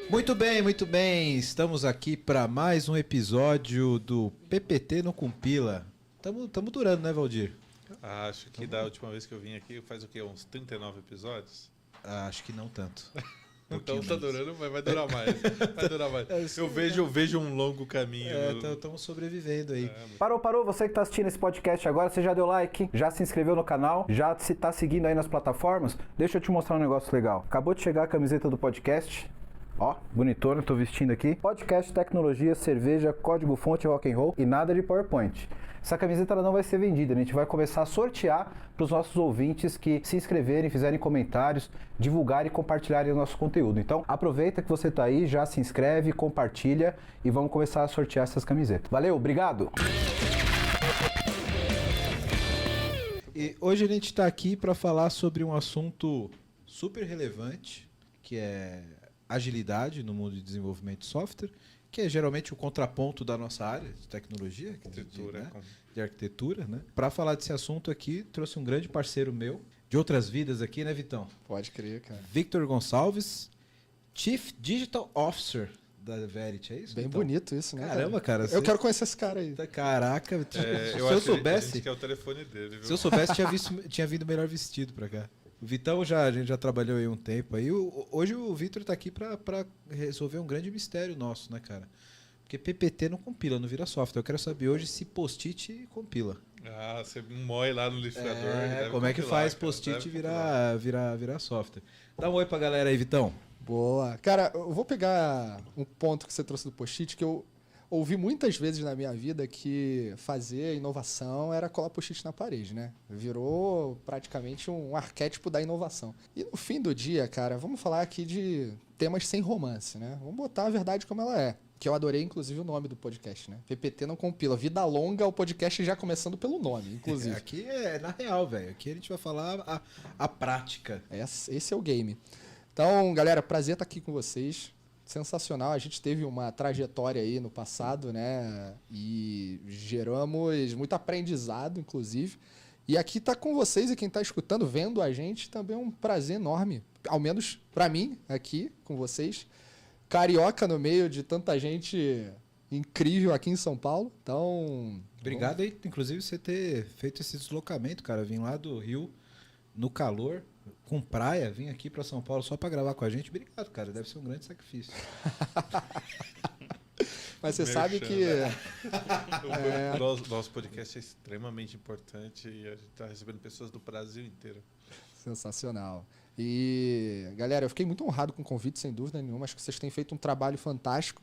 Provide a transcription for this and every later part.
Muito bem, muito bem. Estamos aqui para mais um episódio do PPT no Compila. Tamo durando, né, Valdir? Acho que da última vez que eu vim aqui faz o quê? Uns 39 episódios? Acho que não tanto. Então tá durando, mas vai durar mais. Vai durar mais. Eu vejo um longo caminho. Estamos sobrevivendo aí. Parou, você que tá assistindo esse podcast agora, você já deu like, já se inscreveu no canal, já se tá seguindo aí nas plataformas? Deixa eu te mostrar um negócio legal. Acabou de chegar a camiseta do podcast. Ó, bonitona, tô vestindo aqui. Podcast, tecnologia, cerveja, código-fonte, rock and roll e nada de PowerPoint. Essa camiseta ela não vai ser vendida, a gente vai começar a sortear para os nossos ouvintes que se inscreverem, fizerem comentários, divulgarem e compartilharem o nosso conteúdo. Então, aproveita que você tá aí, já se inscreve, compartilha e vamos começar a sortear essas camisetas. Valeu, obrigado! E hoje a gente tá aqui para falar sobre um assunto super relevante, que é agilidade no mundo de desenvolvimento de software, que é geralmente o contraponto da nossa área de tecnologia, de arquitetura, né? Para falar desse assunto aqui, trouxe um grande parceiro meu, de outras vidas aqui, né, Vitão? Pode crer, cara. Victor Gonçalves, Chief Digital Officer da Verity, é isso? Bem Vitão? bonito isso, né? Caramba, cara. Eu quero conhecer esse cara aí. Caraca, se eu soubesse... que é o telefone dele, viu? Se eu soubesse, tinha vindo melhor vestido pra cá. O Vitão a gente já trabalhou aí um tempo aí. Hoje o Victor tá aqui pra resolver um grande mistério nosso, né, cara? Porque PPT não compila, não vira software. Eu quero saber hoje se post-it compila. Ah, você moe lá no liquidificador. Como é que faz post-it virar software? Dá um oi pra galera aí, Vitão. Boa. Cara, eu vou pegar um ponto que você trouxe do post-it, que eu ouvi muitas vezes na minha vida que fazer inovação era colar post-it na parede, né? Virou praticamente um arquétipo da inovação. E no fim do dia, cara, vamos falar aqui de temas sem romance, né? Vamos botar a verdade como ela é. Que eu adorei, inclusive, o nome do podcast, né? PPT não compila. Vida longa, o podcast já começando pelo nome, inclusive. Aqui é na real, velho. Aqui a gente vai falar a prática. Esse é o game. Então, galera, prazer estar aqui com vocês. Sensacional, a gente teve uma trajetória aí no passado, né? E geramos muito aprendizado, inclusive. E aqui tá com vocês e quem tá escutando, vendo a gente, também é um prazer enorme. Ao menos para mim, aqui com vocês. Carioca no meio de tanta gente incrível aqui em São Paulo. Então. Obrigado aí, inclusive, você ter feito esse deslocamento, cara. Vim lá do Rio, no calor, com praia, vim aqui para São Paulo só para gravar com a gente. Obrigado, cara. Deve ser um grande sacrifício. Mas você sabe que... O nosso podcast é extremamente importante e a gente está recebendo pessoas do Brasil inteiro. Sensacional. E, galera, eu fiquei muito honrado com o convite, sem dúvida nenhuma. Acho que vocês têm feito um trabalho fantástico.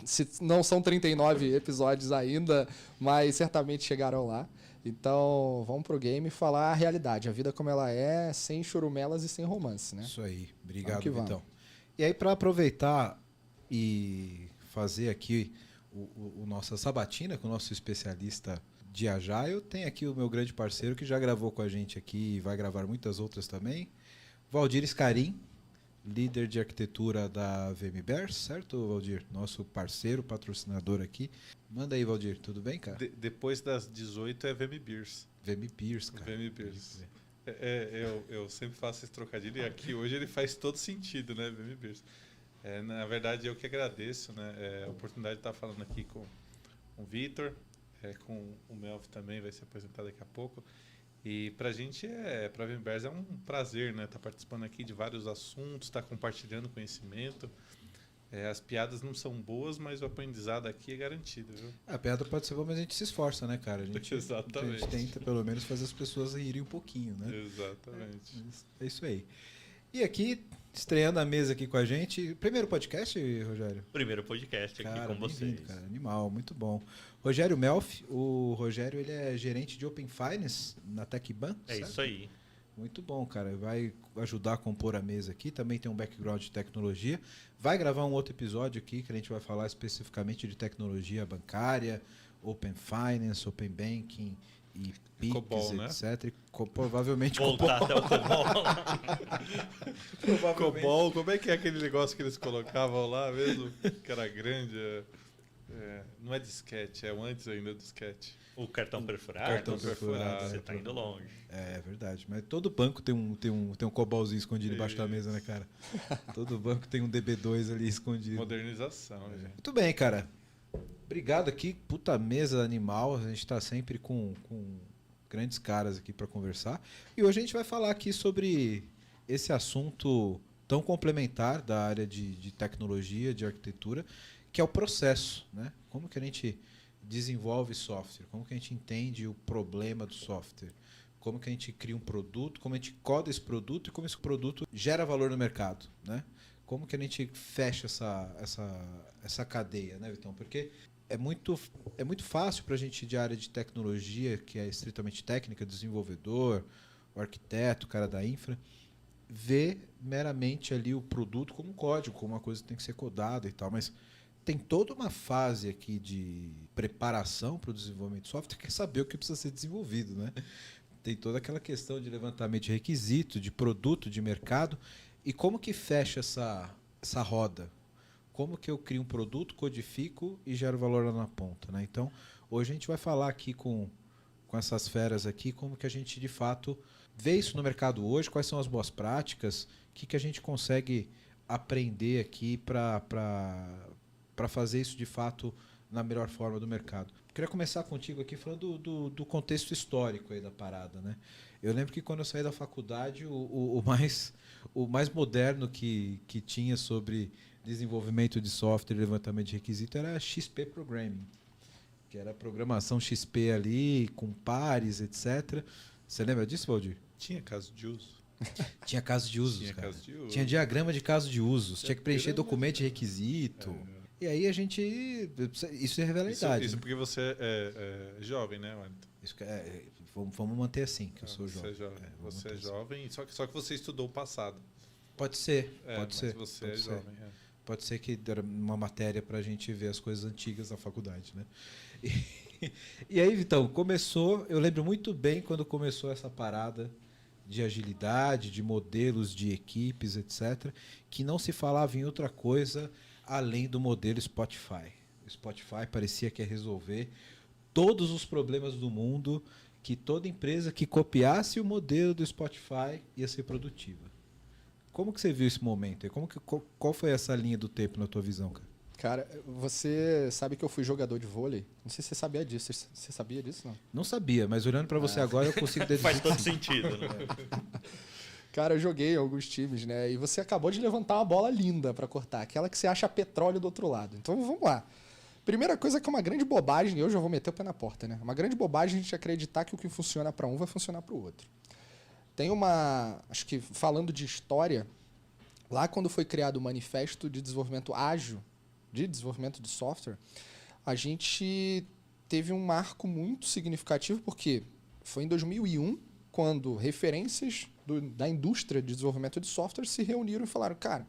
Se não são 39 episódios ainda, mas certamente chegarão lá. Então, vamos pro game falar a realidade, a vida como ela é, sem chorumelas e sem romance, né? Isso aí. Obrigado, Vitão. Vitão. E aí, para aproveitar e fazer aqui o nossa sabatina com o nosso especialista de Agile, tem aqui o meu grande parceiro que já gravou com a gente aqui e vai gravar muitas outras também, Valdir Scarin, líder de arquitetura da VMBears, certo, Valdir? Nosso parceiro, patrocinador aqui. Manda aí, Valdir, tudo bem, cara? Depois das 18 é VMBears. VMBears, cara. VMBears. Eu sempre faço esse trocadilho e aqui hoje ele faz todo sentido, né, VMBears. Na verdade, eu que agradeço, né, a oportunidade de estar falando aqui com o Victor, com o Melf também, vai se apresentar daqui a pouco. E pra gente, pra VMBears é um prazer, né? Tá participando aqui de vários assuntos, tá compartilhando conhecimento. As piadas não são boas, mas o aprendizado aqui é garantido, viu? A piada pode ser boa, mas a gente se esforça, né, cara? Exatamente. A gente tenta, pelo menos, fazer as pessoas rirem um pouquinho, né? Exatamente. É isso aí. E aqui, estreando a mesa aqui com a gente, primeiro podcast, Rogério? Primeiro podcast aqui cara, com vocês. Cara, animal, muito bom. Rogério Melf, o Rogério ele é gerente de Open Finance na TecBan. É certo? Isso aí. Muito bom, cara. Vai ajudar a compor a mesa aqui. Também tem um background de tecnologia. Vai gravar um outro episódio aqui que a gente vai falar especificamente de tecnologia bancária, Open Finance, Open Banking e PIX, Cobol, etc. Né? Provavelmente voltar Cobol. até o Cobol. Cobol, como é que é aquele negócio que eles colocavam lá mesmo? Que era grande. Não é disquete, é o antes ainda do disquete. O cartão perfurado. Cartão perfurado, Você tá indo longe. É verdade. Mas todo banco tem um cobalzinho escondido embaixo da mesa, né, cara? Todo banco tem um DB2 ali escondido. Modernização, gente. Muito bem, cara. Obrigado aqui. Puta mesa animal. A gente tá sempre com grandes caras aqui para conversar. E hoje a gente vai falar aqui sobre esse assunto tão complementar da área de tecnologia, de arquitetura, que é o processo, né? Como que a gente desenvolve software, como que a gente entende o problema do software, como que a gente cria um produto, como a gente coda esse produto e como esse produto gera valor no mercado, né? Como que a gente fecha essa cadeia, né, Vitão? Porque é muito fácil para a gente de área de tecnologia, que é estritamente técnica, desenvolvedor, o arquiteto, o cara da infra, ver meramente ali o produto como um código, como uma coisa que tem que ser codada e tal, mas tem toda uma fase aqui de preparação para o desenvolvimento de software, que é saber o que precisa ser desenvolvido, né? Tem toda aquela questão de levantamento de requisito, de produto, de mercado, e como que fecha essa roda? Como que eu crio um produto, codifico e gero valor lá na ponta, né? Então, hoje a gente vai falar aqui com essas feras aqui, como que a gente de fato vê isso no mercado hoje, quais são as boas práticas, o que a gente consegue aprender aqui para fazer isso de fato na melhor forma do mercado. Queria começar contigo aqui falando do contexto histórico aí da parada, né? Eu lembro que quando eu saí da faculdade, o mais moderno que tinha sobre desenvolvimento de software e levantamento de requisito era XP Programming, que era programação XP ali, com pares, etc. Você lembra disso, Valdir? Tinha caso de uso. Tinha caso de usos, Tinha cara. caso de uso. Tinha diagrama de caso de usos. Tinha que preencher documento de requisito. E aí a gente... Isso é revela a idade. Isso né? porque você é jovem, né, Wellington? Isso vamos manter assim, que eu sou Você jovem. é jovem. Você é manter jovem, só que você estudou o passado. Pode ser, pode Mas ser. você pode é ser. jovem. Pode ser que era uma matéria para a gente ver as coisas antigas da faculdade, né? E aí, Vitão, eu lembro muito bem quando começou essa parada de agilidade, de modelos de equipes, etc., que não se falava em outra coisa além do modelo Spotify. O Spotify parecia que ia resolver todos os problemas do mundo, que toda empresa que copiasse o modelo do Spotify ia ser produtiva. Como que você viu esse momento? Qual foi essa linha do tempo na tua visão, cara? Cara, você sabe que eu fui jogador de vôlei? Não sei se você sabia disso. Você sabia disso, não? Não sabia, mas olhando para você agora eu consigo deduzir. Faz todo que sim. sentido, né? Cara, eu joguei em alguns times, né? E você acabou de levantar uma bola linda pra cortar. Aquela que você acha petróleo do outro lado. Então, vamos lá. Primeira coisa que é uma grande bobagem, eu já vou meter o pé na porta, né? Uma grande bobagem a gente acreditar que o que funciona para um vai funcionar para o outro. Tem acho que falando de história, lá quando foi criado o Manifesto de Desenvolvimento Ágil, de desenvolvimento de software, a gente teve um marco muito significativo, porque foi em 2001, quando referências da indústria de desenvolvimento de software se reuniram e falaram, cara,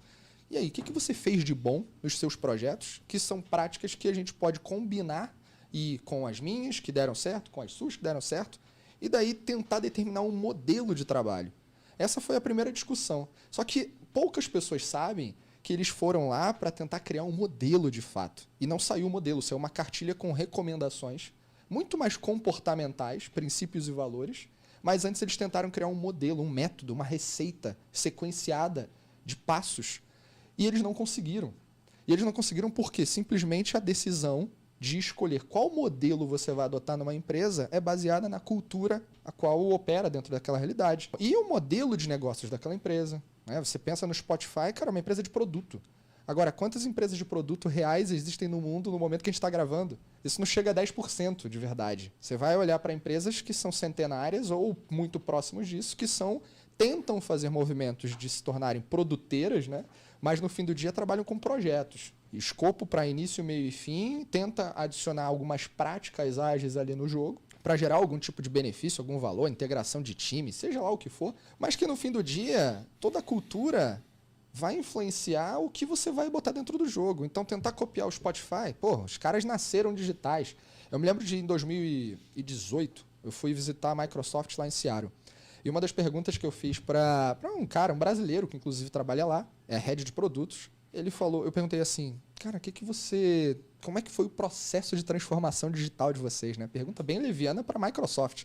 e aí, o que você fez de bom nos seus projetos, que são práticas que a gente pode combinar e com as minhas, que deram certo, com as suas, que deram certo, e daí tentar determinar um modelo de trabalho. Essa foi a primeira discussão. Só que poucas pessoas sabem que eles foram lá para tentar criar um modelo de fato. E não saiu o modelo, saiu uma cartilha com recomendações, muito mais comportamentais, princípios e valores, mas antes eles tentaram criar um modelo, um método, uma receita sequenciada de passos. E eles não conseguiram. E eles não conseguiram porque simplesmente a decisão de escolher qual modelo você vai adotar numa empresa é baseada na cultura a qual opera dentro daquela realidade. E o modelo de negócios daquela empresa. Né? Você pensa no Spotify, cara, é uma empresa de produto. Agora, quantas empresas de produto reais existem no mundo no momento que a gente está gravando? Isso não chega a 10% de verdade. Você vai olhar para empresas que são centenárias ou muito próximos disso, que tentam fazer movimentos de se tornarem produteiras, né? Mas no fim do dia trabalham com projetos. Escopo para início, meio e fim, tenta adicionar algumas práticas ágeis ali no jogo para gerar algum tipo de benefício, algum valor, integração de time, seja lá o que for, mas que no fim do dia toda a cultura vai influenciar o que você vai botar dentro do jogo. Então tentar copiar o Spotify, os caras nasceram digitais. Eu me lembro de em 2018, eu fui visitar a Microsoft lá em Seattle. E uma das perguntas que eu fiz para um brasileiro, que inclusive trabalha lá, é head de produtos, Ele falou, eu perguntei assim, cara, como é que foi o processo de transformação digital de vocês, né? Pergunta bem leviana para a Microsoft.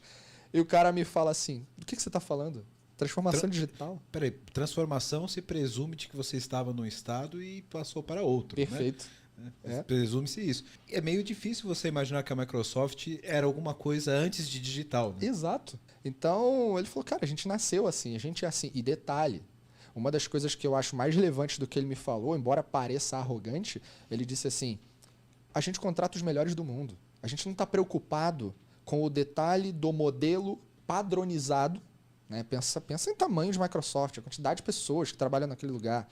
E o cara me fala assim, do que você está falando? Transformação digital? Peraí, transformação se presume de que você estava num estado e passou para outro, Perfeito. né? Presume-se isso. É meio difícil você imaginar que a Microsoft era alguma coisa antes de digital, né? Exato. Então, ele falou, cara, a gente nasceu assim, a gente é assim. E detalhe, uma das coisas que eu acho mais relevantes do que ele me falou, embora pareça arrogante, ele disse assim, a gente contrata os melhores do mundo. A gente não está preocupado com o detalhe do modelo padronizado, né? Pensa em tamanho de Microsoft, a quantidade de pessoas que trabalham naquele lugar.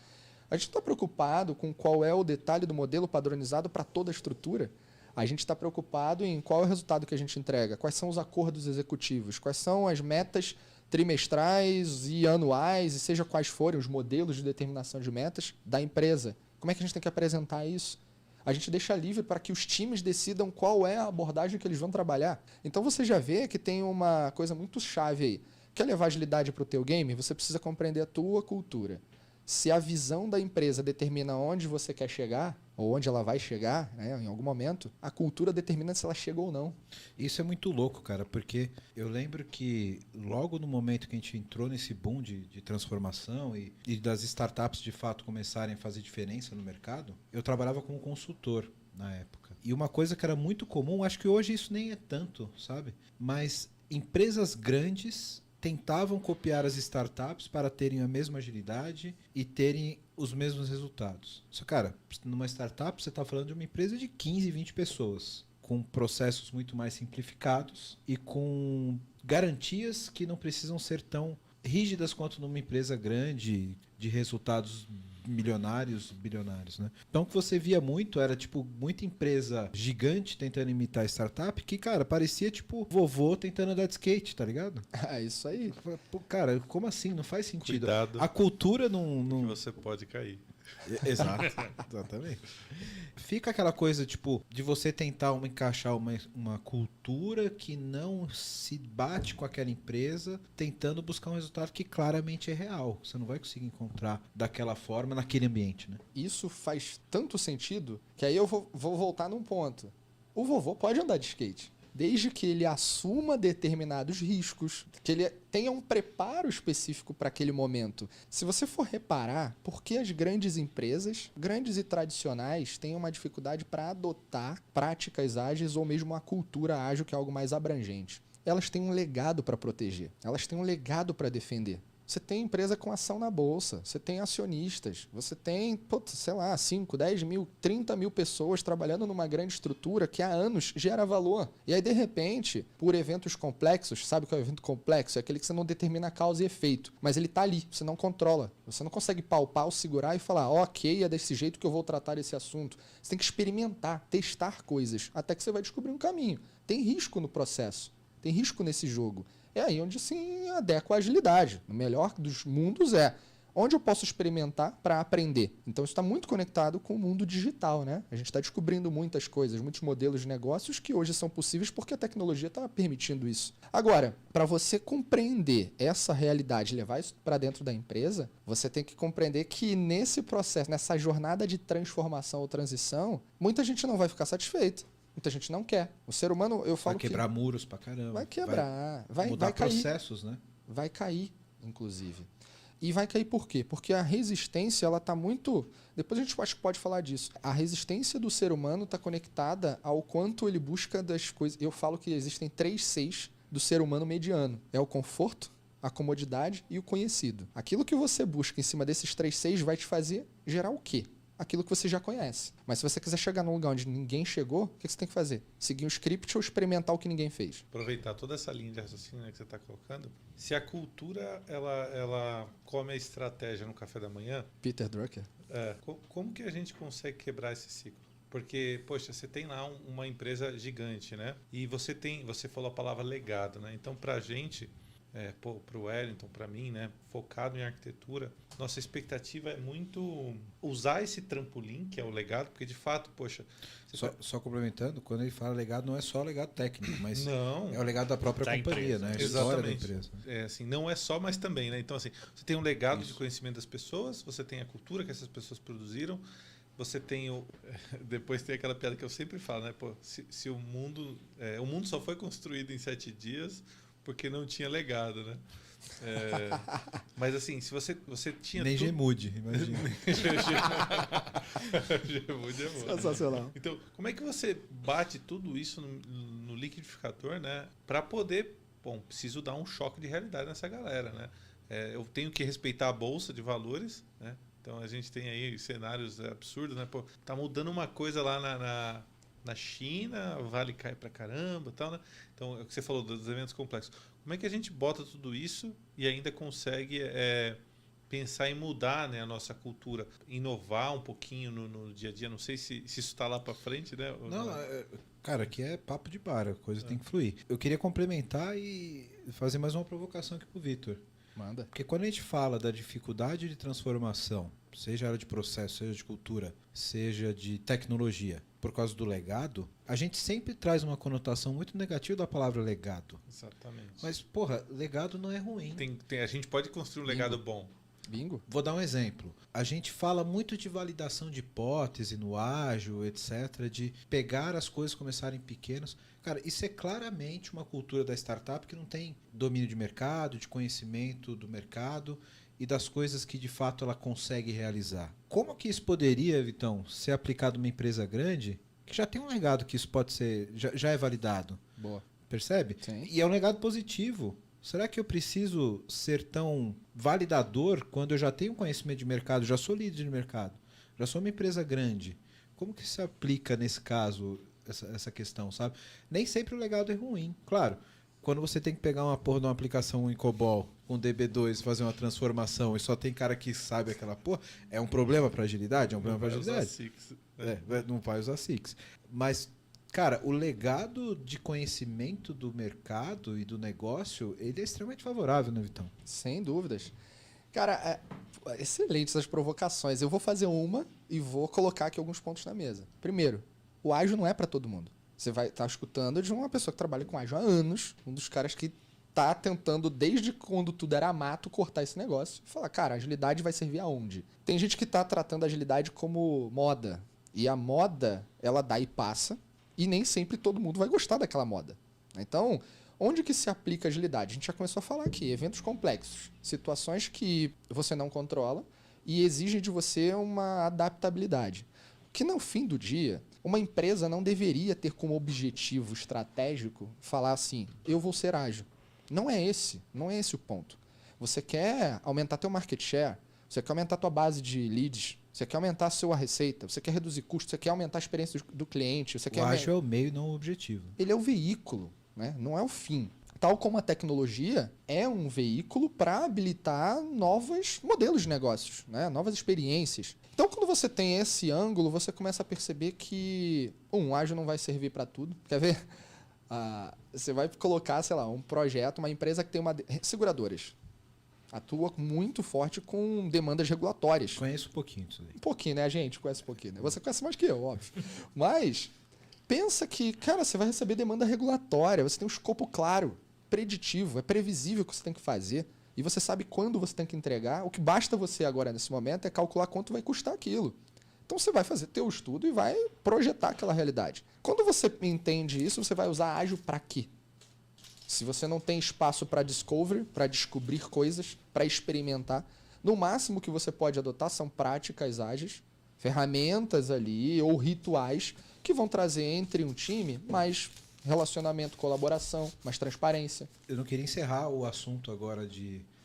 A gente não está preocupado com qual é o detalhe do modelo padronizado para toda a estrutura. A gente está preocupado em qual é o resultado que a gente entrega, quais são os acordos executivos, quais são as metas trimestrais e anuais, e seja quais forem os modelos de determinação de metas da empresa. Como é que a gente tem que apresentar isso? A gente deixa livre para que os times decidam qual é a abordagem que eles vão trabalhar. Então você já vê que tem uma coisa muito chave aí. Quer levar agilidade para o teu game? Você precisa compreender a tua cultura. Se a visão da empresa determina onde você quer chegar, ou onde ela vai chegar, né, em algum momento, a cultura determina se ela chega ou não. Isso é muito louco, cara, porque eu lembro que logo no momento que a gente entrou nesse boom de transformação e das startups de fato começarem a fazer diferença no mercado, eu trabalhava como consultor na época. E uma coisa que era muito comum, acho que hoje isso nem é tanto, sabe? Mas empresas grandes tentavam copiar as startups para terem a mesma agilidade e terem os mesmos resultados. Só, cara, numa startup você está falando de uma empresa de 15, 20 pessoas, com processos muito mais simplificados e com garantias que não precisam ser tão rígidas quanto numa empresa grande de resultados milionários, bilionários, né? Então o que você via muito era tipo muita empresa gigante tentando imitar startup que, cara, parecia tipo vovô tentando andar de skate, tá ligado? É isso aí. Pô, cara, como assim? Não faz sentido. Cuidado. A cultura não... Que você pode cair. Exato, exatamente. Fica aquela coisa, tipo, de você tentar encaixar uma cultura que não se bate com aquela empresa, tentando buscar um resultado que claramente é real. Você não vai conseguir encontrar daquela forma naquele ambiente, né? Isso faz tanto sentido que aí eu vou voltar num ponto. O vovô pode andar de skate, desde que ele assuma determinados riscos, que ele tenha um preparo específico para aquele momento. Se você for reparar, por que as grandes empresas, grandes e tradicionais, têm uma dificuldade para adotar práticas ágeis ou mesmo uma cultura ágil, que é algo mais abrangente? Elas têm um legado para proteger, elas têm um legado para defender. Você tem empresa com ação na bolsa, você tem acionistas, você tem, sei lá, 5, 10 mil, 30 mil pessoas trabalhando numa grande estrutura que há anos gera valor. E aí, de repente, por eventos complexos, sabe o que é o evento complexo? É aquele que você não determina causa e efeito, mas ele está ali, você não controla. Você não consegue palpar ou segurar e falar, ok, é desse jeito que eu vou tratar esse assunto. Você tem que experimentar, testar coisas, até que você vai descobrir um caminho. Tem risco no processo, tem risco nesse jogo. É aí onde se adequa a agilidade. No melhor dos mundos onde eu posso experimentar para aprender. Então isso está muito conectado com o mundo digital, né? A gente está descobrindo muitas coisas, muitos modelos de negócios que hoje são possíveis porque a tecnologia está permitindo isso. Agora, para você compreender essa realidade, levar isso para dentro da empresa, você tem que compreender que nesse processo, nessa jornada de transformação ou transição, muita gente não vai ficar satisfeita. Muita gente não quer. O ser humano, eu falo que... Vai quebrar muros pra caramba. Vai quebrar. Vai mudar cair. processos, né? Vai cair, inclusive. E vai cair por quê? Porque a resistência, ela está muito... Depois a gente acho que pode falar disso. A resistência do ser humano está conectada ao quanto ele busca das coisas... Eu falo que existem 3 Cs do ser humano mediano. É o conforto, a comodidade e o conhecido. Aquilo que você busca em cima desses 3 Cs vai te fazer gerar o quê? Aquilo que você já conhece. Mas se você quiser chegar num lugar onde ninguém chegou, o que você tem que fazer? Seguir um script ou experimentar o que ninguém fez? Aproveitar toda essa linha de raciocínio, né, que você está colocando. Se a cultura ela come a estratégia no café da manhã... Peter Drucker. Como que a gente consegue quebrar esse ciclo? Porque, poxa, você tem lá uma empresa gigante, né? E você falou a palavra legado, né? Então, para a gente, para o Wellington, para mim, né, focado em arquitetura, nossa expectativa é muito usar esse trampolim, que é o legado, porque de fato, poxa... Só complementando, quando ele fala legado, não é só o legado técnico, mas não, é o legado da própria companhia, né? A história da empresa. Assim, não é só, mas também, né? Então, assim, você tem um legado de conhecimento das pessoas, você tem a cultura que essas pessoas produziram, você tem o... Depois tem aquela piada que eu sempre falo, né? Pô, se o mundo só foi construído em 7 dias porque não tinha legado, né? Mas assim, se você tinha... Nem Gemude, imagina. Gemude é bom. Sensacional. Então, como é que você bate tudo isso no liquidificador, né? Para poder... Bom, preciso dar um choque de realidade nessa galera, né? Eu tenho que respeitar a bolsa de valores, né? Então a gente tem aí cenários absurdos, né? Pô, tá mudando uma coisa lá na China, o Vale cai pra caramba e tal, né? Então, é o que você falou dos eventos complexos. Como é que a gente bota tudo isso e ainda consegue pensar em mudar, né, a nossa cultura? Inovar um pouquinho no dia a dia? Não sei se isso está lá para frente, né? Não, cara, aqui é papo de bar, a coisa tem que fluir. Eu queria complementar e fazer mais uma provocação aqui pro Vitor. Manda. Porque quando a gente fala da dificuldade de transformação, seja área de processo, seja de cultura, seja de tecnologia, por causa do legado, a gente sempre traz uma conotação muito negativa da palavra legado. Exatamente. Mas, porra, legado não é ruim. A gente pode construir um legado bom. Bingo. Vou dar um exemplo. A gente fala muito de validação de hipótese no ágil, etc., de pegar as coisas e começarem pequenas. Cara, isso é claramente uma cultura da startup que não tem domínio de mercado, de conhecimento do mercado e das coisas que de fato ela consegue realizar. Como que isso poderia, Vitão, ser aplicado numa empresa grande que já tem um legado que isso pode ser, já é validado? Boa. Percebe? Sim. E é um legado positivo. Será que eu preciso ser tão validador quando eu já tenho conhecimento de mercado, já sou líder de mercado, já sou uma empresa grande? Como que se aplica nesse caso essa questão, sabe? Nem sempre o legado é ruim. Claro, quando você tem que pegar uma porra de uma aplicação em COBOL com DB2 e fazer uma transformação e só tem cara que sabe aquela porra, é um problema para agilidade? É um problema para agilidade? Não vai usar Six. Mas, cara, o legado de conhecimento do mercado e do negócio, ele é extremamente favorável, né, Vitão? Sem dúvidas. Cara, excelentes essas provocações. Eu vou fazer uma e vou colocar aqui alguns pontos na mesa. Primeiro, o ágil não é para todo mundo. Você vai estar escutando de uma pessoa que trabalha com ágil há anos, um dos caras que tá tentando, desde quando tudo era mato, cortar esse negócio e falar, cara, a agilidade vai servir aonde? Tem gente que tá tratando a agilidade como moda. E a moda, ela dá e passa, e nem sempre todo mundo vai gostar daquela moda. Então, onde que se aplica a agilidade? A gente já começou a falar aqui, eventos complexos, situações que você não controla e exigem de você uma adaptabilidade. Que no fim do dia, uma empresa não deveria ter como objetivo estratégico falar assim, eu vou ser ágil. Não é esse o ponto. Você quer aumentar teu market share, você quer aumentar tua base de leads, você quer aumentar a sua receita, você quer reduzir custos, você quer aumentar a experiência do cliente. Você quer ágil é o meio, não o objetivo. Ele é o veículo, né? Não é o fim. Tal como a tecnologia é um veículo para habilitar novos modelos de negócios, né? Novas experiências. Então, quando você tem esse ângulo, você começa a perceber que o ágil não vai servir para tudo. Quer ver? Você vai colocar, sei lá, um projeto, uma empresa que tem seguradoras. Atua muito forte com demandas regulatórias. Conheço um pouquinho disso aí. Um pouquinho, né, gente? Conhece um pouquinho. Né? Você conhece mais que eu, óbvio. Mas pensa que, cara, você vai receber demanda regulatória, você tem um escopo claro, preditivo, é previsível o que você tem que fazer e você sabe quando você tem que entregar. O que basta você agora, nesse momento, é calcular quanto vai custar aquilo. Então você vai fazer teu estudo e vai projetar aquela realidade. Quando você entende isso, você vai usar ágil para quê? Se você não tem espaço para discovery, para descobrir coisas, para experimentar, no máximo que você pode adotar são práticas ágeis, ferramentas ali ou rituais que vão trazer entre um time mais relacionamento, colaboração, mais transparência. Eu não queria encerrar o assunto agora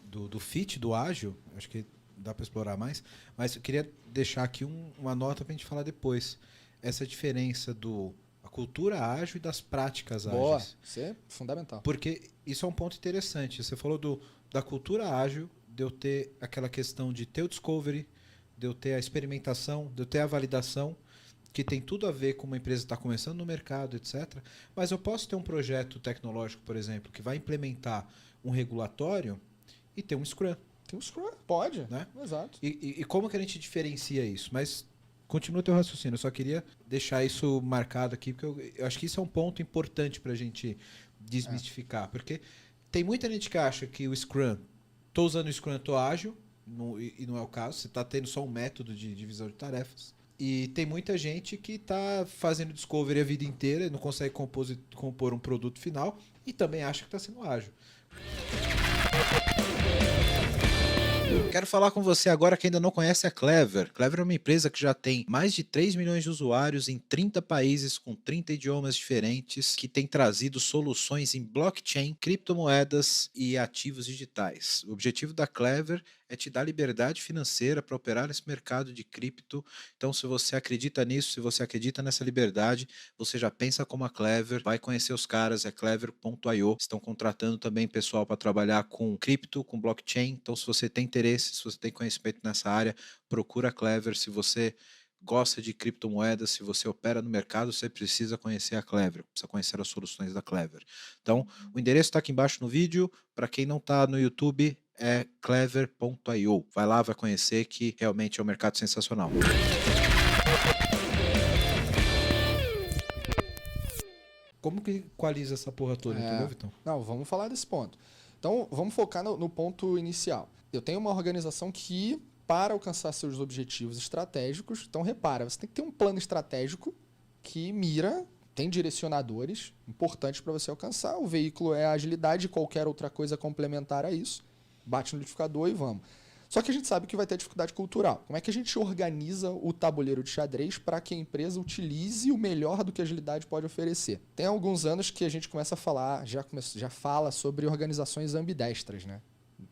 do fit do ágil, acho que dá para explorar mais, mas eu queria deixar aqui uma nota para a gente falar depois. Essa diferença a cultura ágil e das práticas ágeis. Boa, isso é fundamental. Porque isso é um ponto interessante. Você falou da cultura ágil, de eu ter aquela questão de ter o discovery, de eu ter a experimentação, de eu ter a validação, que tem tudo a ver com uma empresa que está começando no mercado, etc. Mas eu posso ter um projeto tecnológico, por exemplo, que vai implementar um regulatório e ter um Scrum. Tem um Scrum, pode. Né? Exato. E como que a gente diferencia isso? Mas continua o teu raciocínio, eu só queria deixar isso marcado aqui, porque eu acho que isso é um ponto importante para a gente desmistificar, porque tem muita gente que acha que o Scrum, tô usando o Scrum, tô ágil, e não é o caso, você está tendo só um método de divisão de tarefas. E tem muita gente que está fazendo discovery a vida inteira e não consegue compor um produto final e também acha que está sendo ágil. Quero falar com você agora que ainda não conhece a Clever. Clever é uma empresa que já tem mais de 3 milhões de usuários em 30 países com 30 idiomas diferentes, que tem trazido soluções em blockchain, criptomoedas e ativos digitais. O objetivo da Clever é te dar liberdade financeira para operar nesse mercado de cripto. Então, se você acredita nisso, se você acredita nessa liberdade, você já pensa como a Clever, vai conhecer os caras, é clever.io. Estão contratando também pessoal para trabalhar com cripto, com blockchain. Então, se você tem interesse, se você tem conhecimento nessa área, procura a Clever. Se você gosta de criptomoedas, se você opera no mercado, você precisa conhecer a Clever, precisa conhecer as soluções da Clever. Então, o endereço está aqui embaixo no vídeo. Para quem não está no YouTube, é clever.io. Vai lá, vai conhecer, que realmente é um mercado sensacional. Como que equaliza essa porra toda, entendeu, Vitão? Não, vamos falar desse ponto. Então, vamos focar no ponto inicial. Eu tenho uma organização que, para alcançar seus objetivos estratégicos, então repara, você tem que ter um plano estratégico que mira, tem direcionadores importantes para você alcançar. O veículo é a agilidade e qualquer outra coisa complementar a isso. Bate no liquidificador e vamos. Só que a gente sabe que vai ter dificuldade cultural. Como é que a gente organiza o tabuleiro de xadrez para que a empresa utilize o melhor do que a agilidade pode oferecer? Tem alguns anos que a gente começa a falar, já fala sobre organizações ambidestras, né?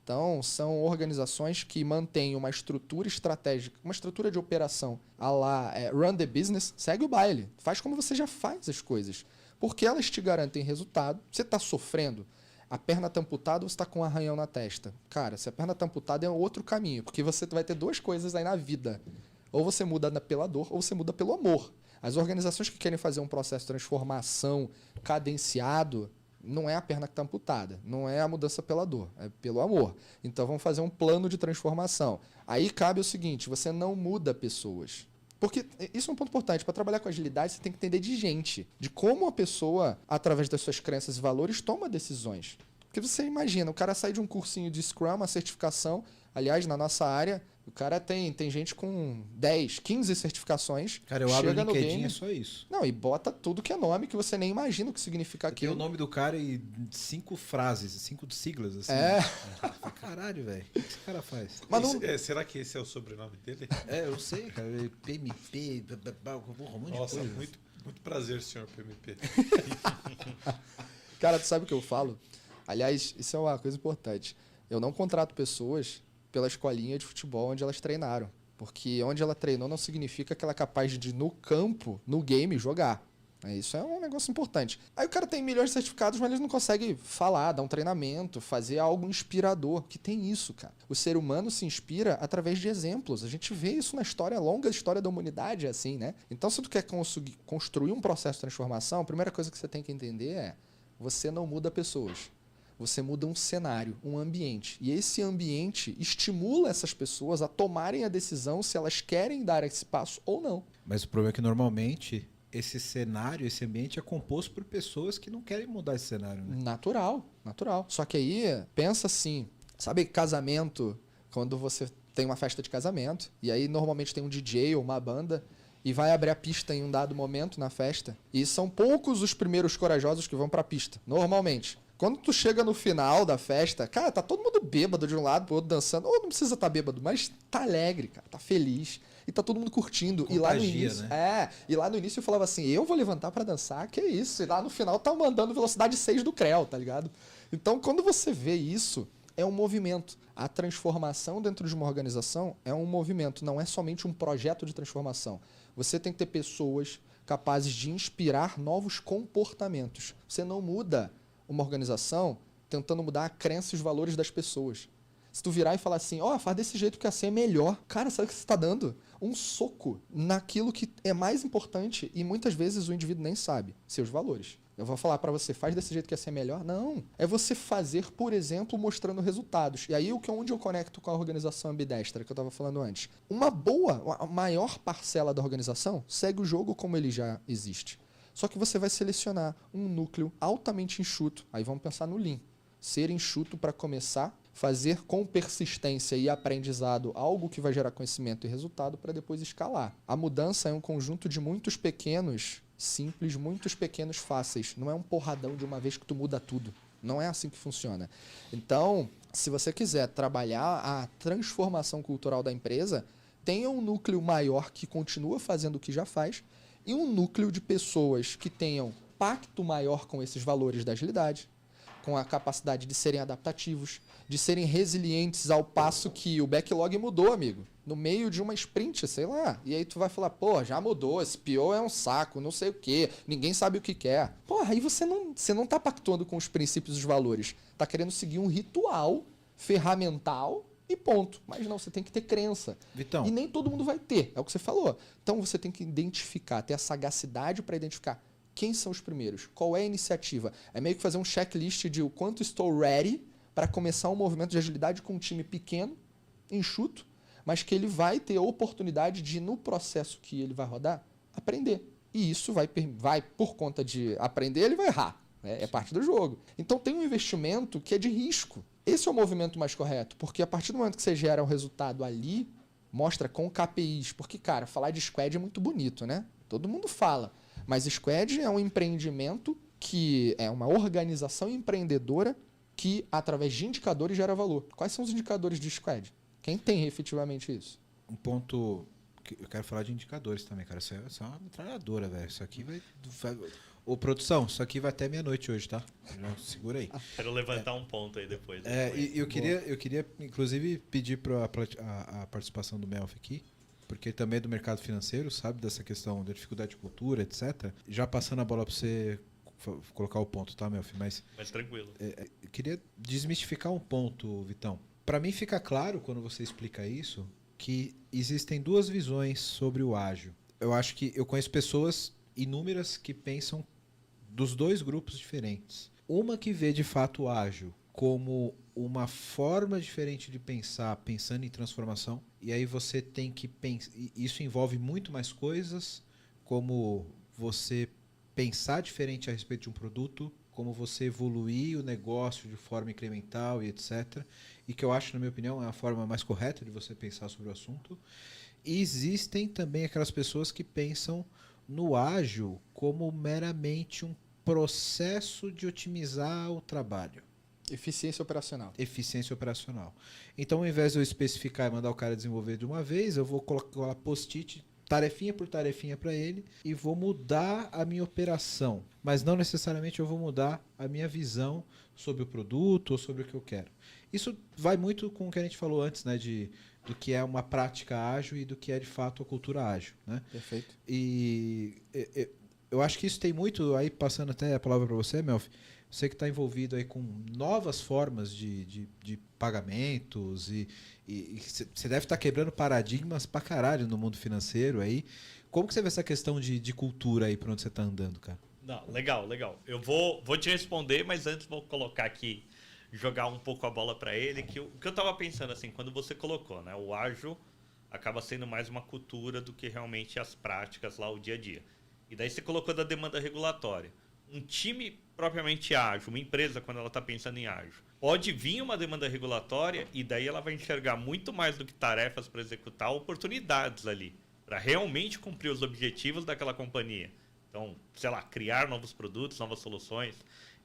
Então, são organizações que mantêm uma estrutura estratégica, uma estrutura de operação a lá, run the business, segue o baile. Faz como você já faz as coisas. Porque elas te garantem resultado. Você está sofrendo, a perna está amputada ou você está com um arranhão na testa? Cara, se a perna está amputada é outro caminho, porque você vai ter duas coisas aí na vida. Ou você muda pela dor, ou você muda pelo amor. As organizações que querem fazer um processo de transformação cadenciado, não é a perna que está amputada, não é a mudança pela dor, é pelo amor. Então vamos fazer um plano de transformação. Aí cabe o seguinte, você não muda pessoas. Porque isso é um ponto importante. Para trabalhar com agilidade, você tem que entender de gente. De como a pessoa, através das suas crenças e valores, toma decisões. Porque você imagina, o cara sai de um cursinho de Scrum, uma certificação. Aliás, na nossa área, o cara tem gente com 10, 15 certificações. Cara, eu abro chega o no LinkedIn, game, é só isso. não, e bota tudo que é nome, que você nem imagina o que significa Tem aquilo. o nome do cara e 5 frases, 5 siglas, assim. Caralho, velho. O que esse cara faz? Mas não... Será que esse é o sobrenome dele? Eu sei, cara. PMP, um monte Nossa, de coisa. muito prazer, senhor PMP. Cara, tu sabe o que eu falo? Aliás, isso é uma coisa importante. Eu não contrato pessoas pela escolinha de futebol onde elas treinaram. Porque onde ela treinou não significa que ela é capaz de, no campo, no game, jogar. Isso é um negócio importante. Aí o cara tem milhões de certificados, mas ele não consegue falar, dar um treinamento, fazer algo inspirador. Que tem isso, cara. O ser humano se inspira através de exemplos. A gente vê isso na história, a longa história da humanidade é assim, né? Então, se tu quer construir um processo de transformação, a primeira coisa que você tem que entender é: você não muda pessoas. Você muda um cenário, um ambiente. E esse ambiente estimula essas pessoas a tomarem a decisão se elas querem dar esse passo ou não. Mas o problema é que normalmente esse cenário, esse ambiente é composto por pessoas que não querem mudar esse cenário, né? Natural. Só que aí, pensa assim, sabe casamento, quando você tem uma festa de casamento, e aí normalmente tem um DJ ou uma banda, e vai abrir a pista em um dado momento na festa, e são poucos os primeiros corajosos que vão pra pista, normalmente. Quando tu chega no final da festa, cara, tá todo mundo bêbado de um lado pro outro dançando. Ou não precisa estar bêbado, mas tá alegre, cara, tá feliz. E tá todo mundo curtindo. Contagia, e lá no início, né? e lá no início eu falava assim, eu vou levantar pra dançar, que isso? E lá no final tá mandando velocidade 6 do Creu, tá ligado? Então, quando você vê isso, é um movimento. A transformação dentro de uma organização é um movimento, não é somente um projeto de transformação. Você tem que ter pessoas capazes de inspirar novos comportamentos. Você não muda uma organização tentando mudar a crença e os valores das pessoas. Se tu virar e falar assim, faz desse jeito que assim é melhor. Cara, sabe o que você está dando? Um soco naquilo que é mais importante e muitas vezes o indivíduo nem sabe. Seus valores. Eu vou falar para você, faz desse jeito que ia ser melhor? Não. É você fazer, por exemplo, mostrando resultados. E aí onde eu conecto com a organização ambidestra que eu estava falando antes. A maior parcela da organização segue o jogo como ele já existe. Só que você vai selecionar um núcleo altamente enxuto. Aí vamos pensar no Lean. Ser enxuto para começar, fazer com persistência e aprendizado algo que vai gerar conhecimento e resultado para depois escalar. A mudança é um conjunto de muitos pequenos, simples, muitos pequenos fáceis. Não é um porradão de uma vez que tu muda tudo. Não é assim que funciona. Então, se você quiser trabalhar a transformação cultural da empresa, tenha um núcleo maior que continua fazendo o que já faz e um núcleo de pessoas que tenham pacto maior com esses valores da agilidade, com a capacidade de serem adaptativos, de serem resilientes ao passo que o backlog mudou, amigo. No meio de uma sprint, sei lá. E aí tu vai falar, pô, já mudou, esse PO é um saco, não sei o quê, ninguém sabe o que quer. Porra, aí você não tá pactuando com os princípios e os valores. Tá querendo seguir um ritual ferramental e ponto. Mas não, você tem que ter crença. Vitão. E nem todo mundo vai ter, é o que você falou. Então você tem que identificar, ter a sagacidade para identificar quem são os primeiros, qual é a iniciativa. É meio que fazer um checklist de o quanto estou ready para começar um movimento de agilidade com um time pequeno, enxuto, mas que ele vai ter a oportunidade de, no processo que ele vai rodar, aprender. E isso vai por conta de aprender, ele vai errar. É parte do jogo. Então tem um investimento que é de risco. Esse é o movimento mais correto, porque a partir do momento que você gera um resultado ali, mostra com KPIs. Porque, cara, falar de squad é muito bonito, né? Todo mundo fala. Mas squad é um empreendimento que é uma organização empreendedora que, através de indicadores, gera valor. Quais são os indicadores de squad? Quem tem efetivamente isso? Um ponto que eu quero falar de indicadores também, cara. Isso é uma metralhadora, velho. Isso aqui vai... Ô, produção, isso aqui vai até meia-noite hoje, tá? Já segura aí. Quero levantar um ponto aí depois. E eu queria, inclusive, pedir para a participação do Melfi aqui, porque ele também é do mercado financeiro, sabe dessa questão da dificuldade de cultura, etc. Já passando a bola para você colocar o ponto, tá, Melfi? Mas tranquilo. Eu queria desmistificar um ponto, Vitão. Para mim fica claro, quando você explica isso, que existem duas visões sobre o ágil. Eu acho que eu conheço pessoas inúmeras que pensam dos dois grupos diferentes. Uma que vê de fato o ágil como uma forma diferente de pensar, pensando em transformação, e aí você tem que pensar, isso envolve muito mais coisas, como você pensar diferente a respeito de um produto, como você evoluir o negócio de forma incremental e etc. E que eu acho, na minha opinião, é a forma mais correta de você pensar sobre o assunto. E existem também aquelas pessoas que pensam no ágil como meramente um processo de otimizar o trabalho. Eficiência operacional. Eficiência operacional. Então, ao invés de eu especificar e mandar o cara desenvolver de uma vez, eu vou colocar lá post-it, tarefinha por tarefinha para ele, e vou mudar a minha operação. Mas não necessariamente eu vou mudar a minha visão sobre o produto ou sobre o que eu quero. Isso vai muito com o que a gente falou antes, né, do que é uma prática ágil e do que é de fato a cultura ágil, né? Perfeito. E eu acho que isso tem muito, aí passando até a palavra para você, Melfi, você que está envolvido aí com novas formas de pagamentos e você deve estar quebrando paradigmas pra caralho no mundo financeiro aí. Como que você vê essa questão de cultura aí para onde você está andando, cara? Não, legal. Eu vou te responder, mas antes vou colocar aqui, jogar um pouco a bola para ele, que o que eu tava pensando assim, quando você colocou, né, o ágil acaba sendo mais uma cultura do que realmente as práticas lá, o dia a dia. E daí você colocou da demanda regulatória. Um time propriamente ágil, uma empresa, quando ela está pensando em ágil, pode vir uma demanda regulatória e daí ela vai enxergar muito mais do que tarefas para executar, oportunidades ali, para realmente cumprir os objetivos daquela companhia. Então, sei lá, criar novos produtos, novas soluções.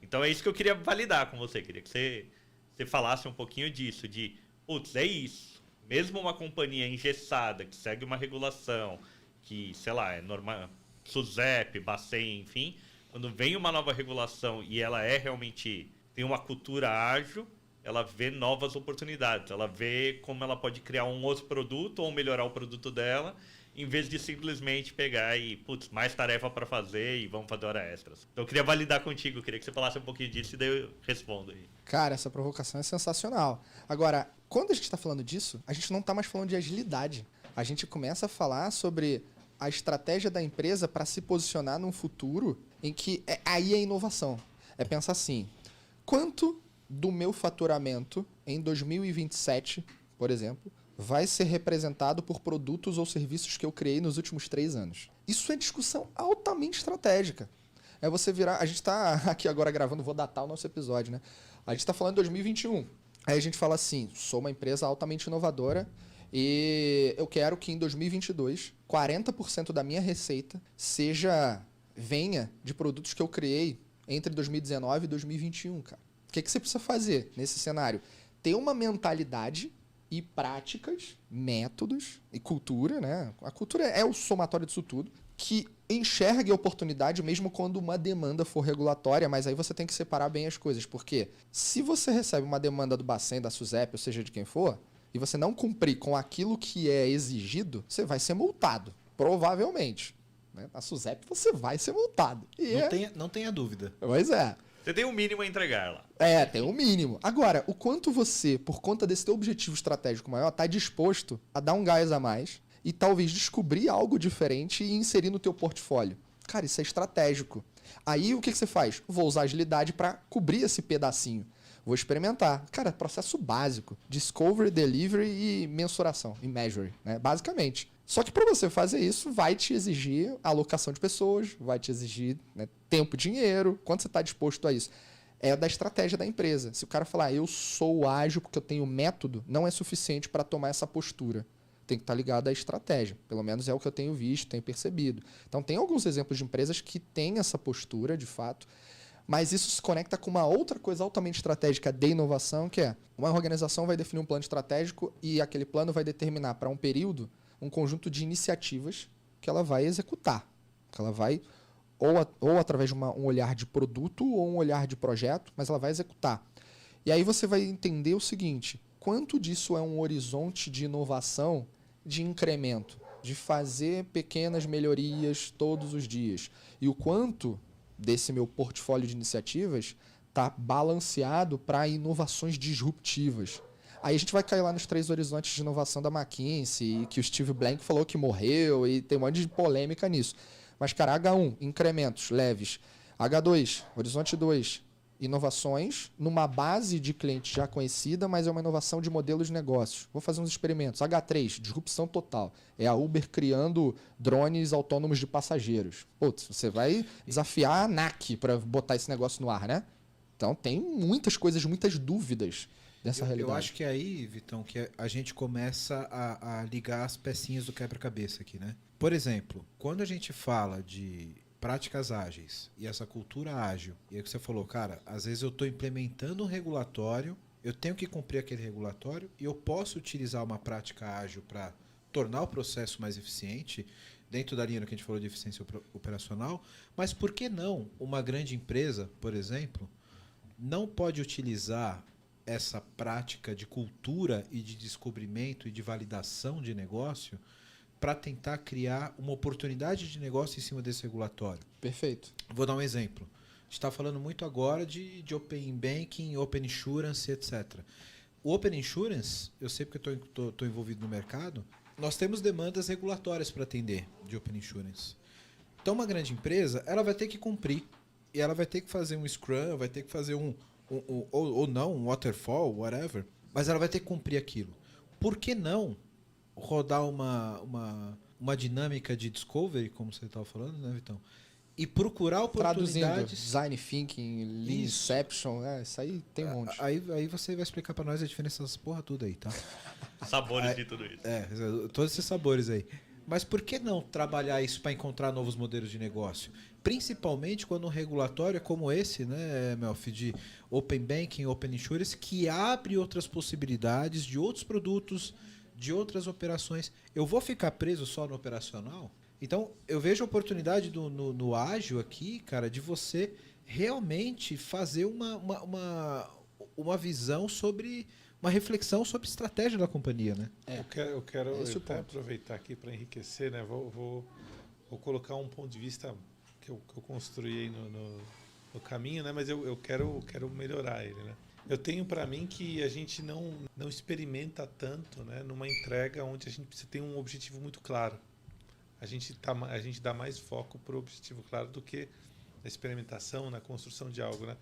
Então é isso que eu queria validar com você. Queria que você falasse um pouquinho disso, de, putz, é isso. Mesmo uma companhia engessada, que segue uma regulação, que, sei lá, é normal, SUSEP, Bacen, enfim, quando vem uma nova regulação e ela realmente tem uma cultura ágil, ela vê novas oportunidades, ela vê como ela pode criar um outro produto ou melhorar o produto dela, em vez de simplesmente pegar e, putz, mais tarefa para fazer e vamos fazer hora extras. Então eu queria validar contigo, queria que você falasse um pouquinho disso e daí eu respondo aí. Cara, essa provocação é sensacional. Agora, quando a gente está falando disso, a gente não está mais falando de agilidade. A gente começa a falar sobre a estratégia da empresa para se posicionar num futuro em que aí é inovação. É pensar assim, quanto do meu faturamento em 2027, por exemplo, vai ser representado por produtos ou serviços que eu criei nos últimos 3 anos? Isso é discussão altamente estratégica. É você virar... A gente está aqui agora gravando, vou datar o nosso episódio, né? A gente está falando de 2021. Aí a gente fala assim, sou uma empresa altamente inovadora e eu quero que em 2022, 40% da minha receita venha de produtos que eu criei entre 2019 e 2021, cara. O que você precisa fazer nesse cenário? Ter uma mentalidade e práticas, métodos e cultura, né? A cultura é o somatório disso tudo, que enxergue a oportunidade mesmo quando uma demanda for regulatória, mas aí você tem que separar bem as coisas, porque se você recebe uma demanda do Bacen, da SUSEP, ou seja, de quem for, e você não cumprir com aquilo que é exigido, você vai ser multado, provavelmente. Né? Na SUSEP você vai ser multado. Não tenha dúvida. Pois é. Você tem um mínimo a entregar lá. Tem um mínimo. Agora, o quanto você, por conta desse teu objetivo estratégico maior, está disposto a dar um gás a mais e talvez descobrir algo diferente e inserir no teu portfólio. Cara, isso é estratégico. Aí, o que você faz? Vou usar agilidade para cobrir esse pedacinho. Vou experimentar. Cara, processo básico. Discovery, delivery e mensuração. E measure, né? Basicamente. Só que para você fazer isso, vai te exigir alocação de pessoas, vai te exigir, né, tempo, dinheiro. Quanto você está disposto a isso? É da estratégia da empresa. Se o cara falar, eu sou ágil porque eu tenho método, não é suficiente para tomar essa postura. Tem que estar ligado à estratégia. Pelo menos é o que eu tenho visto, tenho percebido. Então, tem alguns exemplos de empresas que têm essa postura, de fato, mas isso se conecta com uma outra coisa altamente estratégica de inovação, que é uma organização vai definir um plano estratégico e aquele plano vai determinar para um período um conjunto de iniciativas que ela vai executar. Que ela vai, ou através de um olhar de produto ou um olhar de projeto, mas ela vai executar. E aí você vai entender o seguinte, quanto disso é um horizonte de inovação, de incremento, de fazer pequenas melhorias todos os dias. E o quanto desse meu portfólio de iniciativas está balanceado para inovações disruptivas. Aí a gente vai cair lá nos 3 horizontes de inovação da McKinsey, que o Steve Blank falou que morreu, e tem um monte de polêmica nisso. Mas, cara, H1, incrementos leves. H2, horizonte 2, inovações numa base de cliente já conhecida, mas é uma inovação de modelos de negócios. Vou fazer uns experimentos. H3, disrupção total. É a Uber criando drones autônomos de passageiros. Putz, você vai desafiar a ANAC para botar esse negócio no ar, né? Então, tem muitas coisas, muitas dúvidas dessa realidade. Eu acho que é aí, Vitão, que a gente começa a ligar as pecinhas do quebra-cabeça aqui, né? Por exemplo, quando a gente fala de práticas ágeis e essa cultura ágil, e aí que você falou, cara, às vezes eu estou implementando um regulatório, eu tenho que cumprir aquele regulatório e eu posso utilizar uma prática ágil para tornar o processo mais eficiente, dentro da linha do que a gente falou de eficiência operacional, mas por que não uma grande empresa, por exemplo, não pode utilizar essa prática de cultura e de descobrimento e de validação de negócio para tentar criar uma oportunidade de negócio em cima desse regulatório? Perfeito. Vou dar um exemplo. A gente está falando muito agora de Open Banking, Open Insurance, etc. O Open Insurance, eu sei porque estou envolvido no mercado, nós temos demandas regulatórias para atender de Open Insurance. Então, uma grande empresa, ela vai ter que cumprir. E ela vai ter que fazer um Scrum, vai ter que fazer ou não, um Waterfall, whatever. Mas ela vai ter que cumprir aquilo. Por que não rodar uma dinâmica de discovery, como você estava falando, né, Vitão? E procurar oportunidades... Traduzindo, design thinking, lean inception, isso aí tem um monte. Aí você vai explicar para nós a diferença dessas porra tudo aí, tá? Sabores de tudo isso. Todos esses sabores aí. Mas por que não trabalhar isso para encontrar novos modelos de negócio? Principalmente quando um regulatório é como esse, né, Melfi, de Open Banking, Open Insurance, que abre outras possibilidades de outros produtos, de outras operações. Eu vou ficar preso só no operacional? Então, eu vejo a oportunidade no ágil aqui, cara, de você realmente fazer uma visão sobre... uma reflexão sobre a estratégia da companhia, né? Eu quero até aproveitar aqui para enriquecer, né? Vou colocar um ponto de vista que eu construí aí no caminho, né? Mas eu quero melhorar ele, né? Eu tenho para mim que a gente não experimenta tanto, né? Numa entrega onde a gente precisa ter um objetivo muito claro. a gente dá mais foco para o objetivo claro do que na experimentação, na construção de algo, né?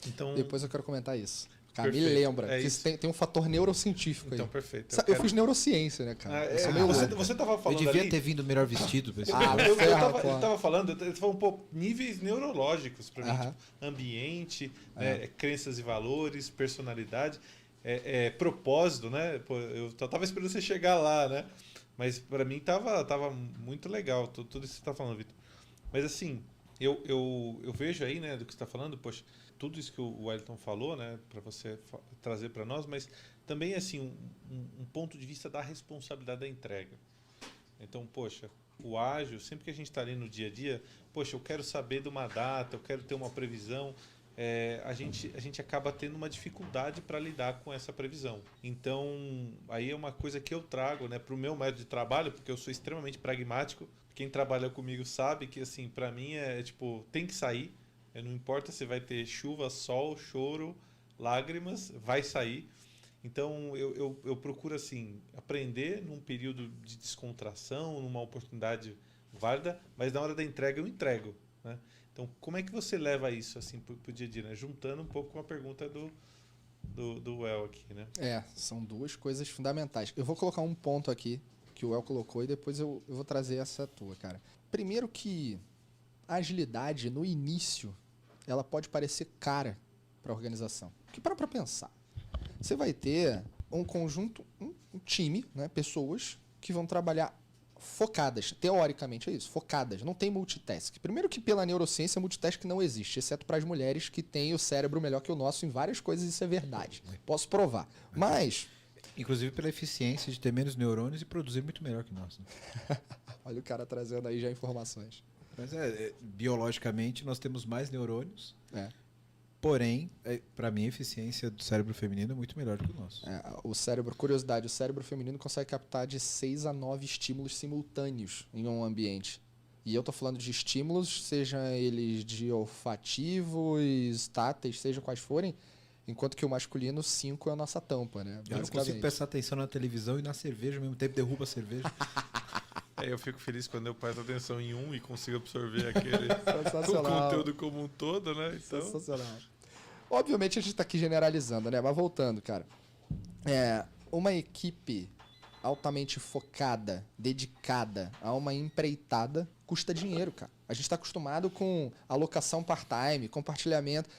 Então, Depois eu quero comentar isso. Cara, me Perfeito. lembra É que isso. tem um fator neurocientífico então aí. perfeito. Eu fiz neurociência, né, cara? Eu sou meio louco. Você estava Eu falando devia ali... ter vindo melhor vestido pra esse Ah, programa. Eu ferra, pô. estava falando, eu tava um pouco níveis neurológicos para mim, Aham. tipo, ambiente, crenças e valores, personalidade, propósito, né? Pô, eu tava esperando você chegar lá, né? Mas para mim tava muito legal tudo isso que você tá falando, Vitor. Mas assim, eu vejo aí, né, do que você está falando, poxa, tudo isso que o Wellington falou, né, para você trazer para nós, mas também assim um ponto de vista da responsabilidade da entrega. Então, poxa, o ágil, sempre que a gente está ali no dia a dia, poxa, eu quero saber de uma data, eu quero ter uma previsão, a gente acaba tendo uma dificuldade para lidar com essa previsão. Então, aí é uma coisa que eu trago, né, para o meu método de trabalho, porque eu sou extremamente pragmático. Quem trabalha comigo sabe que, assim, para mim tipo, tem que sair. Não importa se vai ter chuva, sol, choro, lágrimas, vai sair. Então, eu procuro, assim, aprender num período de descontração, numa oportunidade válida, mas na hora da entrega eu entrego, né? Então, como é que você leva isso, assim, pro dia a dia, né? Juntando um pouco com a pergunta do El aqui, né? São duas coisas fundamentais. Eu vou colocar um ponto aqui que o El colocou e depois eu vou trazer essa tua, cara. Primeiro que a agilidade, no início, ela pode parecer cara para a organização. Porque para pensar, você vai ter um conjunto, um time, né, pessoas que vão trabalhar focadas, teoricamente é isso, focadas, não tem multitask. Primeiro que pela neurociência, multitask não existe, exceto para as mulheres que têm o cérebro melhor que o nosso em várias coisas, isso é verdade. Posso provar. Mas... Inclusive pela eficiência de ter menos neurônios e produzir muito melhor que nós. Né? Olha o cara trazendo aí já informações. Mas biologicamente nós temos mais neurônios, Porém, para mim, a eficiência do cérebro feminino é muito melhor do que o nosso. O cérebro, curiosidade, o cérebro feminino consegue captar de 6 a 9 estímulos simultâneos em um ambiente. E eu tô falando de estímulos, sejam eles de olfativos, táteis, seja quais forem, enquanto que o masculino, 5 é a nossa tampa, né? Eu não consigo prestar atenção na televisão e na cerveja ao mesmo tempo, derruba a cerveja. Eu fico feliz quando eu presto atenção em um e consigo absorver aquele o Sensacional. conteúdo como um todo, né? Então, Sensacional. Obviamente a gente tá aqui generalizando, né? Mas voltando, cara. Uma equipe altamente focada, dedicada a uma empreitada, custa dinheiro, cara. A gente tá acostumado com alocação part-time, compartilhamento.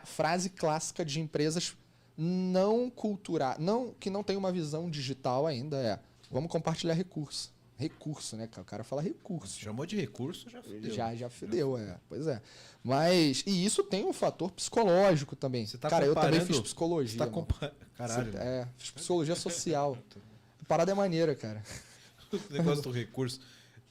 Frase clássica de empresas que não tem uma visão digital ainda vamos compartilhar recurso. Recurso, né? O cara fala recurso. Chamou de recurso, já fudeu. Já fudeu, Pois é. Mas, e isso tem um fator psicológico também. Você tá cara, eu também comparando- fiz psicologia. Você tá mano. Caralho. Fiz psicologia social. A parada é maneira, cara. O negócio do recurso.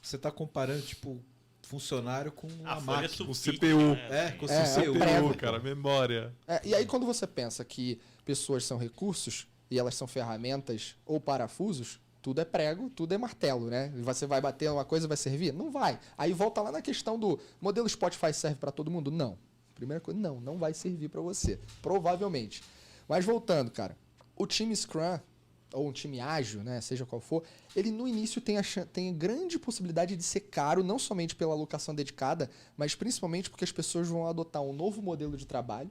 Você tá comparando, tipo, funcionário com A a folha máquina. o sulfite, CPU. né? Com o É, CPU. é prego. CPU, cara, memória. E aí, quando você pensa que pessoas são recursos e elas são ferramentas ou parafusos, tudo é prego, tudo é martelo, né? Você vai bater uma coisa e vai servir? Não vai. Aí volta lá na questão do modelo Spotify serve para todo mundo? Não. Primeira coisa, não vai servir para você. Provavelmente. Mas voltando, cara. O time Scrum, ou um time ágil, né? Seja qual for, ele no início tem grande possibilidade de ser caro, não somente pela alocação dedicada, mas principalmente porque as pessoas vão adotar um novo modelo de trabalho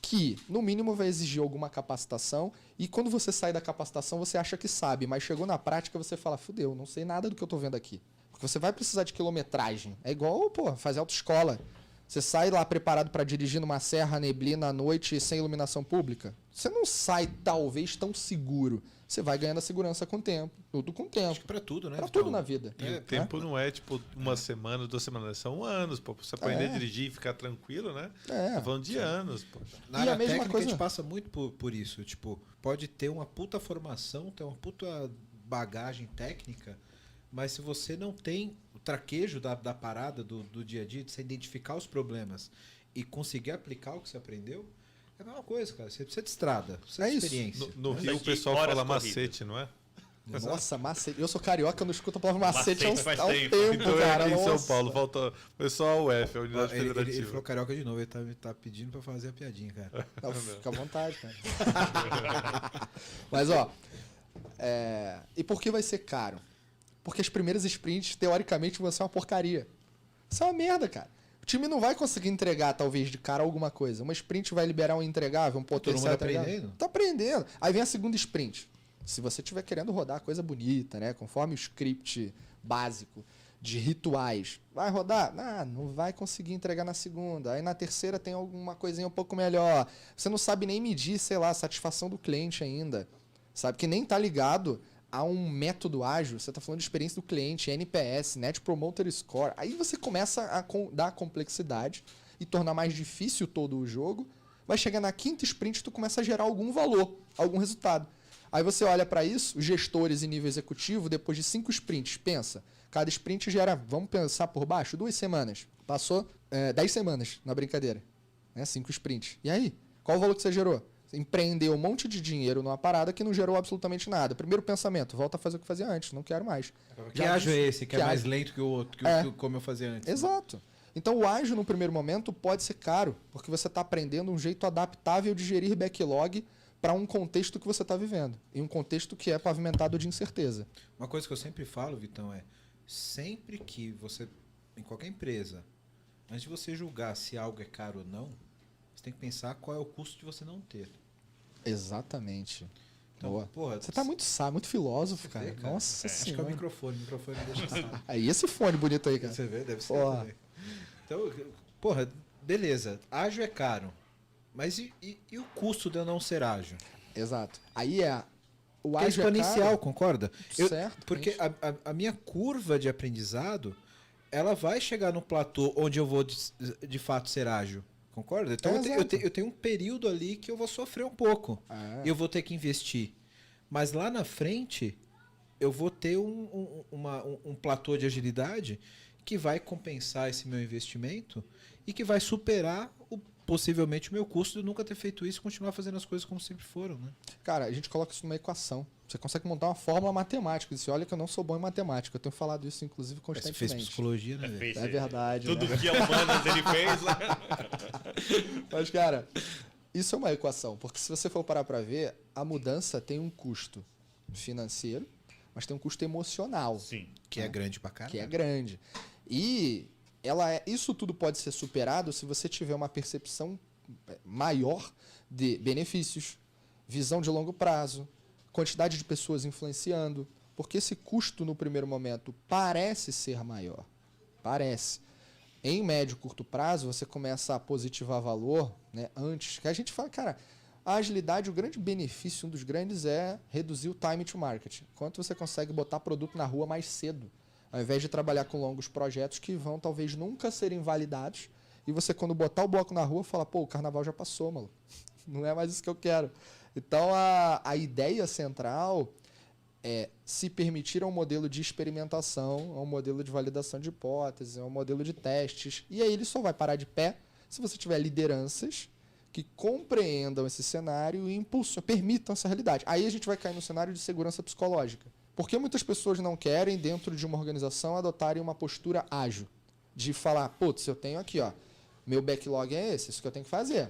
que, no mínimo, vai exigir alguma capacitação, e quando você sai da capacitação, você acha que sabe, mas chegou na prática, você fala, fudeu, não sei nada do que eu tô vendo aqui. Porque você vai precisar de quilometragem. É igual, fazer autoescola. Você sai lá preparado para dirigir numa serra, neblina à noite, sem iluminação pública. Você não sai, talvez, tão seguro. Você vai ganhando a segurança com o tempo. Tudo com o tempo. Acho que pra tudo, né? Pra Vitão? tudo na vida. E o tempo não é tipo uma semana, 2 semanas, são anos, pô. Pra você aprender a dirigir e ficar tranquilo, né? Tá falando de anos, pô. Na E área a mesma técnica coisa- a gente passa muito por isso. Tipo, pode ter uma puta formação, ter uma puta bagagem técnica, mas se você não tem o traquejo da parada do dia a dia, de você identificar os problemas e conseguir aplicar o que você aprendeu, é a mesma coisa, cara. Você precisa de estrada, precisa de isso. experiência. No Rio o de pessoal horas fala corridas. macete, não é? Nossa, macete. Eu sou carioca, eu não escuto a palavra macete Macete faz há um tempo. tempo, Então cara. em São Nossa. Paulo, foi só a UF, a Unidade Ele Federativa. falou carioca de novo, ele tá pedindo pra fazer a piadinha, cara. Não, fica à vontade, cara. Mas, e por que vai ser caro? Porque as primeiras sprints, teoricamente, vão ser uma porcaria. Isso é uma merda, cara. O time não vai conseguir entregar, talvez, de cara alguma coisa. Uma sprint vai liberar um entregável, um potencial. Todo mundo aprendendo. Tá aprendendo. Aí vem a segunda sprint. Se você estiver querendo rodar coisa bonita, né? Conforme o script básico de rituais, vai rodar? Não vai conseguir entregar na segunda. Aí na terceira tem alguma coisinha um pouco melhor. Você não sabe nem medir, sei lá, a satisfação do cliente ainda. Sabe? Que nem tá ligado a um método ágil. Você tá falando de experiência do cliente, NPS, Net Promoter Score. Aí você começa a dar complexidade e tornar mais difícil todo o jogo. Vai chegar na quinta sprint, tu começa a gerar algum valor, algum resultado. Aí você olha para isso, os gestores em nível executivo, depois de 5 sprints, pensa. Cada sprint gera, vamos pensar por baixo, 2 semanas. Passou 10 semanas na brincadeira. 5 sprints. E aí? Qual o valor que você gerou? Você empreendeu um monte de dinheiro numa parada que não gerou absolutamente nada. Primeiro pensamento, volta a fazer o que fazia antes, não quero mais. Que ágil é esse? Que é mais lento que o outro, como eu fazia antes. Exato. Então o ágil no primeiro momento pode ser caro, porque você está aprendendo um jeito adaptável de gerir backlog para um contexto que você está vivendo. E um contexto que é pavimentado de incerteza. Uma coisa que eu sempre falo, Vitão, é sempre que você, em qualquer empresa, antes de você julgar se algo é caro ou não, você tem que pensar qual é o custo de você não ter. Exatamente. Então, Boa. porra, Você tá muito sábio, muito filósofo, Você cara. vê, cara? Nossa Acho que é o senhora. microfone me deixa sábio. Aí esse fone bonito aí, cara. Você vê, deve ser Porra. também. Então, porra, beleza, ágil é caro. Mas e o custo de eu não ser ágil? Exato. Aí o Que é ágil exponencial, caro. concorda? Certo. Porque a minha curva de aprendizado, ela vai chegar no platô onde eu vou de fato ser ágil. Concorda? Então eu tenho um período ali que eu vou sofrer um pouco. É. E eu vou ter que investir. Mas lá na frente, eu vou ter um platô de agilidade que vai compensar esse meu investimento e que vai superar possivelmente o meu custo de nunca ter feito isso e continuar fazendo as coisas como sempre foram, né? Cara, a gente coloca isso numa equação. Você consegue montar uma fórmula matemática. Você olha que eu não sou bom em matemática. Eu tenho falado isso, inclusive, Você constantemente. fez psicologia, né, velho? É verdade. Tudo né? que é humanas ele fez, né? Mas, cara, isso é uma equação. Porque se você for parar pra ver, a mudança tem um custo financeiro, mas tem um custo emocional. Sim. Que é grande pra caralho. Que é grande. E isso tudo pode ser superado se você tiver uma percepção maior de benefícios, visão de longo prazo, quantidade de pessoas influenciando, porque esse custo no primeiro momento parece ser maior. Parece. Em médio e curto prazo, você começa a positivar valor, né, antes. Que a gente fala, cara, a agilidade, o grande benefício, um dos grandes, é reduzir o time to market. Quanto você consegue botar produto na rua mais cedo, ao invés de trabalhar com longos projetos que vão talvez nunca serem validados. E você, quando botar o bloco na rua, fala, pô, o carnaval já passou, maluco. Não é mais isso que eu quero. Então, a ideia central é se permitir um modelo de experimentação, um modelo de validação de hipóteses, um modelo de testes. E aí ele só vai parar de pé se você tiver lideranças que compreendam esse cenário e permitam essa realidade. Aí a gente vai cair no cenário de segurança psicológica. Por que muitas pessoas não querem, dentro de uma organização, adotarem uma postura ágil? De falar, putz, eu tenho aqui, ó, meu backlog é esse, isso que eu tenho que fazer.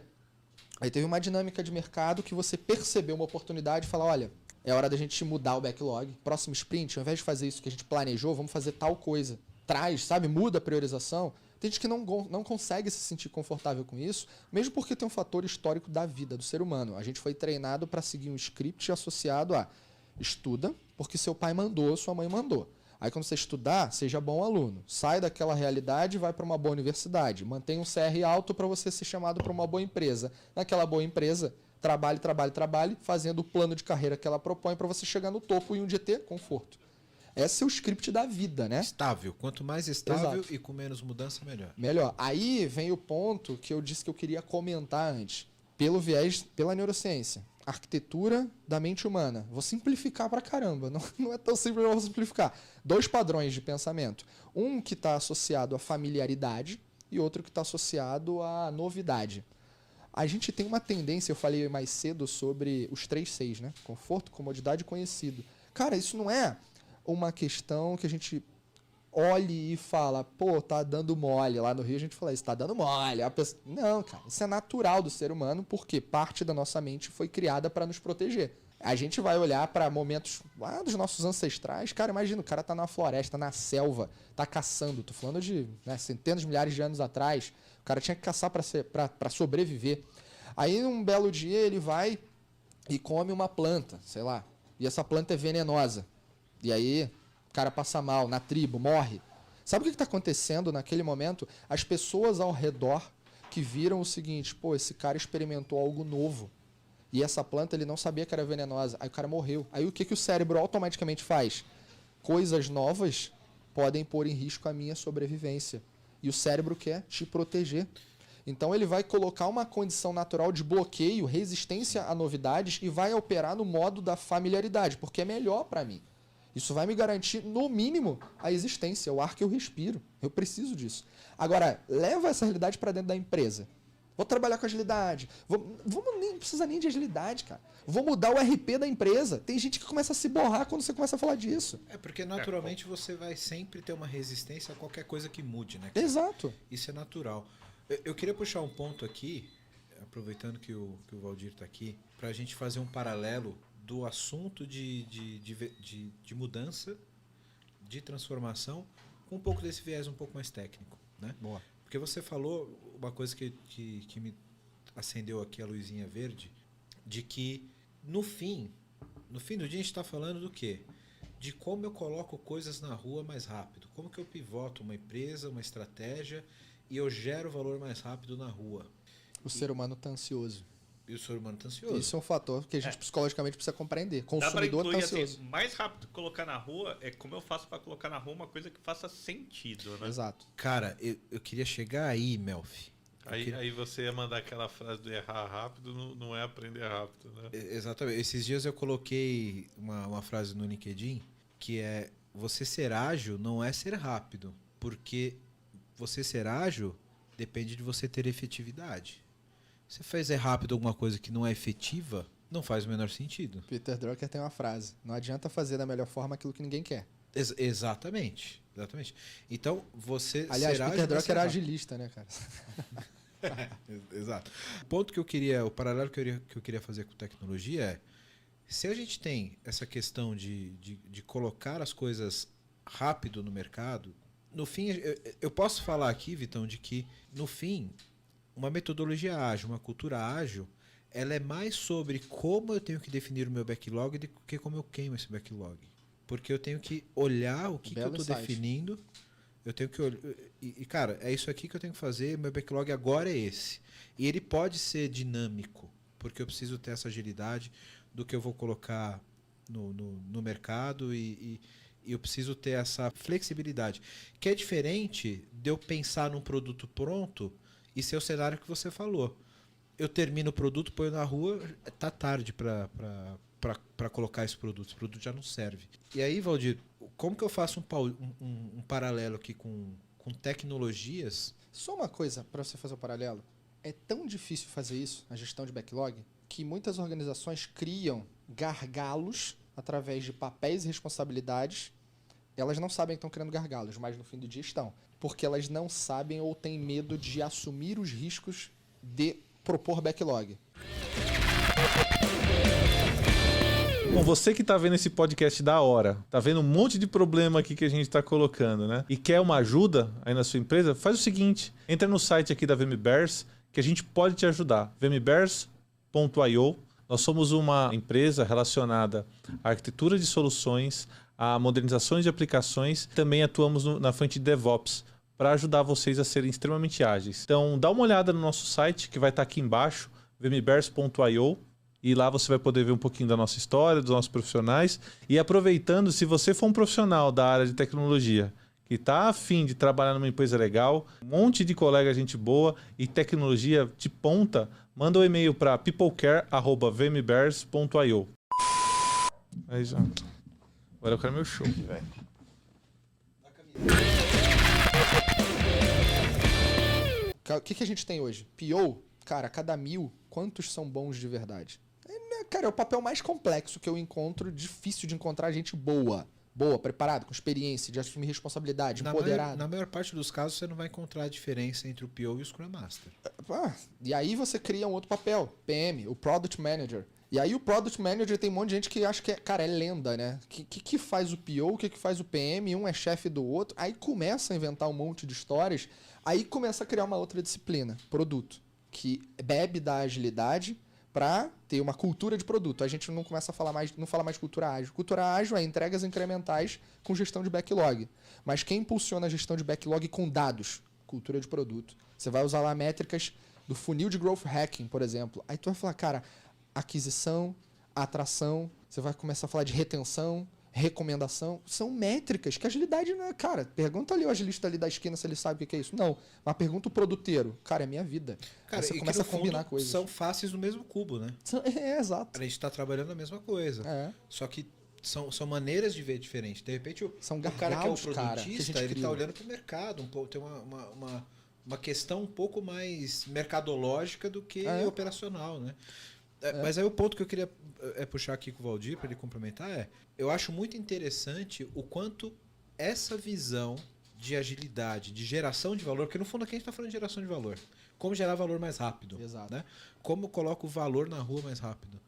Aí teve uma dinâmica de mercado que você percebeu uma oportunidade e fala, olha, é hora da gente mudar o backlog. Próximo sprint, ao invés de fazer isso que a gente planejou, vamos fazer tal coisa. Traz, sabe? Muda a priorização. Tem gente que não consegue se sentir confortável com isso, mesmo porque tem um fator histórico da vida do ser humano. A gente foi treinado para seguir um script associado a estuda, porque seu pai mandou, sua mãe mandou. Aí quando você estudar, seja bom aluno. Sai daquela realidade e vai para uma boa universidade. Mantém um CR alto para você ser chamado para uma boa empresa. Naquela boa empresa, trabalhe, fazendo o plano de carreira que ela propõe para você chegar no topo e um dia ter conforto. Esse é o script da vida, né? Estável. Quanto mais estável Exato. e com menos mudança, melhor. Melhor. Aí vem o ponto que eu disse que eu queria comentar antes. Pelo viés, pela neurociência. Arquitetura da mente humana. Vou simplificar pra caramba. Não é tão simples, eu vou simplificar. 2 padrões de pensamento. Um que está associado à familiaridade e outro que está associado à novidade. A gente tem uma tendência, eu falei mais cedo sobre os 3 Cs, né? Conforto, comodidade e conhecido. Cara, isso não é uma questão que a gente olhe e fala, pô, tá dando mole. Lá no Rio a gente fala isso, tá dando mole. Não, cara, isso é natural do ser humano porque parte da nossa mente foi criada para nos proteger. A gente vai olhar para momentos lá dos nossos ancestrais. Cara, imagina, o cara tá na floresta, na selva, tá caçando. Tô falando de centenas de milhares de anos atrás. O cara tinha que caçar para sobreviver. Aí, um belo dia, ele vai e come uma planta, sei lá. E essa planta é venenosa. E aí, o cara passa mal na tribo, morre. Sabe o que está acontecendo naquele momento? As pessoas ao redor que viram o seguinte, pô, esse cara experimentou algo novo. E essa planta ele não sabia que era venenosa. Aí o cara morreu. Aí o que o cérebro automaticamente faz? Coisas novas podem pôr em risco a minha sobrevivência. E o cérebro quer te proteger. Então ele vai colocar uma condição natural de bloqueio, resistência a novidades e vai operar no modo da familiaridade, porque é melhor para mim. Isso vai me garantir, no mínimo, a existência, o ar que eu respiro. Eu preciso disso. Agora, leva essa realidade para dentro da empresa. Vou trabalhar com agilidade. Não precisa nem de agilidade, cara. Vou mudar o RP da empresa. Tem gente que começa a se borrar quando você começa a falar disso. É porque naturalmente você vai sempre ter uma resistência a qualquer coisa que mude, né? Exato. Isso é natural. Eu queria puxar um ponto aqui, aproveitando que o Valdir está aqui, para a gente fazer um paralelo do assunto de mudança, de transformação, com um pouco desse viés um pouco mais técnico, né? Boa. Porque você falou uma coisa que me acendeu aqui a luzinha verde, de que no fim do dia a gente está falando do quê? De como eu coloco coisas na rua mais rápido, como que eu pivoto uma empresa, uma estratégia e eu gero valor mais rápido na rua. O ser humano está ansioso. E o ser humano está ansioso. Isso é um fator que a gente psicologicamente precisa compreender. Dá pra Consumidor está incluir ansioso. assim, mais rápido que colocar na rua é como eu faço para colocar na rua uma coisa que faça sentido, né? Exato. Cara, eu queria chegar aí, Melfi. Aí você ia mandar aquela frase do errar rápido, não é aprender rápido, né? Exatamente. Esses dias eu coloquei uma frase no LinkedIn que é: você ser ágil não é ser rápido, porque você ser ágil depende de você ter efetividade. Se fazer rápido alguma coisa que não é efetiva, não faz o menor sentido. Peter Drucker tem uma frase: não adianta fazer da melhor forma aquilo que ninguém quer. Exatamente. Então, você Aliás, ser ágil Peter não é Drucker ser era rápido. agilista, né, cara? Exato. O paralelo que eu queria fazer com tecnologia é: se a gente tem essa questão de colocar as coisas rápido no mercado, no fim, eu posso falar aqui, Vitão, de que, no fim, uma metodologia ágil, uma cultura ágil, ela é mais sobre como eu tenho que definir o meu backlog do que como eu queimo esse backlog. Porque eu tenho que olhar o que eu estou definindo. Eu tenho que olhar. E, cara, é isso aqui que eu tenho que fazer. Meu backlog agora é esse. E ele pode ser dinâmico, porque eu preciso ter essa agilidade do que eu vou colocar no mercado e eu preciso ter essa flexibilidade. Que é diferente de eu pensar num produto pronto e ser o cenário que você falou. Eu termino o produto, ponho na rua, tá tarde para colocar esse produto já não serve. E aí, Valdir, como que eu faço um paralelo aqui com tecnologias? Só uma coisa para você fazer o paralelo. É tão difícil fazer isso, a gestão de backlog, que muitas organizações criam gargalos através de papéis e responsabilidades. Elas não sabem que estão criando gargalos, mas no fim do dia estão. Porque elas não sabem ou têm medo de assumir os riscos de propor backlog. Bom, você que tá vendo esse podcast da hora, tá vendo um monte de problema aqui que a gente tá colocando, né? E quer uma ajuda aí na sua empresa, faz o seguinte, entra no site aqui da VMBears, que a gente pode te ajudar. vmbears.io. Nós somos uma empresa relacionada à arquitetura de soluções, a modernizações de aplicações, também atuamos na frente de DevOps, para ajudar vocês a serem extremamente ágeis. Então, dá uma olhada no nosso site, que vai estar aqui embaixo, vmbears.io, e lá você vai poder ver um pouquinho da nossa história, dos nossos profissionais. E aproveitando, se você for um profissional da área de tecnologia, que está afim de trabalhar numa empresa legal, um monte de colega, gente boa e tecnologia de ponta, manda um e-mail para peoplecare@vmbears.io. Aí já. Agora eu quero meu show, velho. O que a gente tem hoje? PO, cara, a cada 1000, quantos são bons de verdade? Cara, é o papel mais complexo que eu encontro, difícil de encontrar gente boa. boa, preparado, com experiência, de assumir responsabilidade, empoderado. Na maior parte dos casos, você não vai encontrar a diferença entre o PO e o Scrum Master. E aí você cria um outro papel, PM, o Product Manager. E aí o Product Manager tem um monte de gente que acha que cara, é lenda, né? Que faz o PO, o que faz o PM, um é chefe do outro. Aí começa a inventar um monte de histórias, aí começa a criar uma outra disciplina, produto, que bebe da agilidade para ter uma cultura de produto. A gente não começa a falar mais, não fala mais cultura ágil. Cultura ágil é entregas incrementais com gestão de backlog. Mas quem impulsiona a gestão de backlog com dados? Cultura de produto. Você vai usar lá métricas do funil de growth hacking, por exemplo. Aí tu vai falar, cara, aquisição, atração, você vai começar a falar de retenção, recomendação, são métricas que agilidade não é, cara, pergunta ali o agilista ali da esquina se ele sabe o que é isso. Não, mas pergunta o produteiro, cara, é minha vida. Cara, aí você e começa a que, no combinar fundo, coisas. são faces do mesmo cubo, né? Exato. A gente está trabalhando a mesma coisa. É. Só que são maneiras de ver diferentes. De repente, São o cara que é o gargalos, cara, que a produtista, gente ele cria. está olhando para o mercado, tem uma questão um pouco mais mercadológica do que operacional, né? Mas aí o ponto que eu queria puxar aqui com o Valdir, para ele complementar, eu acho muito interessante o quanto essa visão de agilidade, de geração de valor, porque no fundo aqui a gente está falando de geração de valor. Como gerar valor mais rápido. Exato. Né? Como eu coloco o valor na rua mais rápido.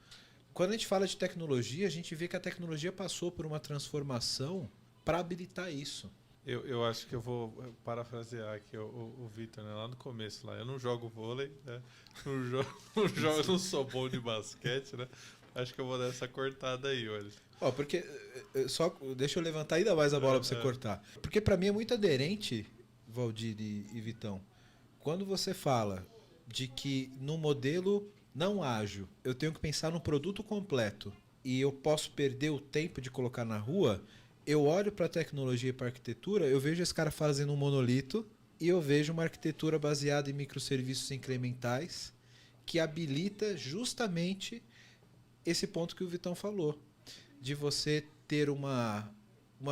Quando a gente fala de tecnologia, a gente vê que a tecnologia passou por uma transformação para habilitar isso. Eu acho que eu vou parafrasear aqui o Vitor, né? Lá no começo. Lá. Eu não jogo vôlei, né? Eu não sou bom de basquete, né? Acho que eu vou dar essa cortada aí, olha. Porque só deixa eu levantar ainda mais a bola para você cortar. Porque para mim é muito aderente, Valdir e Vitão, quando você fala de que no modelo não ágil eu tenho que pensar no produto completo e eu posso perder o tempo de colocar na rua, eu olho para a tecnologia e para a arquitetura, eu vejo esse cara fazendo um monolito e eu vejo uma arquitetura baseada em microserviços incrementais que habilita justamente esse ponto que o Vitão falou, de você ter uma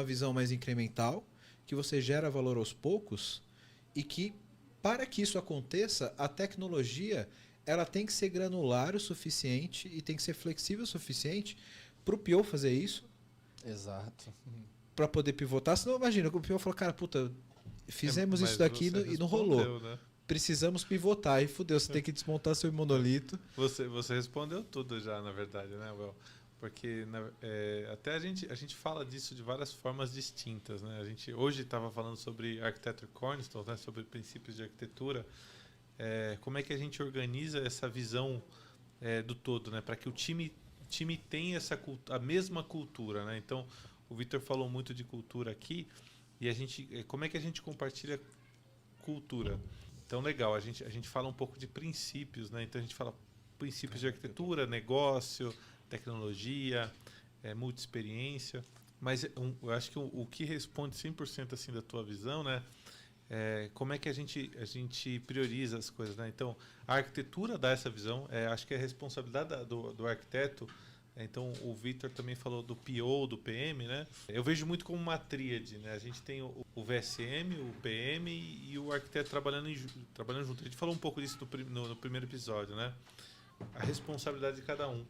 visão mais incremental, que você gera valor aos poucos e que, para que isso aconteça, a tecnologia ela tem que ser granular o suficiente e tem que ser flexível o suficiente para o PO fazer isso. Exato. Para poder pivotar. Senão, imagina, o PO falou, cara, puta, fizemos Mas isso daqui e não rolou. respondeu, né? Precisamos pivotar. E fudeu, você tem que desmontar seu monolito. Você respondeu tudo já, na verdade, né, Well? Porque até a gente fala disso de várias formas distintas, né? A gente hoje estava falando sobre Architecture Cornerstones, né? Sobre princípios de arquitetura. Como é que a gente organiza essa visão do todo, né? Para que o time tenha a mesma cultura, né? Então, o Vitor falou muito de cultura aqui e como é que a gente compartilha cultura? Então, legal, a gente fala um pouco de princípios, né? Então, a gente fala princípios de arquitetura, negócio, tecnologia, multi-experiência. Mas eu acho que o que responde 100% assim da tua visão, né? Como é que a gente prioriza as coisas, né? Então, a arquitetura dá essa visão. Acho que é responsabilidade do arquiteto. Então, o Vitor também falou do PO, do PM, né? Eu vejo muito como uma tríade, né? A gente tem o VSM, o PM e o arquiteto trabalhando junto. A gente falou um pouco disso no primeiro episódio, né? A responsabilidade de cada um.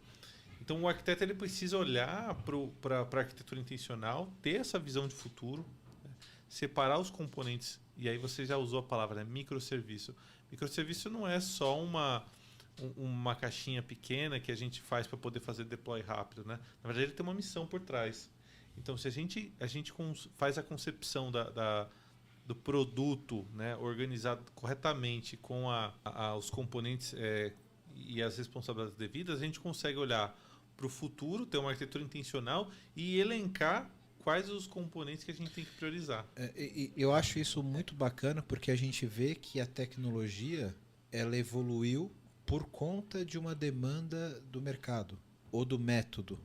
Então, o arquiteto ele precisa olhar para a arquitetura intencional, ter essa visão de futuro, né? Separar os componentes. E aí você já usou a palavra, né? Microserviço. Microserviço não é só uma caixinha pequena que a gente faz para poder fazer deploy rápido, né? Na verdade, ele tem uma missão por trás. Então, se a gente faz a concepção do produto, né, organizado corretamente com os componentes e as responsabilidades devidas, a gente consegue olhar para o futuro, ter uma arquitetura intencional e elencar quais os componentes que a gente tem que priorizar. Eu acho isso muito bacana porque a gente vê que a tecnologia ela evoluiu por conta de uma demanda do mercado ou do método,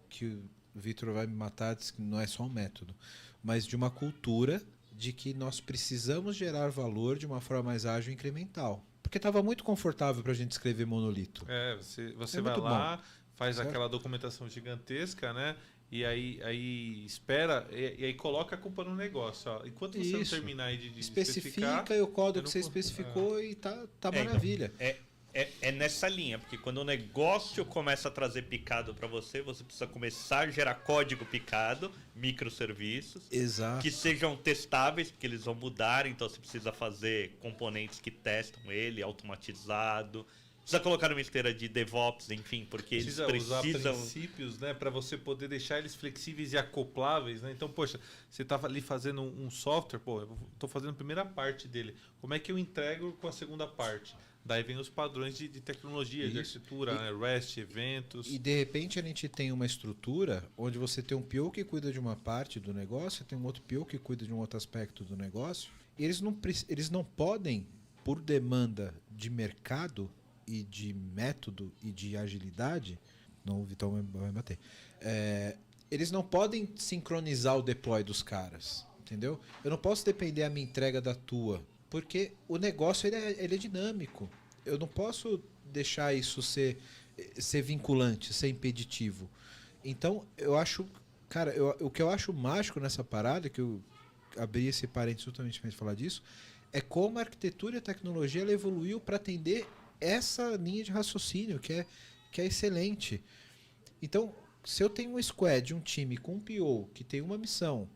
que o Vitor vai me matar, diz que não é só um método, mas de uma cultura de que nós precisamos gerar valor de uma forma mais ágil e incremental. Porque estava muito confortável para a gente escrever monolito. Você vai lá, faz aquela documentação gigantesca, né? E aí espera, e aí coloca a culpa no negócio. Ó. Enquanto você não terminar aí de especificar... Especifica o código que você especificou e tá maravilha. É nessa linha, porque quando o negócio começa a trazer picado para você precisa começar a gerar código picado, microserviços, Exato. que sejam testáveis, porque eles vão mudar, então você precisa fazer componentes que testam ele, automatizado. Precisa colocar numa esteira de DevOps, enfim, porque eles usar precisam... princípios, né, para você poder deixar eles flexíveis e acopláveis, né? Então, poxa, você estava ali fazendo um software, pô, eu estou fazendo a primeira parte dele. Como é que eu entrego com a segunda parte? Daí vem os padrões de tecnologia, de arquitetura, né? REST, eventos. E de repente a gente tem uma estrutura onde você tem um PO que cuida de uma parte do negócio, tem um outro PO que cuida de um outro aspecto do negócio. E eles não podem, por demanda de mercado e de método e de agilidade, não, o Vitão vai bater, eles não podem sincronizar o deploy dos caras, entendeu? Eu não posso depender a minha entrega da tua, porque o negócio ele é dinâmico. Eu não posso deixar isso ser vinculante, ser impeditivo. Então, eu acho, cara, o que eu acho mágico nessa parada, que eu abri esse parênteses justamente para falar disso, é como a arquitetura e a tecnologia ela evoluiu para atender essa linha de raciocínio que é excelente. Então, se eu tenho um squad, um time com um PO que tem uma missão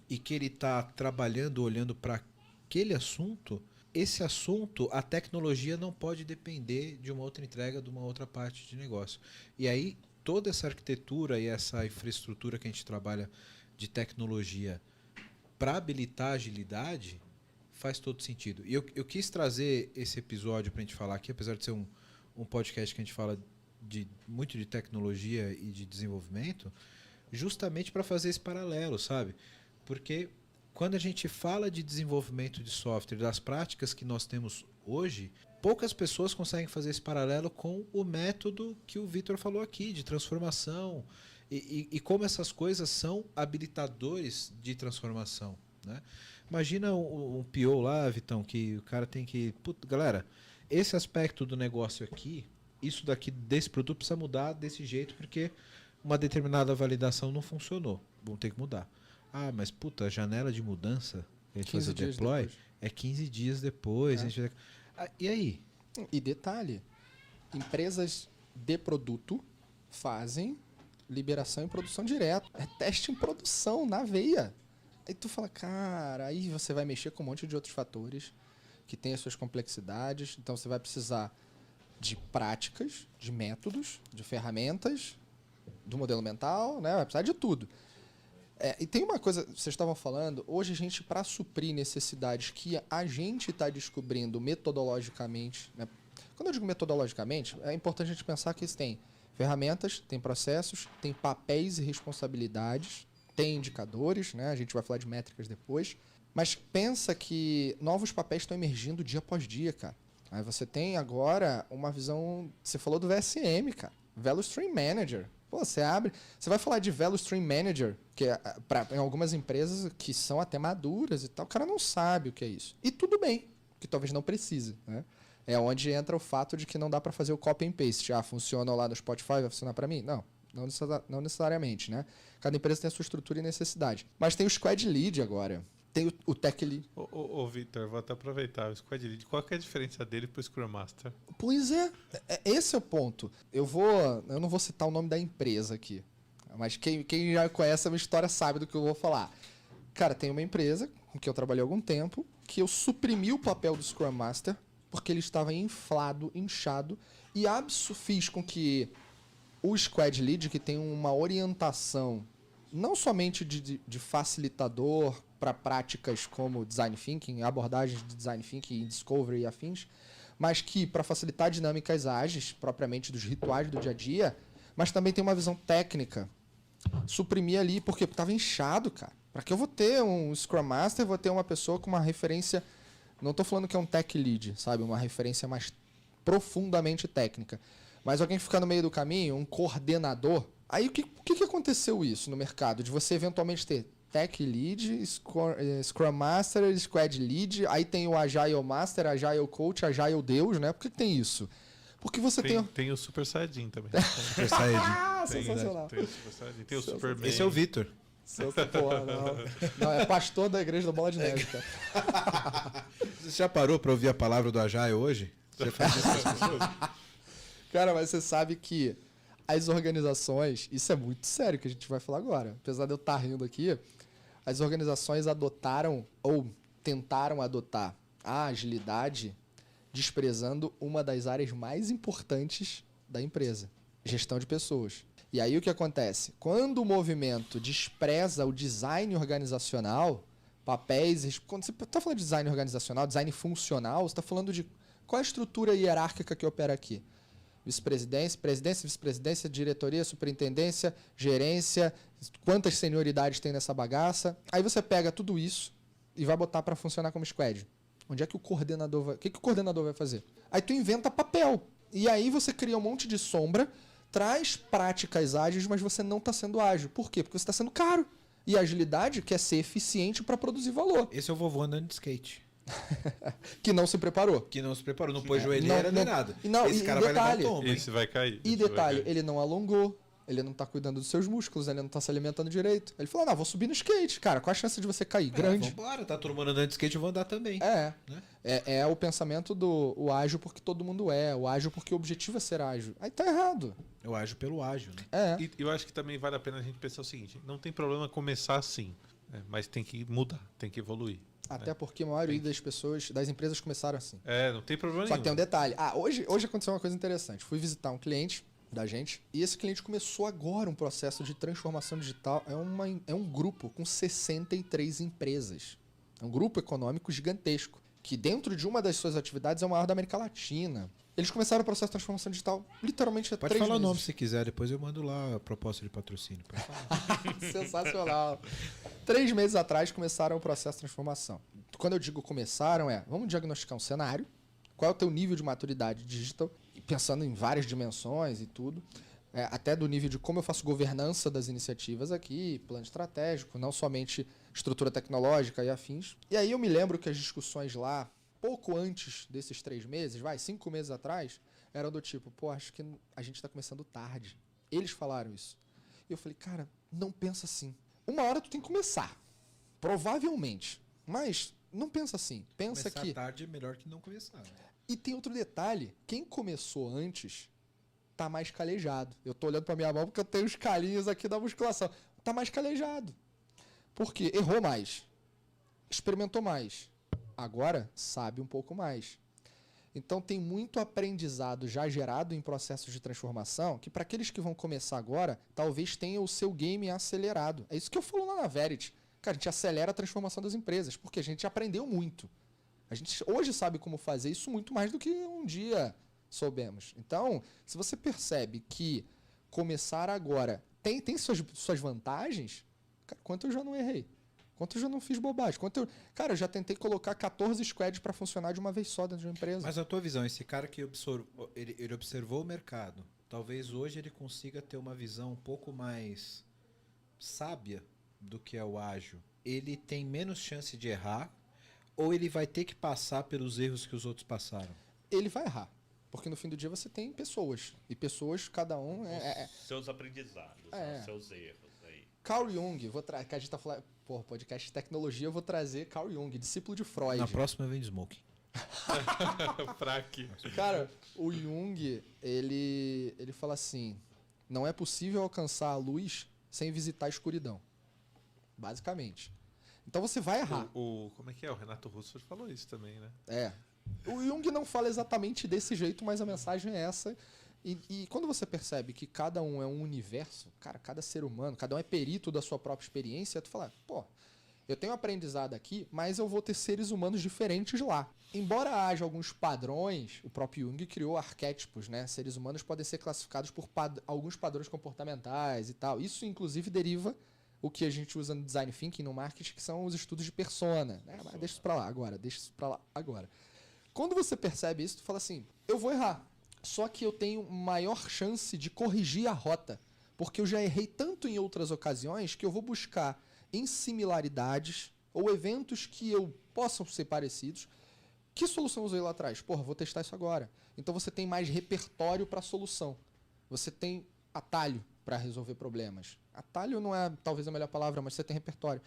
e que ele está trabalhando, olhando para aquele assunto, esse assunto, a tecnologia não pode depender de uma outra entrega, de uma outra parte de negócio. E aí, toda essa arquitetura e essa infraestrutura que a gente trabalha de tecnologia para habilitar a agilidade faz todo sentido. E eu quis trazer esse episódio para a gente falar aqui, apesar de ser um podcast que a gente fala muito de tecnologia e de desenvolvimento, justamente para fazer esse paralelo, sabe? Porque quando a gente fala de desenvolvimento de software, das práticas que nós temos hoje, poucas pessoas conseguem fazer esse paralelo com o método que o Vitor falou aqui, de transformação, e como essas coisas são habilitadores de transformação, né? Imagina um PO lá, Vitão, que o cara tem que... Puta, galera, esse aspecto do negócio aqui, isso daqui desse produto precisa mudar desse jeito porque uma determinada validação não funcionou. Vamos ter que mudar. Ah, mas puta, a janela de mudança que a gente faz o deploy depois. É 15 dias depois. A gente... e aí? E detalhe, empresas de produto fazem liberação e produção direto. É teste em produção, na veia. Aí tu fala, cara, aí você vai mexer com um monte de outros fatores que tem as suas complexidades. Então você vai precisar de práticas, de métodos, de ferramentas, do modelo mental, né? Vai precisar de tudo. E tem uma coisa, vocês estavam falando, hoje a gente, para suprir necessidades que a gente está descobrindo metodologicamente, né? Quando eu digo metodologicamente, é importante a gente pensar que tem ferramentas, tem processos, tem papéis e responsabilidades, tem indicadores, né? A gente vai falar de métricas depois, mas pensa que novos papéis estão emergindo dia após dia, cara. Aí você tem agora uma visão, você falou do VSM, cara, Value Stream Manager. Pô, você abre, você vai falar de Value Stream Manager, que é em algumas empresas que são até maduras e tal, o cara não sabe o que é isso. E tudo bem, que talvez não precise, né? É onde entra o fato de que não dá para fazer o copy and paste. Funciona lá no Spotify, vai funcionar para mim? Não necessariamente, né? Cada empresa tem a sua estrutura e necessidade. Mas tem o Squad Lead agora. Tem o Tech Lead. Ô Victor, vou até aproveitar. O Squad Lead, qual que é a diferença dele pro Scrum Master? Pois é, esse é o ponto. Eu não vou citar o nome da empresa aqui, mas quem já conhece a minha história sabe do que eu vou falar. Cara, tem uma empresa com que eu trabalhei há algum tempo, que eu suprimi o papel do Scrum Master, porque ele estava inflado, inchado, e fiz com que o Squad Lead, que tem uma orientação não somente de facilitador para práticas como Design Thinking, abordagens de Design Thinking, Discovery e afins, mas que para facilitar dinâmicas ágeis, propriamente dos rituais do dia a dia, mas também tem uma visão técnica. Suprimir ali, porque estava inchado, cara. Para que eu vou ter um Scrum Master, vou ter uma pessoa com uma referência, não estou falando que é um Tech Lead, sabe, uma referência mais profundamente técnica, mas alguém que fica no meio do caminho, um coordenador. Aí o que aconteceu isso no mercado? De você eventualmente ter Tech Lead, Scrum Master, Squad Lead, aí tem o Agile Master, Agile Coach, Agile Deus, né? Por que tem isso? Porque você tem o Super Saiyajin também. Super Saiyajin. Sensacional. Tem o Super Saiyajin, tem o Superman. Esse é o Vitor. Porra, não, é pastor da igreja da Bola de Neve, cara. Você já parou para ouvir a palavra do Agile hoje? Você faz isso com as pessoas? Cara, mas você sabe que as organizações, isso é muito sério que a gente vai falar agora. Apesar de eu estar rindo aqui, as organizações adotaram ou tentaram adotar a agilidade desprezando uma das áreas mais importantes da empresa, gestão de pessoas. E aí o que acontece? Quando o movimento despreza o design organizacional, papéis... Quando você está falando de design organizacional, design funcional, você está falando de qual é a estrutura hierárquica que opera aqui? Vice-presidência, presidência, vice-presidência, diretoria, superintendência, gerência, quantas senioridades tem nessa bagaça. Aí você pega tudo isso e vai botar para funcionar como squad. Onde é que o coordenador vai... O que o coordenador vai fazer? Aí tu inventa papel. E aí você cria um monte de sombra, traz práticas ágeis, mas você não está sendo ágil. Por quê? Porque você está sendo caro. E a agilidade quer ser eficiente para produzir valor. Esse é o vovô andando de skate. Que não se preparou. Que não se preparou, não pôs joelheira nem nada. Não, Esse cara vai levar um tombo. hein? Esse vai cair. E esse vai detalhe, cair. ele não alongou, ele não tá cuidando dos seus músculos, ele não tá se alimentando direito. Ele falou, não, vou subir no skate. Cara, qual a chance de você cair? Grande. Vambora, tá todo mundo andando de skate, eu vou andar também. É. Né? É o pensamento do o ágil porque todo mundo é, o ágil porque o objetivo é ser ágil. Aí tá errado. Eu ajo pelo ágil, né? É. E eu acho que também vale a pena a gente pensar o seguinte: não tem problema começar assim, né? Mas tem que mudar, tem que evoluir. Até porque a maioria das pessoas, das empresas começaram assim. Não tem problema Só nenhum. que tem um detalhe. Hoje aconteceu uma coisa interessante. Fui visitar um cliente da gente e esse cliente começou agora um processo de transformação digital. É um grupo com 63 empresas. É um grupo econômico gigantesco, que dentro de uma das suas atividades é o maior da América Latina. Eles começaram o processo de transformação digital literalmente há Pode 3 falar o meses. nome se quiser, depois eu mando lá a proposta de patrocínio. Pode falar. Sensacional. 3 meses atrás começaram o processo de transformação. Quando eu digo começaram, vamos diagnosticar um cenário, qual é o teu nível de maturidade digital, e pensando em várias dimensões e tudo, até do nível de como eu faço governança das iniciativas aqui, plano estratégico, não somente estrutura tecnológica e afins. E aí eu me lembro que as discussões lá, pouco antes desses 3 meses, 5 meses atrás, eram do tipo, pô, acho que a gente está começando tarde. Eles falaram isso. E eu falei, cara, não pensa assim. Uma hora tu tem que começar. Provavelmente. Mas não pensa assim. Pensa Começar que... tarde é melhor que não começar. Né? E tem outro detalhe. Quem começou antes tá mais calejado. Eu tô olhando pra minha mão porque eu tenho os calinhos aqui da musculação. Tá mais calejado. Por quê? Errou mais. Experimentou mais. Agora sabe um pouco mais. Então tem muito aprendizado já gerado em processos de transformação que para aqueles que vão começar agora, talvez tenha o seu game acelerado. É isso que eu falo lá na Verity. Cara, a gente acelera a transformação das empresas, porque a gente aprendeu muito. A gente hoje sabe como fazer isso muito mais do que um dia soubemos. Então, se você percebe que começar agora tem suas vantagens, cara, quanto eu já não errei? Quanto eu já não fiz bobagem? Cara, eu já tentei colocar 14 squads para funcionar de uma vez só dentro de uma empresa. Mas a tua visão, esse cara que ele observou o mercado, talvez hoje ele consiga ter uma visão um pouco mais sábia do que é o ágil. Ele tem menos chance de errar ou ele vai ter que passar pelos erros que os outros passaram? Ele vai errar. Porque no fim do dia você tem pessoas. E pessoas, cada um... Seus aprendizados, seus erros aí. Carl Jung, que a gente tá falando... Porra, podcast de tecnologia, eu vou trazer Carl Jung, discípulo de Freud. Na próxima vem de smoking. Fraque. Cara, o Jung, ele fala assim, não é possível alcançar a luz sem visitar a escuridão. Basicamente. Então você vai errar. Como é que é? O Renato Russo falou isso também, né? O Jung não fala exatamente desse jeito, mas a mensagem é essa. E quando você percebe que cada um é um universo, cara, cada ser humano, cada um é perito da sua própria experiência, tu fala, pô, eu tenho aprendizado aqui, mas eu vou ter seres humanos diferentes lá. Embora haja alguns padrões, o próprio Jung criou arquétipos, né? Seres humanos podem ser classificados por alguns padrões comportamentais e tal. Isso, inclusive, deriva o que a gente usa no design thinking, no marketing, que são os estudos de persona. Né? Mas deixa isso pra lá agora. Quando você percebe isso, tu fala assim, eu vou errar. Só que eu tenho maior chance de corrigir a rota, porque eu já errei tanto em outras ocasiões que eu vou buscar em similaridades ou eventos que possam ser parecidos. Que solução eu usei lá atrás? Porra, vou testar isso agora. Então você tem mais repertório para solução. Você tem atalho para resolver problemas. Atalho não é talvez a melhor palavra, mas você tem repertório.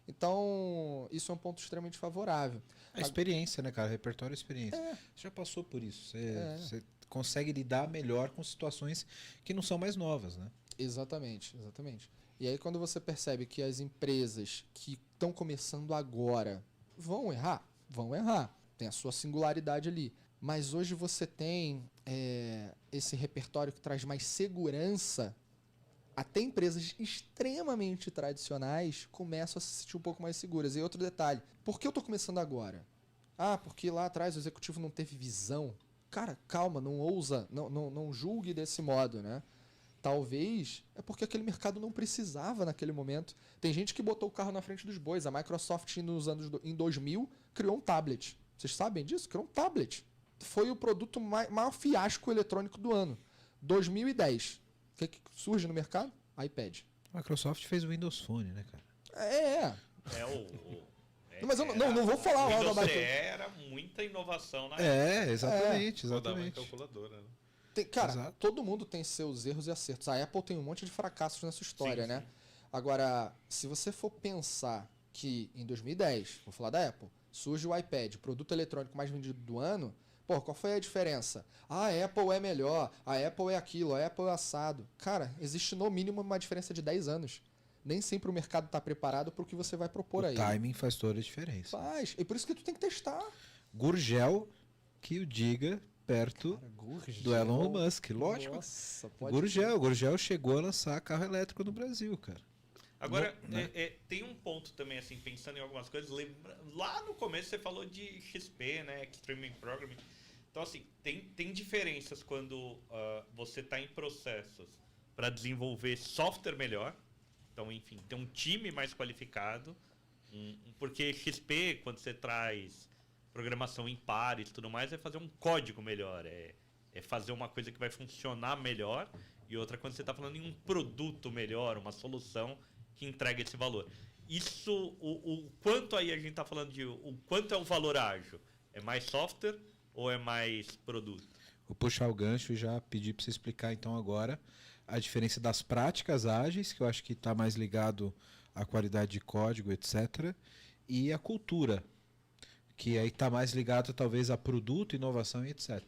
Então, isso é um ponto extremamente favorável. A experiência, né, cara? Repertório é experiência. Você já passou por isso. Você consegue lidar melhor com situações que não são mais novas, né? Exatamente, exatamente. E aí quando você percebe que as empresas que estão começando agora vão errar, tem a sua singularidade ali. Mas hoje você tem esse repertório que traz mais segurança. Até empresas extremamente tradicionais começam a se sentir um pouco mais seguras. E outro detalhe, por que eu estou começando agora? Ah, porque lá atrás o executivo não teve visão. Cara, calma, não ousa, não julgue desse modo, né? Talvez é porque aquele mercado não precisava naquele momento. Tem gente que botou o carro na frente dos bois. A Microsoft, em 2000, criou um tablet. Vocês sabem disso? Criou um tablet. Foi o produto maior fiasco eletrônico do ano. 2010. O que surge no mercado? iPad. A Microsoft fez o Windows Phone, né, cara? Mas eu não vou falar lá da Windows Microsoft. era muita inovação na época. Exatamente, Rodava em exatamente. calculadora, né? Cara, Exato. todo mundo tem seus erros e acertos. A Apple tem um monte de fracassos nessa história, Sim, né? sim. Agora, se você for pensar que em 2010, vou falar da Apple, surge o iPad, produto eletrônico mais vendido do ano, pô, qual foi a diferença? A Apple é melhor, a Apple é aquilo, a Apple é assado. Cara, existe no mínimo uma diferença de 10 anos. Nem sempre o mercado está preparado para o que você vai propor aí. O timing faz toda a diferença. Faz. E por isso que tu tem que testar. Gurgel, que o diga perto do Elon Musk, lógico. Nossa, pode Gurgel chegou a lançar carro elétrico no Brasil, cara. Agora, Né? tem um ponto também, assim, pensando em algumas coisas. Lá no começo você falou de XP, né? Extreme Programming. Então, assim, tem diferenças quando você está em processos para desenvolver software melhor. Então, enfim, ter um time mais qualificado. Porque XP, quando você traz programação em pares e tudo mais, é fazer um código melhor. É fazer uma coisa que vai funcionar melhor. E outra, quando você está falando em um produto melhor, uma solução que entrega esse valor. Isso, o quanto aí a gente está falando de... O quanto é o valor ágil? É mais software ou é mais produto? Vou puxar o gancho e já pedir para você explicar então agora a diferença das práticas ágeis, que eu acho que está mais ligado à qualidade de código, etc., e a cultura, que aí está mais ligado talvez a produto, inovação e etc.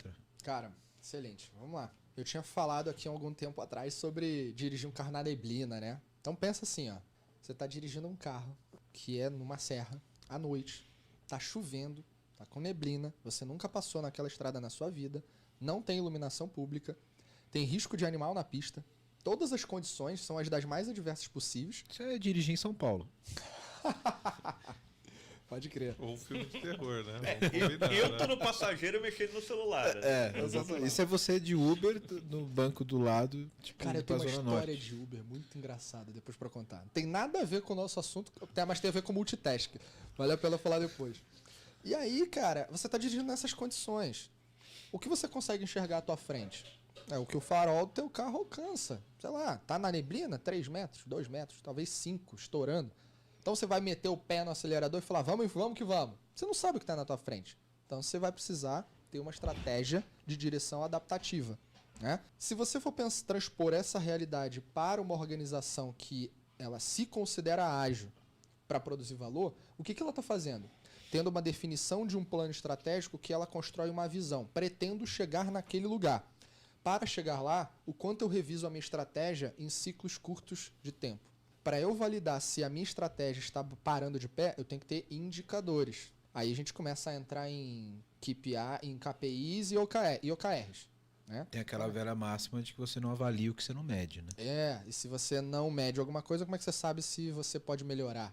Cara, excelente. Vamos lá. Eu tinha falado aqui há algum tempo atrás sobre dirigir um carro na neblina, né? Então pensa assim, ó. Você está dirigindo um carro que é numa serra, à noite, tá chovendo, tá com neblina, você nunca passou naquela estrada na sua vida, não tem iluminação pública, tem risco de animal na pista. Todas as condições são as das mais adversas possíveis. Isso é dirigir em São Paulo. Pode crer. Ou filme de terror, né? Vamos combinar, Eu tô né? no passageiro mexendo no celular. Né? Exatamente. Isso é você de Uber no banco do lado, tipo, Cara, eu indo pra tenho uma Zona história Norte. de Uber muito engraçada depois pra contar. Não tem nada a ver com o nosso assunto, mas tem a ver com multitask. Vale a pena falar depois. E aí, cara, você tá dirigindo nessas condições. O que você consegue enxergar à tua frente? É o que o farol do teu carro alcança. Sei lá, tá na neblina, 3 metros, 2 metros, talvez 5, estourando. Então você vai meter o pé no acelerador e falar, vamos que vamos. Você não sabe o que está na tua frente. Então você vai precisar ter uma estratégia de direção adaptativa. Né? Se você for transpor essa realidade para uma organização que ela se considera ágil para produzir valor, o que ela está fazendo? Tendo uma definição de um plano estratégico que ela constrói uma visão. Pretendo chegar naquele lugar. Para chegar lá, o quanto eu reviso a minha estratégia em ciclos curtos de tempo. Para eu validar se a minha estratégia está parando de pé, eu tenho que ter indicadores. Aí a gente começa a entrar em KPIs e OKRs. Né? Tem aquela velha máxima de que você não avalia o que você não mede, né? E se você não mede alguma coisa, como é que você sabe se você pode melhorar?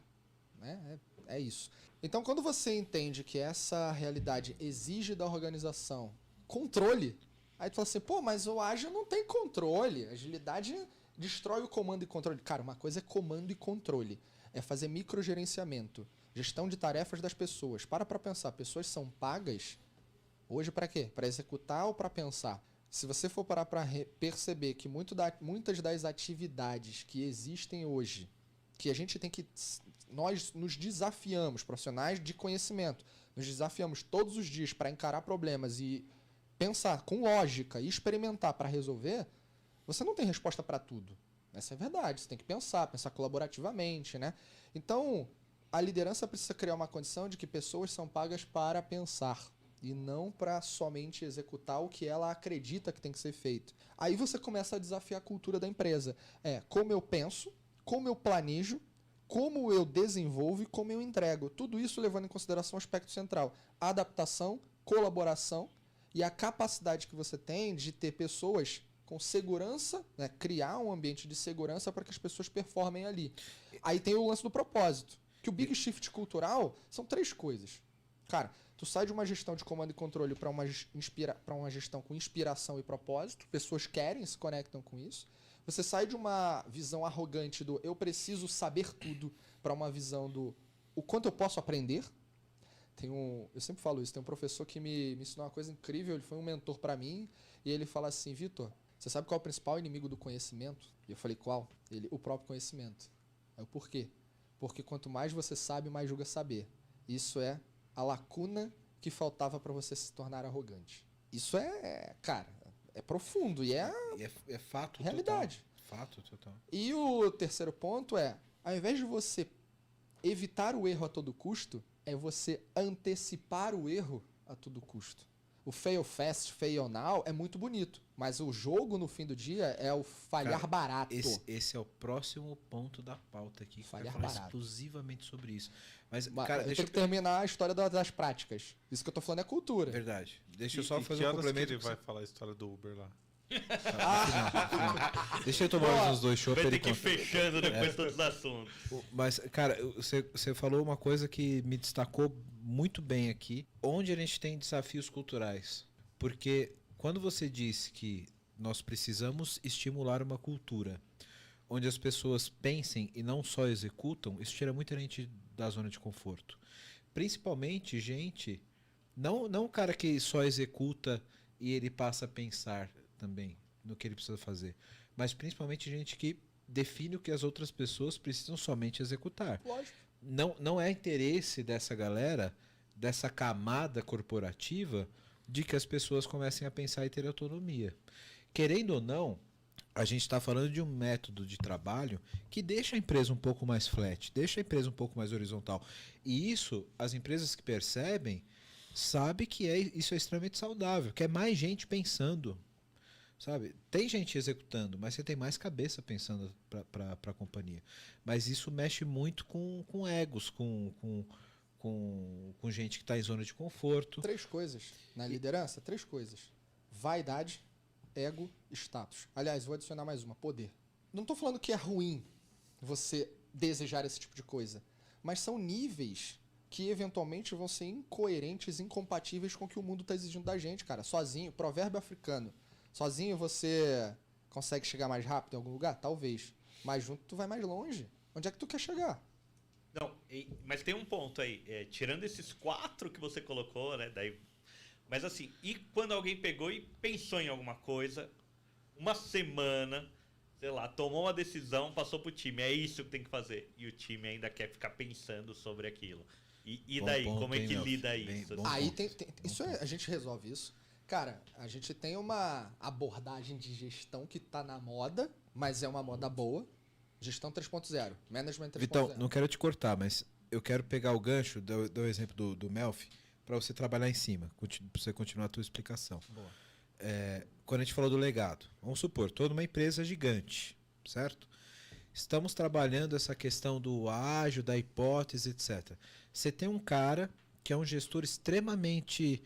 Né? É isso. Então, quando você entende que essa realidade exige da organização controle, aí tu fala assim, pô, mas o ágil não tem controle. A agilidade destrói o comando e controle. Cara, uma coisa é comando e controle. É fazer microgerenciamento. Gestão de tarefas das pessoas. Para pensar. Pessoas são pagas hoje para quê? Para executar ou para pensar? Se você for parar para perceber que muitas das atividades que existem hoje, que a gente tem que... Nós nos desafiamos, profissionais de conhecimento, nos desafiamos todos os dias para encarar problemas e pensar com lógica e experimentar para resolver, você não tem resposta para tudo. Essa é a verdade. Você tem que pensar colaborativamente, né? Então, a liderança precisa criar uma condição de que pessoas são pagas para pensar e não para somente executar o que ela acredita que tem que ser feito. Aí você começa a desafiar a cultura da empresa. Como eu penso, como eu planejo, como eu desenvolvo e como eu entrego. Tudo isso levando em consideração o aspecto central. A adaptação, colaboração e a capacidade que você tem de ter pessoas com segurança, né? Criar um ambiente de segurança para que as pessoas performem ali. Aí tem o lance do propósito. Que o Big Shift cultural são 3 coisas. Cara, tu sai de uma gestão de comando e controle para uma gestão com inspiração e propósito. Pessoas querem, se conectam com isso. Você sai de uma visão arrogante do eu preciso saber tudo para uma visão do o quanto eu posso aprender. Eu sempre falo isso, tem um professor que me ensinou uma coisa incrível, ele foi um mentor para mim, e ele fala assim, Vitor, você sabe qual é o principal inimigo do conhecimento? E eu falei, qual? O próprio conhecimento. Aí o porquê? Porque quanto mais você sabe, mais julga saber. Isso é a lacuna que faltava para você se tornar arrogante. Isso cara, é profundo e é fato realidade. Total. Fato total. E o terceiro ponto ao invés de você evitar o erro a todo custo, é você antecipar o erro a todo custo. O fail fast, fail now é muito bonito, mas o jogo no fim do dia é o falhar barato. Esse é o próximo ponto da pauta aqui. Falhar falar barato. exclusivamente sobre isso. Mas, Mas cara, eu tenho que terminar a história das práticas. Isso que eu tô falando é cultura. Verdade. Deixa eu só E fazer que um horas complemento. que ele vai falar a história do Uber lá? Deixa eu tomar uns 2 chopp. Vai ter que ir fechando depois todos os assuntos. Mas, cara, você falou uma coisa que me destacou muito bem aqui. Onde a gente tem desafios culturais. Porque quando você disse que nós precisamos estimular uma cultura onde as pessoas pensem e não só executam, isso tira muita gente da zona de conforto. Principalmente gente, não o cara que só executa e ele passa a pensar também no que ele precisa fazer, mas principalmente gente que define o que as outras pessoas precisam somente executar. Lógico. Não é interesse dessa galera, dessa camada corporativa, de que as pessoas comecem a pensar e ter autonomia. Querendo ou não, a gente está falando de um método de trabalho que deixa a empresa um pouco mais flat, deixa a empresa um pouco mais horizontal. E isso, as empresas que percebem, sabem que isso é extremamente saudável, que é mais gente pensando. Sabe? Tem gente executando, mas você tem mais cabeça pensando para a companhia. Mas isso mexe muito com egos, com gente que está em zona de conforto. 3 coisas. Na liderança, 3 coisas. Vaidade, ego, status. Aliás, vou adicionar mais uma, poder. Não estou falando que é ruim você desejar esse tipo de coisa, mas são níveis que eventualmente vão ser incoerentes, incompatíveis com o que o mundo está exigindo da gente, cara. Sozinho, provérbio africano. Sozinho você consegue chegar mais rápido em algum lugar? Talvez. Mas junto tu vai mais longe. Onde é que tu quer chegar? Não, mas tem um ponto aí. Tirando esses 4 que você colocou, né? Mas assim, e quando alguém pegou e pensou em alguma coisa, uma semana, sei lá, tomou uma decisão, passou pro time, é isso que tem que fazer. E o time ainda quer ficar pensando sobre aquilo. E daí, ponto, como é que lida isso? Aí isso a gente resolve isso. Cara, a gente tem uma abordagem de gestão que tá na moda, mas é uma moda boa. Gestão 3.0, Management 3.0. Vitão, não quero te cortar, mas eu quero pegar o gancho, do exemplo do Melfi, para você trabalhar em cima, para você continuar a tua explicação. Boa. Quando a gente falou do legado, vamos supor, toda uma empresa gigante, certo? Estamos trabalhando essa questão do ágil, da hipótese, etc. Você tem um cara que é um gestor extremamente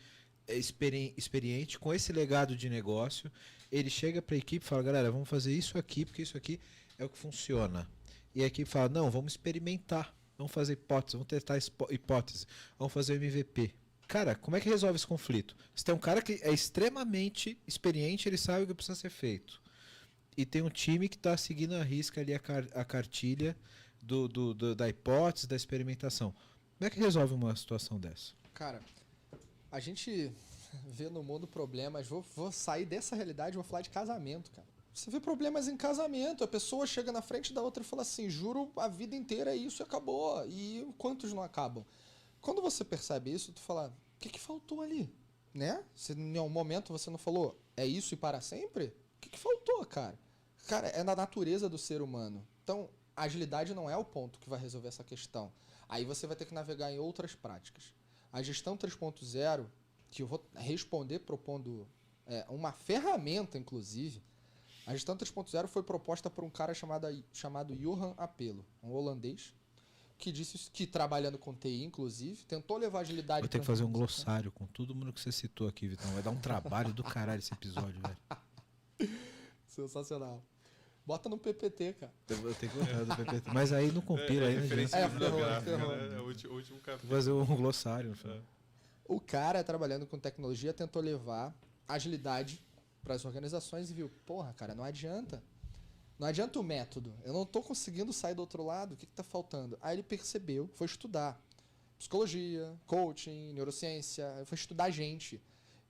experiente, com esse legado de negócio, ele chega para a equipe e fala, galera, vamos fazer isso aqui, porque isso aqui é o que funciona. E a equipe fala, não, vamos experimentar, vamos fazer hipótese, vamos testar hipótese, vamos fazer o MVP. Cara, como é que resolve esse conflito? Você tem um cara que é extremamente experiente, ele sabe o que precisa ser feito. E tem um time que está seguindo a risca ali a cartilha da hipótese, da experimentação. Como é que resolve uma situação dessa? Cara, a gente vê no mundo problemas, vou sair dessa realidade e vou falar de casamento, cara. Você vê problemas em casamento, a pessoa chega na frente da outra e fala assim, juro a vida inteira é isso e acabou. E quantos não acabam? Quando você percebe isso, tu fala, o que faltou ali? Né? Se em algum momento você não falou, é isso e para sempre? O que faltou, cara? Cara, é na natureza do ser humano. Então, a agilidade não é o ponto que vai resolver essa questão. Aí você vai ter que navegar em outras práticas. A gestão 3.0, que eu vou responder propondo uma ferramenta, inclusive, a gestão 3.0 foi proposta por um cara chamado Johan Apelo, um holandês, que disse que, trabalhando com TI, inclusive, tentou levar agilidade... Vou ter que fazer um glossário com todo mundo que você citou aqui, Vitão. Vai dar um trabalho do caralho esse episódio, velho. Sensacional. Bota no PPT, cara. Eu tenho que botar no PPT. Mas aí não compila aí, né, gente? Referência bibliográfica, ferrou. né? É o último capítulo. Vou fazer um glossário no final. O cara, trabalhando com tecnologia, tentou levar agilidade para as organizações e viu, porra, cara, não adianta. Não adianta o método. Eu não estou conseguindo sair do outro lado. O que está faltando? Aí ele percebeu, foi estudar psicologia, coaching, neurociência, foi estudar gente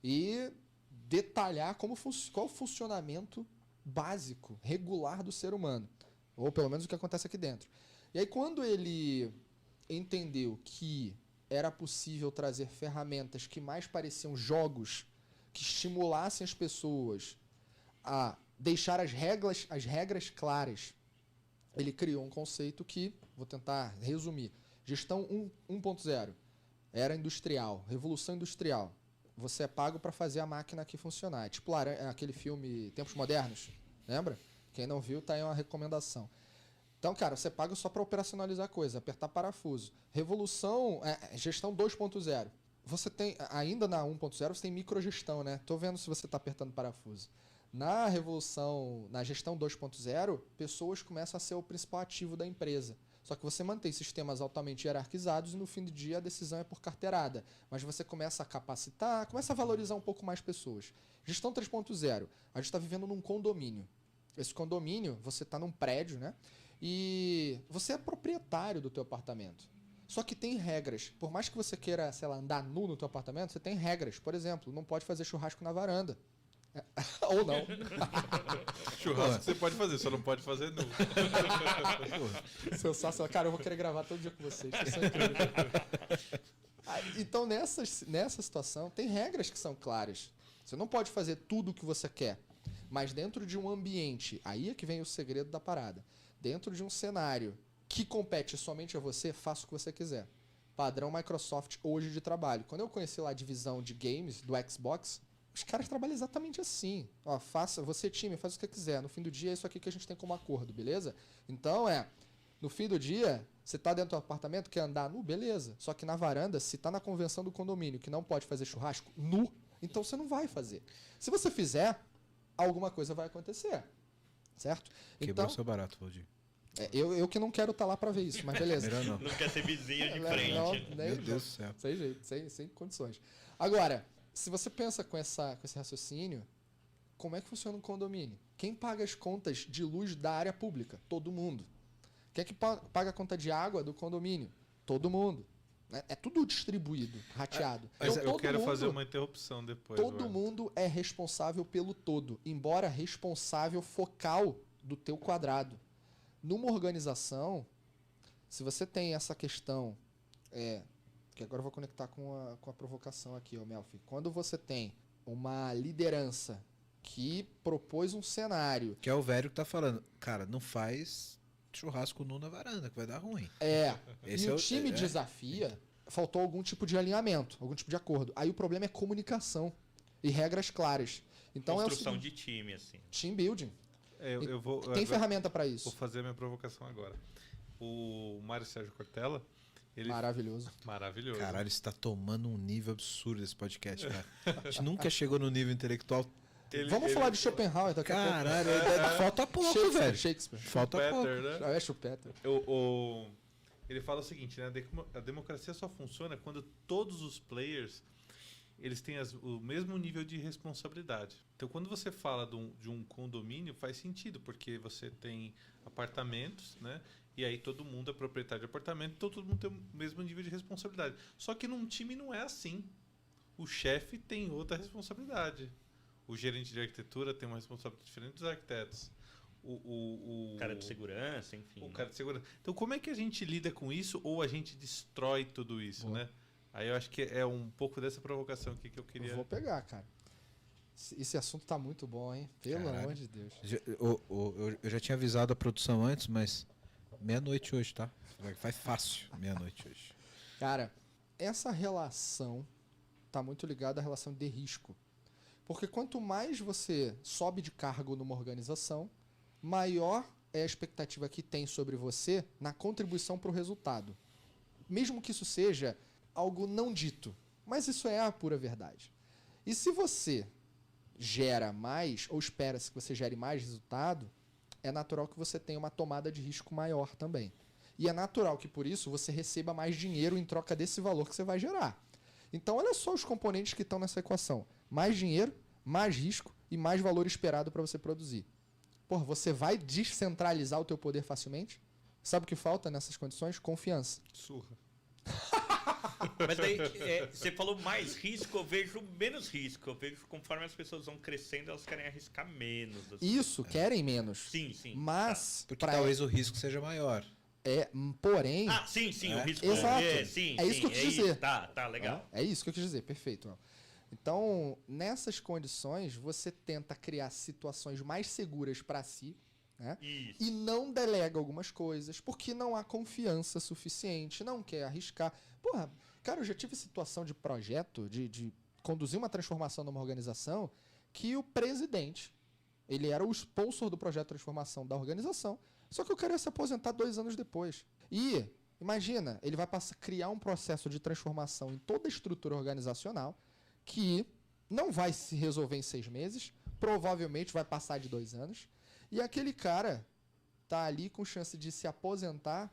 e detalhar qual o funcionamento básico, regular do ser humano. Ou pelo menos o que acontece aqui dentro. E aí quando ele entendeu que era possível trazer ferramentas que mais pareciam jogos, que estimulassem as pessoas a deixar as regras claras, ele criou um conceito que, vou tentar resumir, gestão 1.0, era industrial, revolução industrial. Você é pago para fazer a máquina aqui funcionar. É tipo aquele filme Tempos Modernos, lembra? Quem não viu, tá aí uma recomendação. Então, cara, você paga só para operacionalizar a coisa, apertar parafuso. Revolução, gestão 2.0. Você tem, ainda na 1.0, você tem microgestão, né? Tô vendo se você está apertando parafuso. Na revolução, na gestão 2.0, pessoas começam a ser o principal ativo da empresa. Só que você mantém sistemas altamente hierarquizados e no fim do dia a decisão é por carteirada. Mas você começa a capacitar, começa a valorizar um pouco mais pessoas. Gestão 3.0, a gente está vivendo num condomínio. Esse condomínio, você está num prédio, né? E você é proprietário do teu apartamento. Só que tem regras. Por mais que você queira, sei lá, andar nu no teu apartamento, você tem regras. Por exemplo, não pode fazer churrasco na varanda. Ou não. Churrasco você pode fazer, só não pode fazer nu. Sensacional. Cara, eu vou querer gravar todo dia com vocês. Vocês são incríveis. Então, nessa situação, tem regras que são claras. Você não pode fazer tudo o que você quer. Mas dentro de um ambiente, aí é que vem o segredo da parada. Dentro de um cenário que compete somente a você, faça o que você quiser. Padrão Microsoft hoje de trabalho. Quando eu conheci lá a divisão de games do Xbox, os caras trabalham exatamente assim. Ó, você time, faz o que quiser. No fim do dia é isso aqui que a gente tem como acordo, beleza? Então no fim do dia, você tá dentro do apartamento, quer andar nu, beleza. Só que na varanda, se tá na convenção do condomínio que não pode fazer churrasco nu, então você não vai fazer. Se você fizer, alguma coisa vai acontecer. Certo? Quebrou então, seu barato, Valdir. Eu que não quero estar lá para ver isso, mas beleza. Melhor não. Não quer ser vizinho de Não, frente. nem- Meu Deus do céu. Sem jeito, sem condições. Agora, se você pensa com esse raciocínio, como é que funciona um condomínio? Quem paga as contas de luz da área pública? Todo mundo. Quem é que paga a conta de água do condomínio? Todo mundo. É tudo distribuído, rateado. Mas Então, eu todo quero mundo- fazer uma interrupção depois. Todo agora. mundo é responsável pelo todo, embora responsável focal do teu quadrado. Numa organização, se você tem essa questão, que agora eu vou conectar com a provocação aqui, ó, Melfi. Quando você tem uma liderança que propôs um cenário, Que é o velho que tá falando, cara, não faz churrasco nu na varanda, que vai dar ruim. Esse e é o o- time desafia, faltou algum tipo de alinhamento, algum tipo de acordo. Aí o problema é comunicação e regras claras. Então Construção é o seguinte, de time, assim. team building. Eu vou, Tem ferramenta para isso. vou fazer a minha provocação agora. O Mário Sérgio Cortella, ele... Maravilhoso. Maravilhoso. Caralho, isso tá tomando um nível absurdo esse podcast, cara. A gente nunca chegou no nível intelectual. Vamos falar de Schopenhauer daqui a pouco. Caralho, falta pouco, Shakespeare, velho. Shakespeare. Falta pouco. Peter, né? Ah, é Schumpeter. Ele fala o seguinte, né? A democracia só funciona quando todos os players eles têm o mesmo nível de responsabilidade. Então, quando você fala de um condomínio, faz sentido, porque você tem apartamentos, né? E aí todo mundo é proprietário de apartamento, então todo mundo tem o mesmo nível de responsabilidade. Só que num time não é assim. O chefe tem outra responsabilidade. O gerente de arquitetura tem uma responsabilidade diferente dos arquitetos. O Cara de segurança, enfim. o cara de segurança. Então, como é que a gente lida com isso ou a gente destrói tudo isso, Boa. né? Aí eu acho que é um pouco dessa provocação aqui que eu queria... Eu vou pegar, cara. Esse assunto tá muito bom, hein? Pelo Caralho. amor de Deus. Eu já tinha avisado a produção antes, mas Meia-noite hoje, tá? Vai fácil, meia-noite hoje. Cara, essa relação tá muito ligada à relação de risco. Porque quanto mais você sobe de cargo numa organização, maior é a expectativa que tem sobre você na contribuição para o resultado. Mesmo que isso seja algo não dito. Mas isso é a pura verdade. E se você gera mais, ou espera-se que você gere mais resultado, é natural que você tenha uma tomada de risco maior também. E é natural que, por isso, você receba mais dinheiro em troca desse valor que você vai gerar. Então, olha só os componentes que estão nessa equação. Mais dinheiro, mais risco e mais valor esperado para você produzir. Porra, você vai descentralizar o teu poder facilmente? Sabe o que falta nessas condições? Confiança. Surra. Mas daí, você falou mais risco, eu vejo menos risco. Eu vejo conforme as pessoas vão crescendo, elas querem arriscar menos. Assim. Isso, querem menos. Sim, sim. Mas, Porque talvez o risco seja maior. porém... Ah, sim, o risco. Exato. Sim, É isso que eu quis dizer. Tá, legal. É isso que eu quis dizer, perfeito. Então, nessas condições, você tenta criar situações mais seguras para si, né? Isso. E não delega algumas coisas, porque não há confiança suficiente, não quer arriscar. Porra, cara, eu já tive situação de projeto, de conduzir uma transformação numa organização, que o presidente, ele era o sponsor do projeto de transformação da organização, só que o cara ia se aposentar 2 anos depois. E, imagina, ele vai passar a criar um processo de transformação em toda a estrutura organizacional, que não vai se resolver em 6 meses, provavelmente vai passar de 2 anos, e aquele cara tá ali com chance de se aposentar,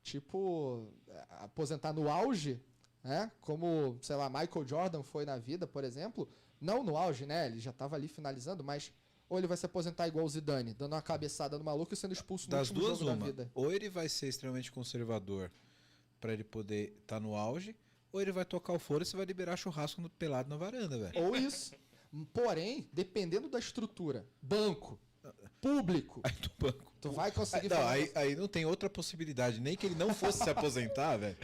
tipo, aposentar no auge, né? Como, sei lá, Michael Jordan foi na vida, por exemplo. Não no auge, né? Ele já tava ali finalizando, mas ou ele vai se aposentar igual o Zidane, dando uma cabeçada no maluco e sendo expulso no Das último duas, jogo da uma. vida. Ou ele vai ser extremamente conservador para ele poder estar no auge, ou ele vai tocar o foro e você vai liberar churrasco pelado na varanda, velho. Ou isso. Porém, dependendo da estrutura, banco, público, Aí do banco. tu vai conseguir Não, fazer aí não tem outra possibilidade. Nem que ele não fosse se aposentar, velho.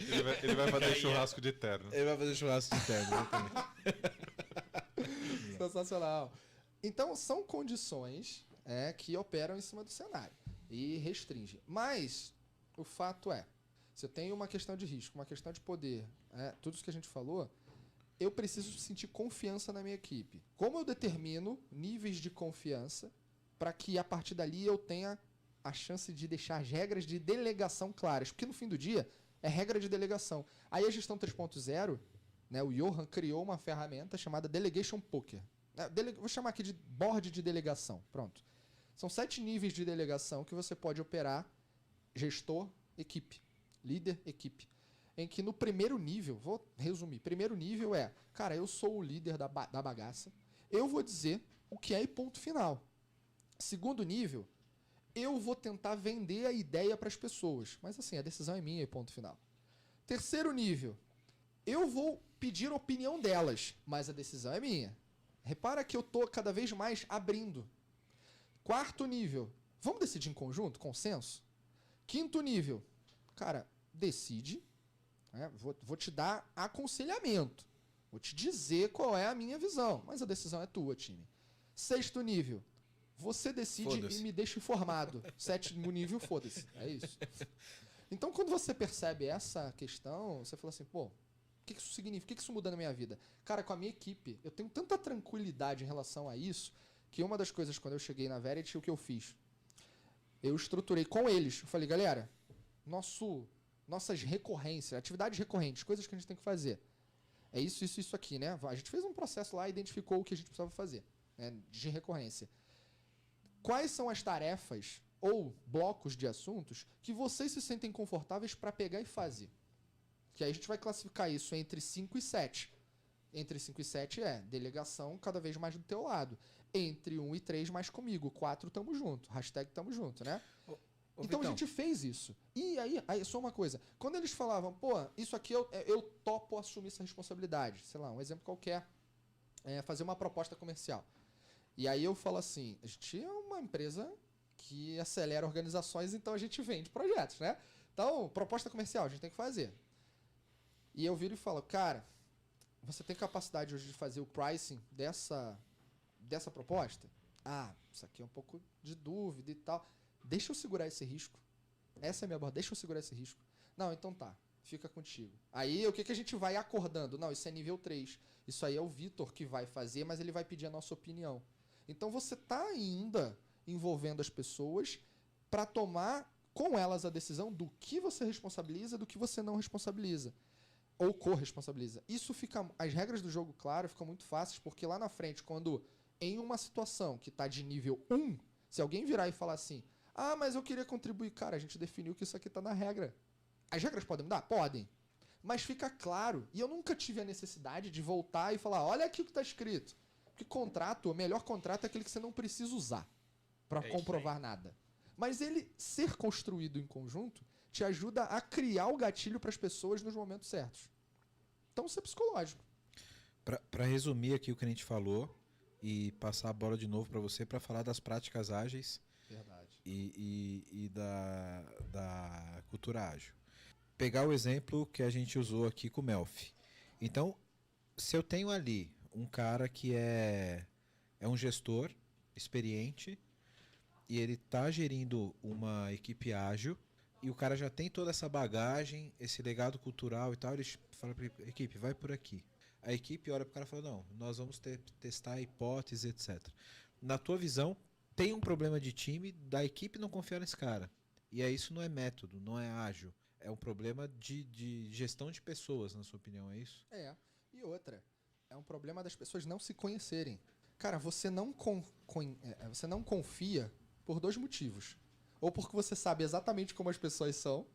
Ele vai fazer churrasco de terno. Ele vai fazer churrasco de terno, exatamente. Sensacional. Então, são condições que operam em cima do cenário e restringem. Mas, o fato é, se eu tenho uma questão de risco, uma questão de poder, tudo isso que a gente falou, eu preciso sentir confiança na minha equipe. Como eu determino níveis de confiança para que, a partir dali, eu tenha a chance de deixar as regras de delegação claras? Porque, no fim do dia, é regra de delegação. Aí, a gestão 3.0, né, o Johan criou uma ferramenta chamada Delegation Poker. Vou chamar aqui de board de delegação. Pronto. São 7 níveis de delegação que você pode operar gestor, equipe, líder, equipe. Em que no primeiro nível, vou resumir, primeiro nível é, cara, eu sou o líder da bagaça, eu vou dizer o que é e ponto final. Segundo nível, eu vou tentar vender a ideia para as pessoas, mas assim, a decisão é minha e ponto final. Terceiro nível, eu vou pedir a opinião delas, mas a decisão é minha. Repara que eu estou cada vez mais abrindo. Quarto nível, vamos decidir em conjunto, consenso? Quinto nível, cara, decide, vou te dar aconselhamento, vou te dizer qual é a minha visão, mas a decisão é tua, time. Sexto nível, você decide e me deixa informado. Sétimo nível, foda-se, é isso. Então, quando você percebe essa questão, você fala assim, pô, o que isso significa? O que isso muda na minha vida? Cara, com a minha equipe, eu tenho tanta tranquilidade em relação a isso, que uma das coisas, quando eu cheguei na Verity, o que eu fiz? Eu estruturei com eles. Eu falei, galera, nossas recorrências, atividades recorrentes, coisas que a gente tem que fazer. É isso aqui, né? A gente fez um processo lá e identificou o que a gente precisava fazer, né, de recorrência. Quais são as tarefas ou blocos de assuntos que vocês se sentem confortáveis para pegar e fazer? Que aí a gente vai classificar isso entre 5 e 7. Entre 5 e 7 é delegação cada vez mais do teu lado. Entre 1 e 3 mais comigo. 4 tamo junto. Hashtag tamo junto, né? Então a gente fez isso. E aí, só uma coisa. Quando eles falavam, pô, isso aqui eu topo assumir essa responsabilidade. Sei lá, um exemplo qualquer. Fazer uma proposta comercial. E aí eu falo assim, a gente é uma empresa que acelera organizações, então a gente vende projetos, né? Então, proposta comercial, a gente tem que fazer. E eu viro e falo, cara, você tem capacidade hoje de fazer o pricing dessa proposta? Ah, isso aqui é um pouco de dúvida e tal. Deixa eu segurar esse risco. Essa é a minha abordagem. Deixa eu segurar esse risco. Não, então tá. Fica contigo. Aí, o que a gente vai acordando? Não, isso é nível 3. Isso aí é o Vitor que vai fazer, mas ele vai pedir a nossa opinião. Então, você tá ainda envolvendo as pessoas para tomar com elas a decisão do que você responsabiliza, do que você não responsabiliza. Ou corresponsabiliza. Isso fica... As regras do jogo, claro, ficam muito fáceis, porque lá na frente, quando em uma situação que tá de nível 1, se alguém virar e falar assim, ah, mas eu queria contribuir. Cara, a gente definiu que isso aqui tá na regra. As regras podem mudar? Podem. Mas fica claro. E eu nunca tive a necessidade de voltar e falar, olha aqui o que tá escrito. Porque contrato, o melhor contrato é aquele que você não precisa usar para comprovar nada. Mas ele ser construído em conjunto te ajuda a criar o gatilho para as pessoas nos momentos certos. Então, isso é psicológico. Para resumir aqui o que a gente falou e passar a bola de novo para você para falar das práticas ágeis. Verdade. E da cultura ágil. Pegar o exemplo que a gente usou aqui com o Melfi. Então, se eu tenho ali um cara que é um gestor experiente e ele está gerindo uma equipe ágil e o cara já tem toda essa bagagem, esse legado cultural e tal, ele fala para a equipe, vai por aqui. A equipe olha para o cara e fala, não, nós vamos testar hipóteses, etc. Na tua visão, tem um problema de time da equipe não confiar nesse cara. E aí isso não é método, não é ágil. É um problema de gestão de pessoas, na sua opinião, é isso? É. E outra, é um problema das pessoas não se conhecerem. Cara, você não confia por 2 motivos. Ou porque você sabe exatamente como as pessoas são,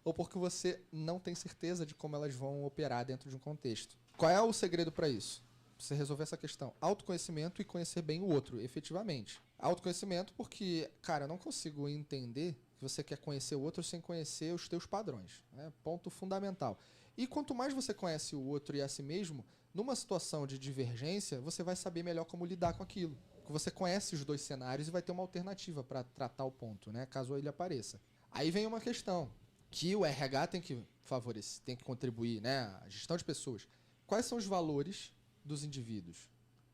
ou porque você não tem certeza de como elas vão operar dentro de um contexto. Qual é o segredo para isso? Você resolver essa questão. Autoconhecimento e conhecer bem o outro, efetivamente. Autoconhecimento porque, cara, eu não consigo entender que você quer conhecer o outro sem conhecer os teus padrões. Né? Ponto fundamental. E quanto mais você conhece o outro e a si mesmo, numa situação de divergência, você vai saber melhor como lidar com aquilo. Porque você conhece os 2 cenários e vai ter uma alternativa para tratar o ponto, né? Caso ele apareça. Aí vem uma questão que o RH tem que favorecer, tem que contribuir, né? A gestão de pessoas. Quais são os valores dos indivíduos?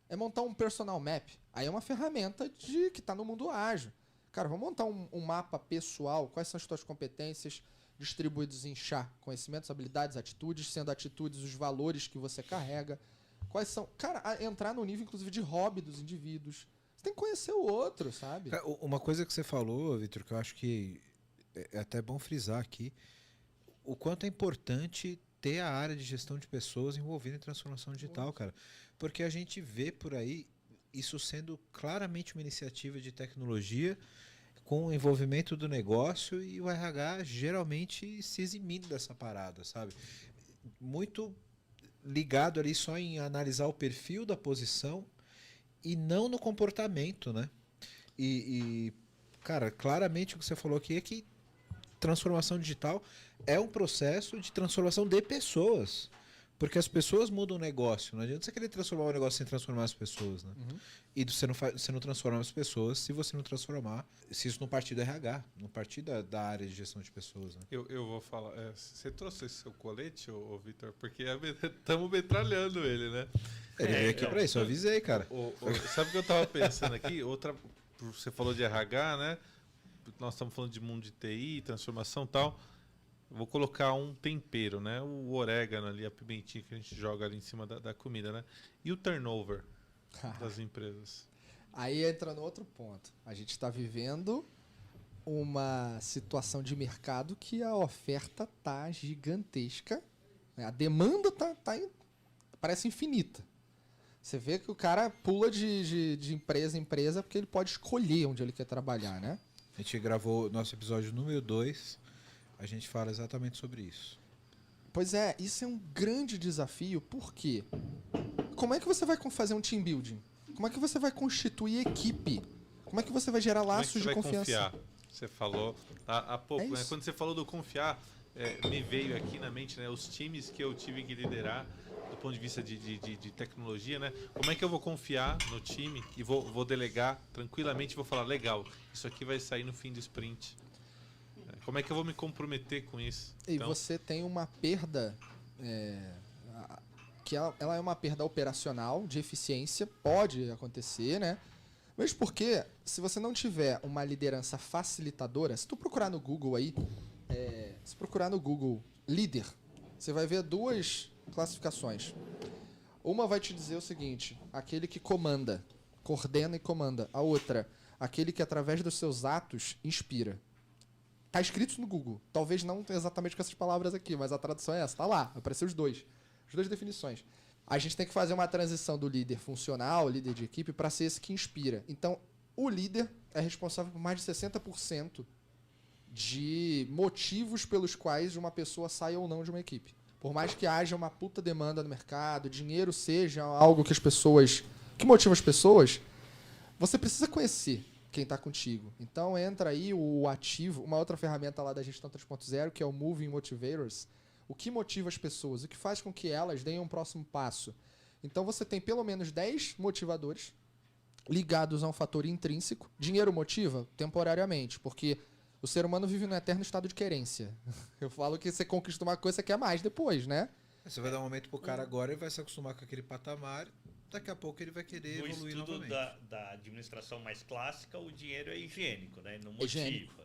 É montar um personal map. Aí é uma ferramenta que está no mundo ágil. Cara, vamos montar um mapa pessoal. Quais são as tuas competências distribuídos em chá? Conhecimentos, habilidades, atitudes. Sendo atitudes, os valores que você carrega. Quais são... Cara, entrar no nível, inclusive, de hobby dos indivíduos. Você tem que conhecer o outro, sabe? Uma coisa que você falou, Vitor, que eu acho que é até bom frisar aqui, o quanto é importante ter a área de gestão de pessoas envolvida em transformação digital, cara. Porque a gente vê por aí isso sendo claramente uma iniciativa de tecnologia com o envolvimento do negócio e o RH geralmente se eximindo dessa parada, sabe? Muito ligado ali só em analisar o perfil da posição e não no comportamento, né? Cara, claramente o que você falou aqui é que transformação digital é um processo de transformação de pessoas. Porque as pessoas mudam o negócio. Não adianta você querer transformar o negócio sem transformar as pessoas, né? Uhum. E você não transforma as pessoas se você não transformar, se isso não partir do RH, não partir da área de gestão de pessoas, né? Eu vou falar, você trouxe esse seu colete, ô Vitor? Porque estamos metralhando ele, né? Ele veio aqui pra isso, eu avisei, cara. Sabe o que eu tava pensando aqui? Você falou de RH, né? Nós estamos falando de mundo de TI, transformação e tal. Vou colocar um tempero, né? O orégano ali, a pimentinha que a gente joga ali em cima da comida, né? E o turnover das empresas? Aí entra no outro ponto. A gente está vivendo uma situação de mercado que a oferta tá gigantesca. A demanda parece infinita. Você vê que o cara pula de empresa em empresa porque ele pode escolher onde ele quer trabalhar, né? A gente gravou nosso episódio número 2. A gente fala exatamente sobre isso. Pois é, isso é um grande desafio, porque como é que você vai fazer um team building? Como é que você vai constituir equipe? Como é que você vai gerar laços de confiança? Confiar? Você falou há pouco, né? Quando você falou do confiar, me veio aqui na mente, né, os times que eu tive que liderar do ponto de vista de tecnologia, né? Como é que eu vou confiar no time e vou delegar tranquilamente e vou falar, legal, isso aqui vai sair no fim do sprint. Como é que eu vou me comprometer com isso? E então, você tem uma perda, que ela é uma perda operacional, de eficiência, pode acontecer, né? Mesmo porque, se você não tiver uma liderança facilitadora, se tu procurar no Google aí, se procurar no Google líder, você vai ver 2 classificações. Uma vai te dizer o seguinte, aquele que comanda, coordena e comanda. A outra, aquele que através dos seus atos inspira. Tá escrito no Google. Talvez não exatamente com essas palavras aqui, mas a tradução é essa. Tá lá, apareceu os dois. As 2 definições. A gente tem que fazer uma transição do líder funcional, líder de equipe, para ser esse que inspira. Então, o líder é responsável por mais de 60% de motivos pelos quais uma pessoa sai ou não de uma equipe. Por mais que haja uma puta demanda no mercado, dinheiro seja algo que que motiva as pessoas, você precisa conhecer quem está contigo. Então entra aí o ativo, uma outra ferramenta lá da gestão 3.0, que é o Moving Motivators. O que motiva as pessoas? O que faz com que elas deem um próximo passo? Então você tem pelo menos 10 motivadores ligados a um fator intrínseco. Dinheiro motiva? Temporariamente, porque o ser humano vive num eterno estado de querência. Eu falo que você conquista uma coisa, você quer mais depois, né? Você vai dar um momento pro cara agora e vai se acostumar com aquele patamar. Daqui a pouco ele vai querer No evoluir estudo novamente. da administração mais clássica, o dinheiro é higiênico, né? Não motiva. Higiênico.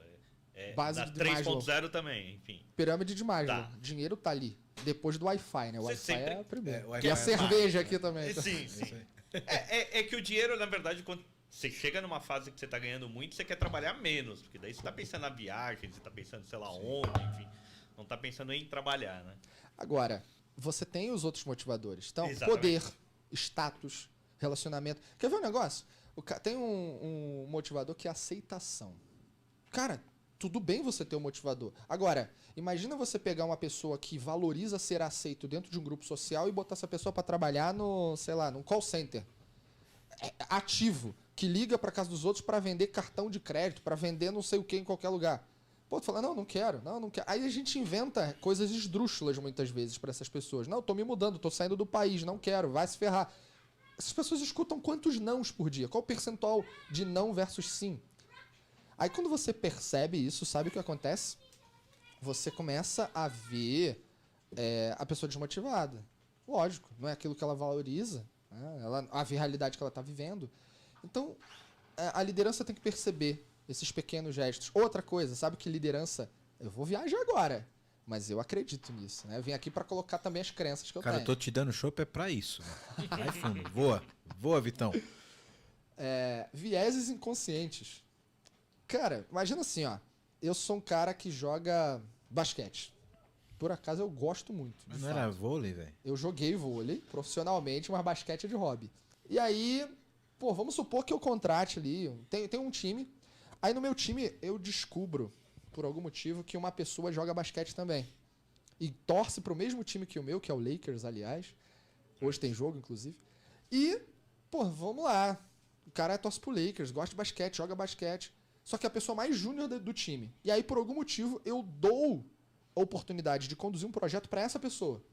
É, Base na de Maslow. 3.0 também, enfim. Pirâmide de Maslow. Tá. Dinheiro tá ali. Depois do Wi-Fi, né? O Você Wi-Fi sempre- é a primeira. o Wi-Fi Que é a é cerveja aqui também. Sim, É isso sim. aí. É que o dinheiro, na verdade, quando você chega numa fase que você tá ganhando muito, você quer trabalhar menos. Porque daí você tá pensando na viagem, você tá pensando, sei lá, onde, enfim. Não tá pensando em trabalhar, né? Agora, você tem os outros motivadores. Então, Exatamente. poder, status, relacionamento. Quer ver um negócio? Tem um motivador que é aceitação. Cara, tudo bem você ter um motivador. Agora, imagina você pegar uma pessoa que valoriza ser aceito dentro de um grupo social e botar essa pessoa para trabalhar no, sei lá, num call center. Ativo, que liga para casa dos outros para vender cartão de crédito, para vender não sei o que em qualquer lugar. Pô, tu fala, não quero. Aí a gente inventa coisas esdrúxulas muitas vezes para essas pessoas. Não, tô me mudando, tô saindo do país, não quero, vai se ferrar. Essas pessoas escutam quantos nãos por dia? Qual o percentual de não versus sim? Aí quando você percebe isso, sabe o que acontece? Você começa a ver a pessoa desmotivada. Lógico, não é aquilo que ela valoriza, né? A realidade que ela está vivendo. Então, a liderança tem que perceber esses pequenos gestos. Outra coisa, sabe que liderança... Eu vou viajar agora, mas eu acredito nisso, né? Eu vim aqui para colocar também as crenças que eu Cara, eu tenho. tô te dando chopp é pra isso. Né? Vai fundo, voa, Vitão. Vieses inconscientes. Cara, imagina assim, ó. Eu sou um cara que joga basquete. Por acaso eu gosto muito. Mas de não fato. era vôlei, velho? Eu joguei vôlei profissionalmente, mas basquete é de hobby. E aí, pô, vamos supor que eu contrate ali. Tem um time. Aí no meu time eu descubro, por algum motivo, que uma pessoa joga basquete também. E torce pro mesmo time que o meu, que é o Lakers, aliás. Hoje tem jogo, inclusive. E, pô, vamos lá. O cara torce pro Lakers, gosta de basquete, joga basquete. Só que é a pessoa mais júnior do time. E aí, por algum motivo, eu dou a oportunidade de conduzir um projeto para essa pessoa.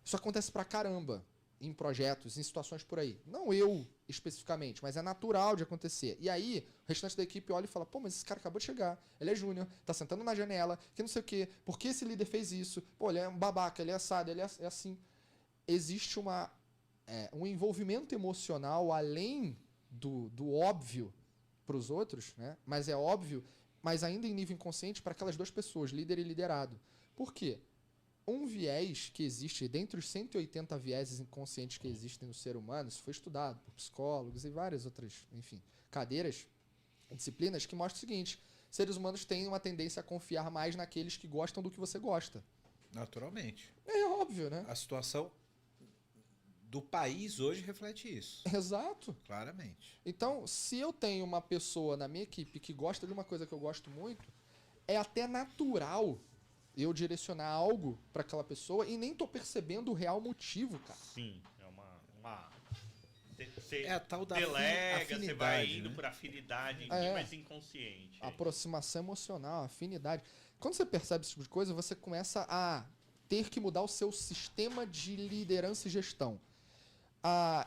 Isso acontece pra caramba em projetos, em situações por aí. Não eu especificamente, mas é natural de acontecer. E aí, o restante da equipe olha e fala, pô, mas esse cara acabou de chegar, ele é júnior, tá sentando na janela, que não sei o quê, por que esse líder fez isso? Pô, ele é um babaca, ele é assado, ele é assim. Existe um envolvimento emocional além do óbvio para os outros, né? Mas é óbvio, mas ainda em nível inconsciente para aquelas 2 pessoas, líder e liderado. Por quê? Um viés que existe, dentre os 180 vieses inconscientes que existem no ser humano, isso foi estudado por psicólogos e várias outras, enfim, cadeiras, disciplinas, que mostra o seguinte: seres humanos têm uma tendência a confiar mais naqueles que gostam do que você gosta. Naturalmente. É óbvio, né? A situação do país hoje reflete isso. Exato. Claramente. Então, se eu tenho uma pessoa na minha equipe que gosta de uma coisa que eu gosto muito, é até natural eu direcionar algo para aquela pessoa e nem tô percebendo o real motivo, cara. Sim, é uma... Você É a tal da delega, você afinidade, vai indo né? por afinidade, mais inconsciente. Aproximação emocional, afinidade. Quando você percebe esse tipo de coisa, você começa a ter que mudar o seu sistema de liderança e gestão.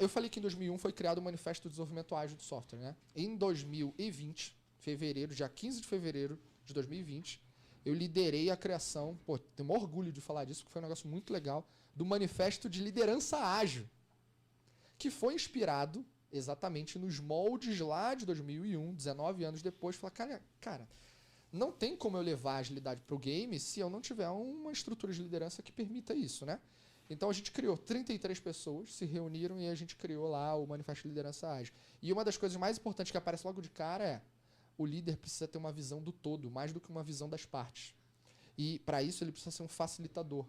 Eu falei que em 2001 foi criado o Manifesto do Desenvolvimento Ágil do Software, né? Em 2020, dia 15 de fevereiro de 2020, eu liderei a criação, pô, tenho um orgulho de falar disso, porque foi um negócio muito legal, do Manifesto de Liderança Ágil, que foi inspirado exatamente nos moldes lá de 2001, 19 anos depois, falar, cara, não tem como eu levar a agilidade para o game se eu não tiver uma estrutura de liderança que permita isso, né? Então a gente criou 33 pessoas, se reuniram e a gente criou lá o Manifesto de Liderança Ágil. E uma das coisas mais importantes que aparece logo de cara é o líder precisa ter uma visão do todo, mais do que uma visão das partes. E para isso ele precisa ser um facilitador.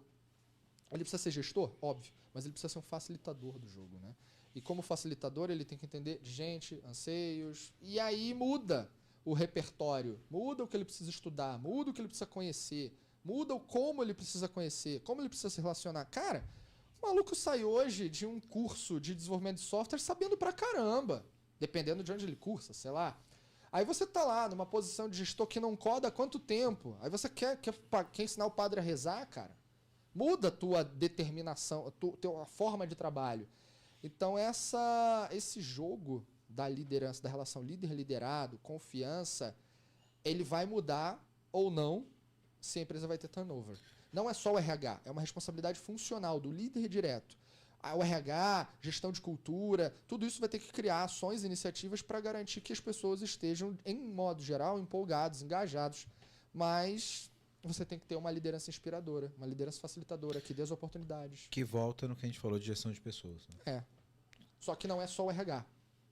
Ele precisa ser gestor? Óbvio, mas ele precisa ser um facilitador do jogo, né? E como facilitador ele tem que entender de gente, anseios, e aí muda o repertório, muda o que ele precisa estudar, muda o que ele precisa conhecer, muda o como ele precisa conhecer, como ele precisa se relacionar. Cara, o maluco sai hoje de um curso de desenvolvimento de software sabendo pra caramba, dependendo de onde ele cursa, sei lá. Aí você tá lá numa posição de gestor que não coda há quanto tempo? Aí você quer ensinar o padre a rezar, cara? Muda a tua determinação, a forma de trabalho. Então esse jogo da liderança, da relação líder-liderado, confiança, ele vai mudar ou não se a empresa vai ter turnover. Não é só o RH, é uma responsabilidade funcional do líder direto. O RH, gestão de cultura, tudo isso vai ter que criar ações e iniciativas para garantir que as pessoas estejam, em modo geral, empolgados, engajados. Mas você tem que ter uma liderança inspiradora, uma liderança facilitadora, que dê as oportunidades. Que volta no que a gente falou de gestão de pessoas. Né? É. Só que não é só o RH.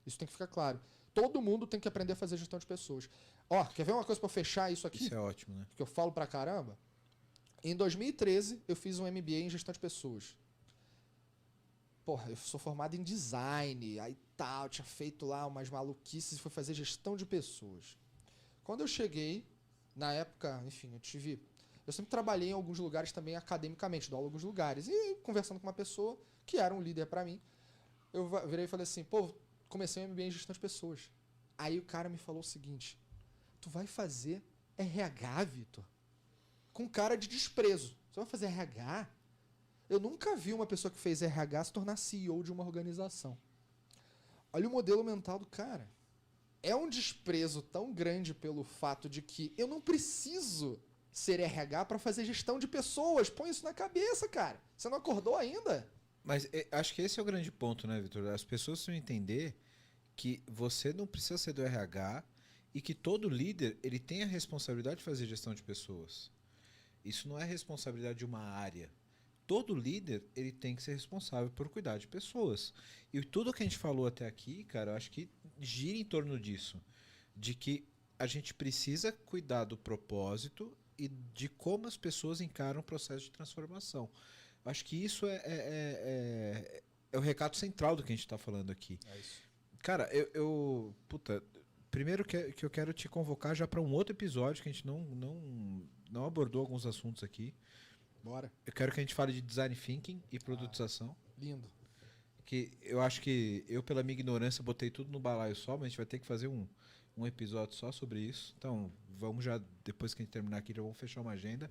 Isso tem que ficar claro. Todo mundo tem que aprender a fazer gestão de pessoas. Ó, quer ver uma coisa para fechar isso aqui? Isso é ótimo, né? Que eu falo pra caramba. Em 2013, eu fiz um MBA em gestão de pessoas. Porra, eu sou formado em design, aí tal, tinha feito lá umas maluquices e fui fazer gestão de pessoas. Quando eu cheguei, na época, enfim, eu sempre trabalhei em alguns lugares também academicamente, dou aula em alguns lugares. E conversando com uma pessoa que era um líder para mim, eu virei e falei assim, pô, comecei um MBA em gestão de pessoas. Aí o cara me falou o seguinte, tu vai fazer RH, Vitor? Com cara de desprezo. Você vai fazer RH? Eu nunca vi uma pessoa que fez RH se tornar CEO de uma organização. Olha o modelo mental do cara. É um desprezo tão grande pelo fato de que eu não preciso ser RH para fazer gestão de pessoas. Põe isso na cabeça, cara. Você não acordou ainda? Mas acho que esse é o grande ponto, né, Vitor? As pessoas precisam entender que você não precisa ser do RH e que todo líder ele tem a responsabilidade de fazer gestão de pessoas. Isso não é responsabilidade de uma área. Todo líder ele tem que ser responsável por cuidar de pessoas. E tudo que a gente falou até aqui, cara, eu acho que gira em torno disso. De que a gente precisa cuidar do propósito e de como as pessoas encaram o processo de transformação. Eu acho que isso é o recado central do que a gente está falando aqui. É isso. Cara, primeiro que eu quero te convocar já para um outro episódio que a gente não abordou alguns assuntos aqui. Bora. Eu quero que a gente fale de design thinking e produtização. Lindo. Que eu acho que eu, pela minha ignorância, botei tudo no balaio só, mas a gente vai ter que fazer um episódio só sobre isso. Então, vamos já, depois que a gente terminar aqui, já vamos fechar uma agenda.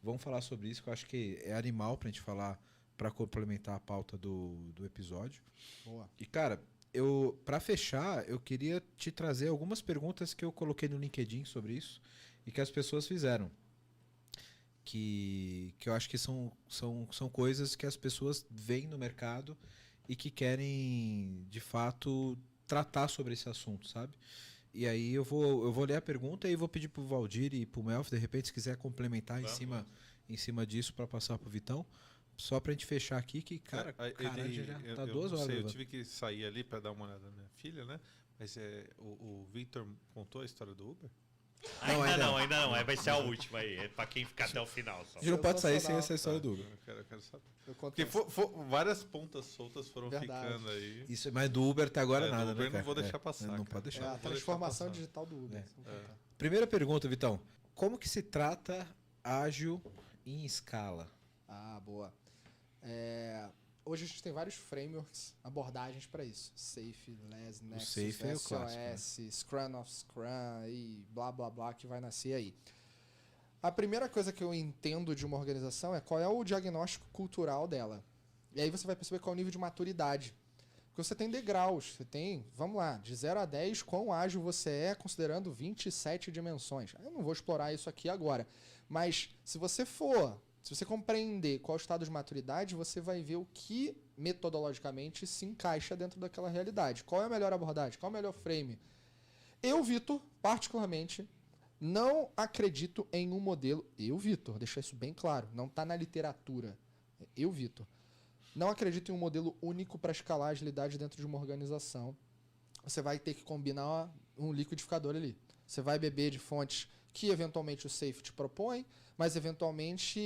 Vamos falar sobre isso, que eu acho que é animal pra gente falar, pra complementar a pauta do episódio. Boa. E, cara, pra fechar, eu queria te trazer algumas perguntas que eu coloquei no LinkedIn sobre isso e que as pessoas fizeram. Que eu acho que são coisas que as pessoas veem no mercado e que querem, de fato, tratar sobre esse assunto, sabe? E aí eu vou ler a pergunta e vou pedir pro Valdir e pro Melf, de repente, se quiser complementar em cima disso para passar pro Vitão. Só pra gente fechar aqui, que, cara, já tá 2 horas. Eu tive que sair ali para dar uma olhada na minha filha, né? Mas o Victor contou a história do Uber? Ainda não. Vai ser a última aí. É pra quem ficar até o final só. A gente não pode sair sem essa história do Uber. Eu quero saber. Eu conto Porque várias pontas soltas foram Verdade. ficando aí. Isso, mas do Uber até agora Do nada, Uber né, cara? não vou deixar passar. Não cara. pode deixar. a Vou transformação deixar digital do Uber. Vamos contar. Primeira pergunta, Vitão. Como que se trata ágil em escala? Ah, boa. Hoje a gente tem vários frameworks, abordagens para isso. Safe, Less, Nexus, Safe é o SOS, clássico, né? Scrum of Scrum e blá blá blá que vai nascer aí. A primeira coisa que eu entendo de uma organização é qual é o diagnóstico cultural dela. E aí você vai perceber qual é o nível de maturidade. Porque você tem degraus, você tem, vamos lá, de 0 a 10, quão ágil você é considerando 27 dimensões. Eu não vou explorar isso aqui agora. Mas se você for Se você compreender qual é o estado de maturidade, você vai ver o que metodologicamente se encaixa dentro daquela realidade. Qual é a melhor abordagem? Qual é o melhor frame? Eu, Vitor, particularmente, não acredito em um modelo. Eu, Vitor, deixar isso bem claro, não está na literatura. Eu, Vitor, não acredito em um modelo único para escalar a agilidade dentro de uma organização. Você vai ter que combinar um liquidificador ali. Você vai beber de fontes que eventualmente o Safe te propõe, mas eventualmente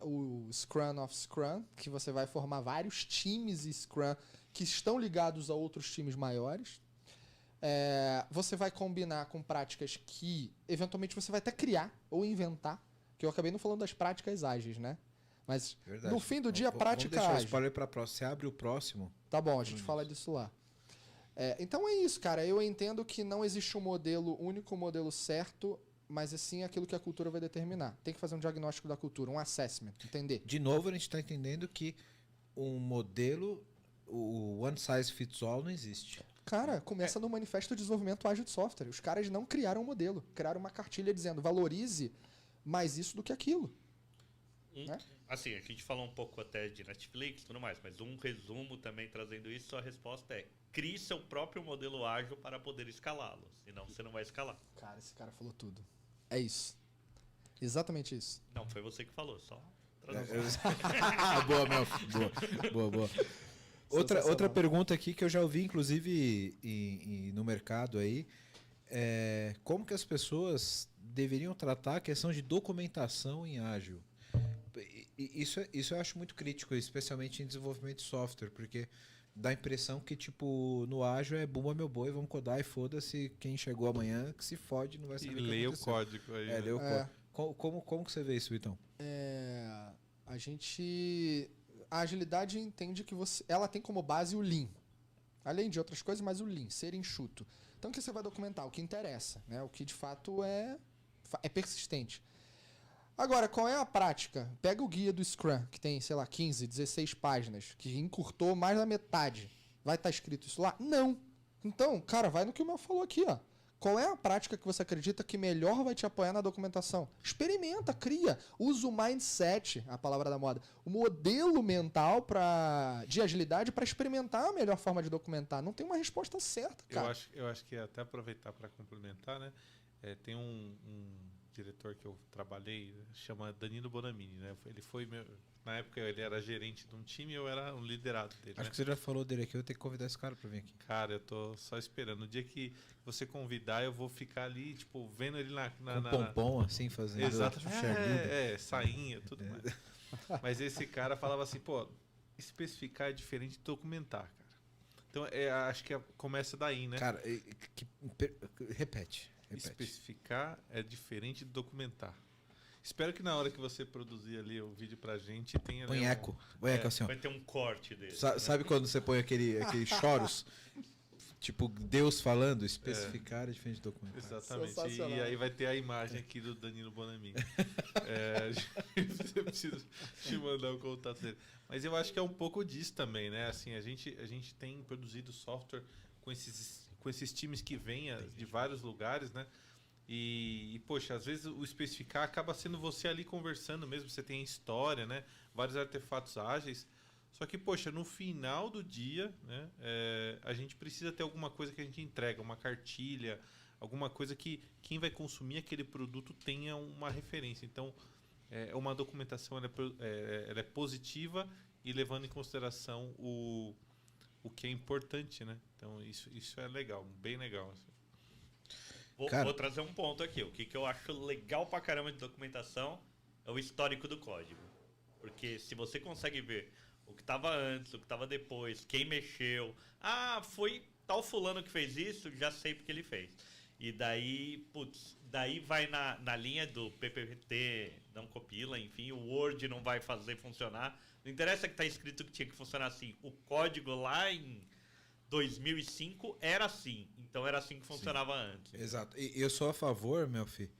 o Scrum of Scrum, que você vai formar vários times Scrum que estão ligados a outros times maiores. Você vai combinar com práticas que eventualmente você vai até criar ou inventar, que eu acabei não falando das práticas ágeis, né? Mas Verdade. no fim do dia, a Vamos prática deixar o ágil. spoiler para próximo. Você abre o próximo. Tá bom, a gente fala disso lá. Então é isso, cara. Eu entendo que não existe um modelo único, um modelo certo, mas assim aquilo que a cultura vai determinar. Tem que fazer um diagnóstico da cultura, um assessment, entender. De novo, a gente está entendendo que um modelo, o one size fits all, não existe. Cara, começa no Manifesto de Desenvolvimento Ágil de Software. Os caras não criaram um modelo, criaram uma cartilha dizendo valorize mais isso do que aquilo. Né? Assim, a gente falou um pouco até de Netflix e tudo mais, mas um resumo também trazendo isso, a resposta é: crie seu próprio modelo ágil para poder escalá-lo, senão você não vai escalar. Cara, esse cara falou tudo. É isso. Exatamente isso. Não, foi você que falou, só Boa, Mel. Boa. Outra pergunta aqui que eu já ouvi, inclusive, no mercado aí, é como que as pessoas deveriam tratar a questão de documentação em ágil? Isso eu acho muito crítico, especialmente em desenvolvimento de software, porque dá a impressão que, tipo, no ágil é bumba meu boi, vamos codar e foda-se, quem chegou amanhã que se fode, não vai saber o que leia o aconteceu. código aí. Lê o código. Como que você vê isso, Vitão? A agilidade entende que ela tem como base o Lean. Além de outras coisas, mas o Lean, ser enxuto. Então, o que você vai documentar? O que interessa, né? O que de fato é persistente. Agora, qual é a prática? Pega o guia do Scrum, que tem, sei lá, 15, 16 páginas, que encurtou mais da metade. Vai estar escrito isso lá? Não. Então, cara, vai no que o Mel falou aqui, ó. Qual é a prática que você acredita que melhor vai te apoiar na documentação? Experimenta, cria. Usa o mindset, a palavra da moda, o modelo mental de agilidade para experimentar a melhor forma de documentar. Não tem uma resposta certa, cara. Eu acho que até aproveitar para complementar, né? Tem um diretor que eu trabalhei, chama Danilo Bonamini, né? Ele foi na época ele era gerente de um time e eu era um liderado dele. Acho que você já falou dele aqui, eu tenho que convidar esse cara para vir aqui. Cara, eu tô só esperando. No dia que você convidar, eu vou ficar ali, tipo, vendo ele Com pompom, assim, fazendo... Exatamente. Sainha, tudo mais. Mas esse cara falava assim, pô, especificar é diferente de documentar, cara. Então, acho que começa daí, né? Cara, repete. Especificar é diferente de documentar. Espero que na hora que você produzir ali o vídeo pra gente tenha... Põe eco. Põe eco assim, ó. vai ter um corte dele. Sabe quando você põe aquele choros? Tipo, Deus falando, especificar é diferente de documentar. Exatamente. E aí vai ter a imagem aqui do Danilo Bonamini. Eu preciso te mandar o contato dele. Mas eu acho que é um pouco disso também, né? Assim, a gente tem produzido software com esses times que vêm de vários lugares, né? E, poxa, às vezes o especificar acaba sendo você ali conversando mesmo, você tem a história, né? Vários artefatos ágeis. Só que, poxa, no final do dia, né? A gente precisa ter alguma coisa que a gente entrega, uma cartilha, alguma coisa que quem vai consumir aquele produto tenha uma referência. Então, uma documentação ela é positiva e levando em consideração o que é importante, né? Então, isso é legal, bem legal. Assim. Vou trazer um ponto aqui. O que eu acho legal pra caramba de documentação é o histórico do código. Porque se você consegue ver o que estava antes, o que estava depois, quem mexeu... Ah, foi tal fulano que fez isso, já sei porque ele fez. E daí, daí vai na linha do PPT, não compila, enfim, o Word não vai fazer funcionar. Não interessa que está escrito que tinha que funcionar assim. O código lá em 2005 era assim. Então era assim que funcionava antes. Exato. E eu sou a favor, meu filho,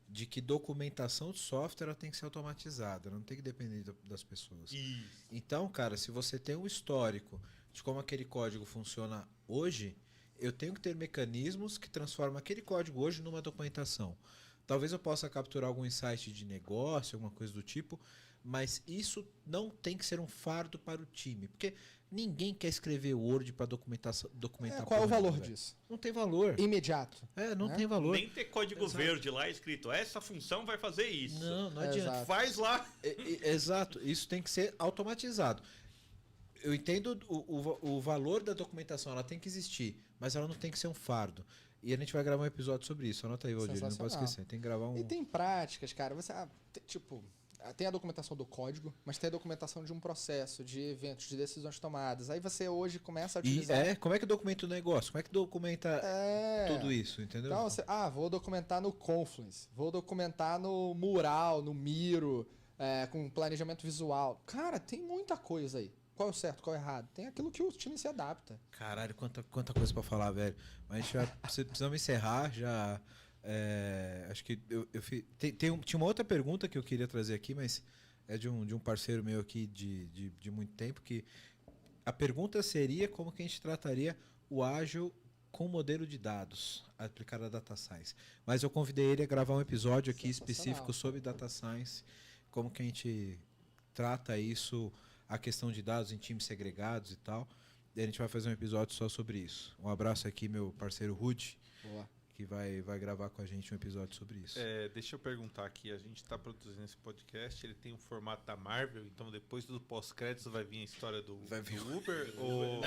de que documentação de software ela tem que ser automatizada, não tem que depender das pessoas. Isso. Então, cara, se você tem um histórico de como aquele código funciona hoje, eu tenho que ter mecanismos que transformam aquele código hoje numa documentação. Talvez eu possa capturar algum insight de negócio, alguma coisa do tipo, mas isso não tem que ser um fardo para o time. Porque ninguém quer escrever Word para documentar Qual é o porra valor nenhuma, velho. disso? Não tem valor. Imediato. Não né? tem valor. Nem ter código Exato. verde lá escrito, essa função vai fazer isso. Não adianta. Exato. Faz lá. Exato. Isso tem que ser automatizado. Eu entendo o valor da documentação, ela tem que existir, mas ela não tem que ser um fardo. E a gente vai gravar um episódio sobre isso. Anota aí, Valdir, não pode Sensacional. esquecer. Tem que gravar um... E tem práticas, cara. Você, tem a documentação do código, mas tem a documentação de um processo, de eventos, de decisões tomadas. Aí você hoje começa a utilizar... como é que documenta o negócio? Como é que documenta tudo isso, entendeu? Então, vou documentar no Confluence, vou documentar no Mural, no Miro, com planejamento visual. Cara, tem muita coisa aí. Qual é o certo, qual é o errado? Tem aquilo que o time se adapta. Caralho, quanta coisa pra falar, velho. Mas a gente já precisamos encerrar, já... acho que tinha uma outra pergunta que eu queria trazer aqui, mas é de um parceiro meu aqui de muito tempo, que a pergunta seria como que a gente trataria o ágil com modelo de dados aplicado a Data Science. Mas eu convidei ele a gravar um episódio aqui específico sobre Data Science, como que a gente trata isso, a questão de dados em times segregados e tal. E a gente vai fazer um episódio só sobre isso. Um abraço aqui, meu parceiro Rudy, Boa. que vai gravar com a gente um episódio sobre isso. Deixa eu perguntar aqui, a gente está produzindo esse podcast, ele tem um formato da Marvel, então depois do pós-créditos vai vir a história do Uber? Ou...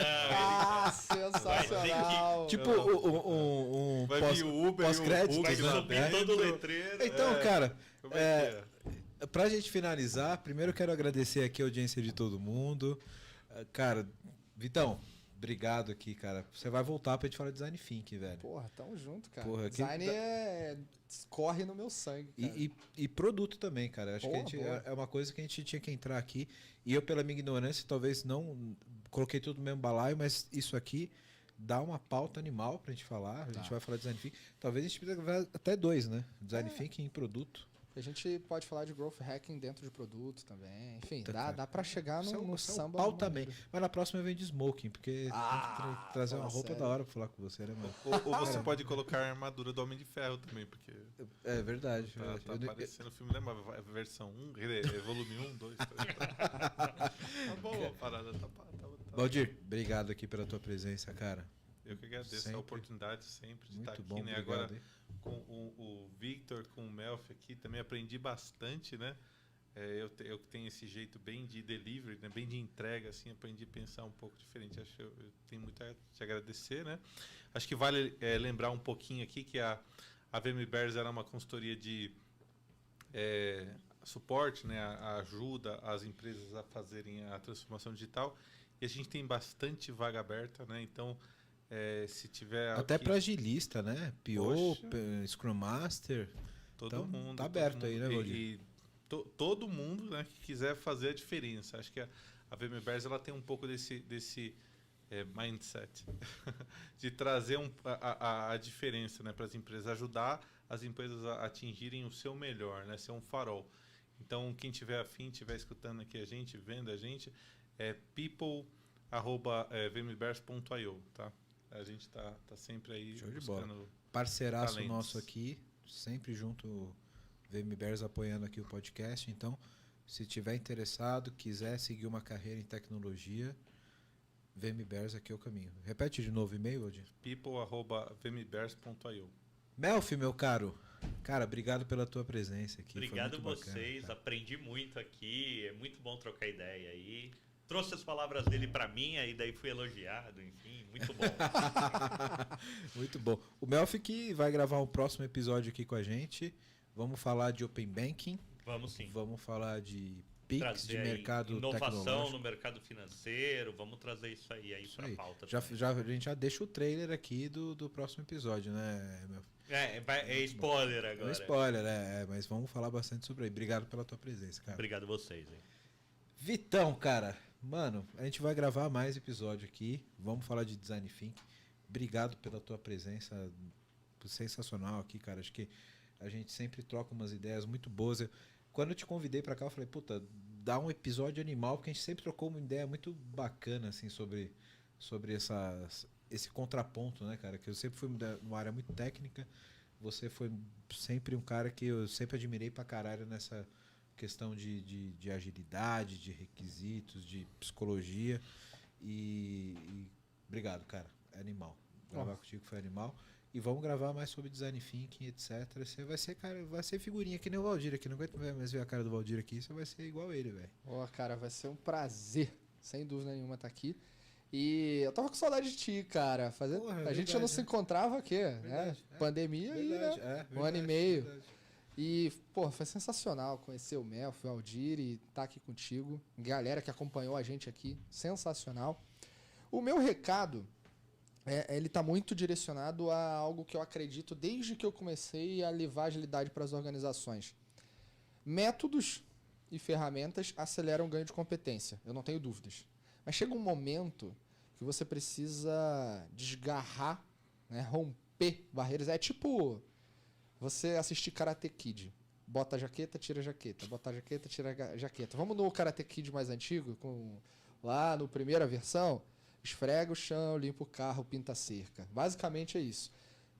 Sensacional. Tipo um Vai vir o Uber pós-créditos, e o Vai Hulk lá subir dentro. todo o letreiro. Então, cara, Como é que é? pra gente finalizar, primeiro eu quero agradecer aqui a audiência de todo mundo. Cara, Vitão, obrigado aqui, cara. Você vai voltar pra gente falar de Design Thinking, velho. Porra, tamo junto, cara. Porra, Design corre no meu sangue, cara. E produto também, cara. Acho que a gente, é uma coisa que a gente tinha que entrar aqui. E eu, pela minha ignorância, talvez não coloquei tudo no mesmo balaio, mas isso aqui dá uma pauta animal pra gente falar. A gente vai falar de Design Thinking. Talvez a gente precise gravar até 2, né? Design Thinking e produto. A gente pode falar de growth hacking dentro de produto também. Enfim, Tá, dá, cara. dá pra chegar Isso é no um samba. pau também. Mas na próxima eu venho de smoking, porque tem que trazer uma fala roupa sério. da hora pra falar com você, né, mano? Ou você pode colocar a armadura do Homem de Ferro também, porque É verdade. tá verdade. aparecendo o filme, lembra? Versão 1, volume 1, 2, 3. Tá bom, a parada tá. Valdir, obrigado aqui pela tua presença, cara. Eu que agradeço Sempre. a oportunidade sempre de Muito estar aqui, bom, né? obrigado. Agora hein? com o Victor, com o Melfi aqui, também aprendi bastante, né? Eu que tenho esse jeito bem de delivery, né? Bem de entrega, assim, aprendi a pensar um pouco diferente. Acho que eu tenho muito a te agradecer, né? Acho que vale lembrar um pouquinho aqui que a VMBears era uma consultoria de suporte, né? A ajuda as empresas a fazerem a transformação digital. E a gente tem bastante vaga aberta, né? Então, se tiver... Até aqui- para agilista, né? PO, Poxa. Scrum Master. Todo Então, mundo. tá aberto todo aí, mundo. né, Valdir? E todo mundo, né, que quiser fazer a diferença. Acho que a VMBears ela tem um pouco desse mindset de trazer a diferença, né, para as empresas, ajudar as empresas a atingirem o seu melhor, né, ser um farol. Então, quem tiver afim, estiver escutando aqui a gente, vendo a gente, people@vmbears.io, tá? A gente tá sempre aí Show de buscando Parceiraço talentos. nosso aqui, sempre junto, VMBears apoiando aqui o podcast. Então, se tiver interessado, quiser seguir uma carreira em tecnologia, VMBears aqui é o caminho. Repete de novo o e-mail, Valdir. people@vmbears.io. Melfi, meu caro. Cara, obrigado pela tua presença aqui. Obrigado Foi muito bacana, vocês, cara. aprendi muito aqui, é muito bom trocar ideia aí. Trouxe as palavras dele pra mim, aí daí fui elogiado, enfim, muito bom. Muito bom. O Melfi que vai gravar um próximo episódio aqui com a gente. Vamos falar de Open Banking, Vamos sim. vamos falar de PIX, Trazer de aí mercado inovação tecnológico. no mercado financeiro, vamos trazer isso aí Isso pra aí. pauta Já, também. a gente já deixa o trailer aqui do próximo episódio, né, Melfi? É spoiler É agora. um spoiler, mas vamos falar bastante sobre aí. Obrigado pela tua presença, cara. Obrigado a vocês, hein. Vitão, cara, mano, a gente vai gravar mais episódio aqui. Vamos falar de Design Thinking. Obrigado pela tua presença sensacional aqui, cara. Acho que a gente sempre troca umas ideias muito boas. Quando eu te convidei pra cá, eu falei, puta, dá um episódio animal, porque a gente sempre trocou uma ideia muito bacana, assim, sobre esse contraponto, né, cara? Que eu sempre fui numa área muito técnica. Você foi sempre um cara que eu sempre admirei pra caralho questão de agilidade, de requisitos, de psicologia. E obrigado, cara. É animal. Gravar contigo foi animal. E vamos gravar mais sobre design thinking, etc. Você vai ser, cara, vai ser figurinha que nem o Valdir aqui. Não aguento mais ver a cara do Valdir aqui. Você vai ser igual ele, velho. Ó, cara, vai ser um prazer, sem dúvida nenhuma, estar aqui. E eu tava com saudade de ti, cara. Porra, a gente verdade, não se né? encontrava aqui, né? Verdade, é. Pandemia aí, Verdade, né? é, Um ano e meio. verdade. E, pô, foi sensacional conhecer o Melf, o Aldir e estar aqui contigo. Galera que acompanhou a gente aqui, sensacional. O meu recado, ele tá muito direcionado a algo que eu acredito desde que eu comecei a levar agilidade para as organizações. Métodos e ferramentas aceleram o ganho de competência, eu não tenho dúvidas. Mas chega um momento que você precisa desgarrar, né, romper barreiras. É tipo você assistir Karate Kid. Bota a jaqueta, tira a jaqueta. Bota a jaqueta, tira a jaqueta. Vamos no Karate Kid mais antigo, lá no primeira versão, esfrega o chão, limpa o carro, pinta a cerca. Basicamente é isso.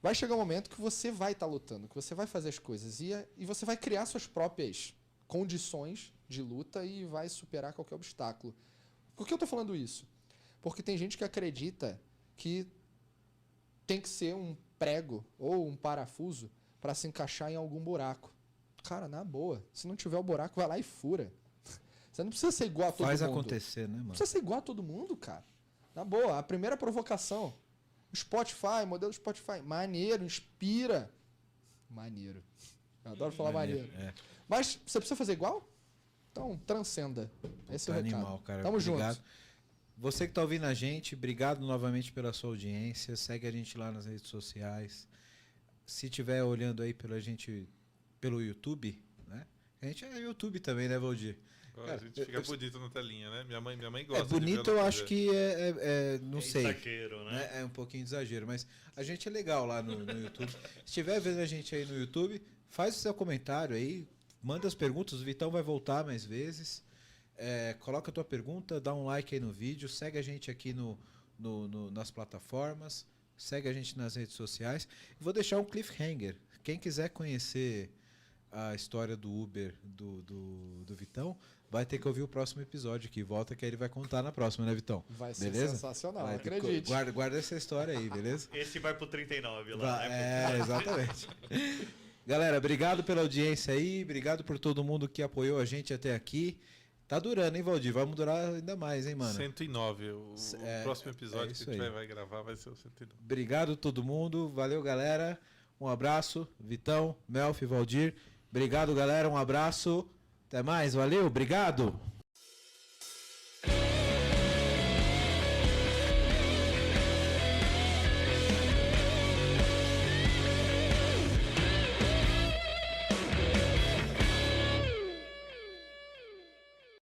Vai chegar um momento que você vai estar lutando, que você vai fazer as coisas e você vai criar suas próprias condições de luta e vai superar qualquer obstáculo. Por que eu estou falando isso? Porque tem gente que acredita que tem que ser um prego ou um parafuso para se encaixar em algum buraco. Cara, na boa, se não tiver o buraco, vai lá e fura. Você não precisa ser igual a todo mundo. Faz acontecer, né, Não mano? precisa ser igual a todo mundo, cara. Na boa, a primeira provocação. O Spotify, modelo Spotify. Maneiro, inspira. Maneiro. Eu adoro falar maneiro. É. Mas você precisa fazer igual? Então, transcenda. Esse é o Tá recado. animal, cara. Tamo Obrigado. junto. Você que tá ouvindo a gente, obrigado novamente pela sua audiência. Segue a gente lá nas redes sociais. Se tiver olhando aí pela gente pelo YouTube, né? A gente é YouTube também, né, Valdir? Agora a gente fica bonito na telinha, né? Minha mãe É gosta de bonito, ver eu ela acho fazer. que não sei. Exagero, né? É um pouquinho de exagero, mas a gente é legal lá no YouTube. Se estiver vendo a gente aí no YouTube, faz o seu comentário aí, manda as perguntas, o Vitão vai voltar mais vezes. Coloca a tua pergunta, dá um like aí no vídeo, segue a gente aqui nas plataformas, segue a gente nas redes sociais. Vou deixar um cliffhanger. Quem quiser conhecer a história do Uber do Vitão, vai ter que ouvir o próximo episódio aqui. Volta que aí ele vai contar na próxima, né, Vitão? Vai ser Beleza? sensacional, Vai, acredite. Guarda essa história aí, beleza? Esse vai pro 39 lá, né? Exatamente. Galera, obrigado pela audiência aí, obrigado por todo mundo que apoiou a gente até aqui. Tá durando, hein, Valdir? Vamos durar ainda mais, hein, mano? 109. O próximo episódio que isso a gente aí. vai gravar vai ser o 109. Obrigado todo mundo, valeu, galera. Um abraço, Vitão, Melfi, Valdir. Obrigado, galera, um abraço. Até mais, valeu, obrigado.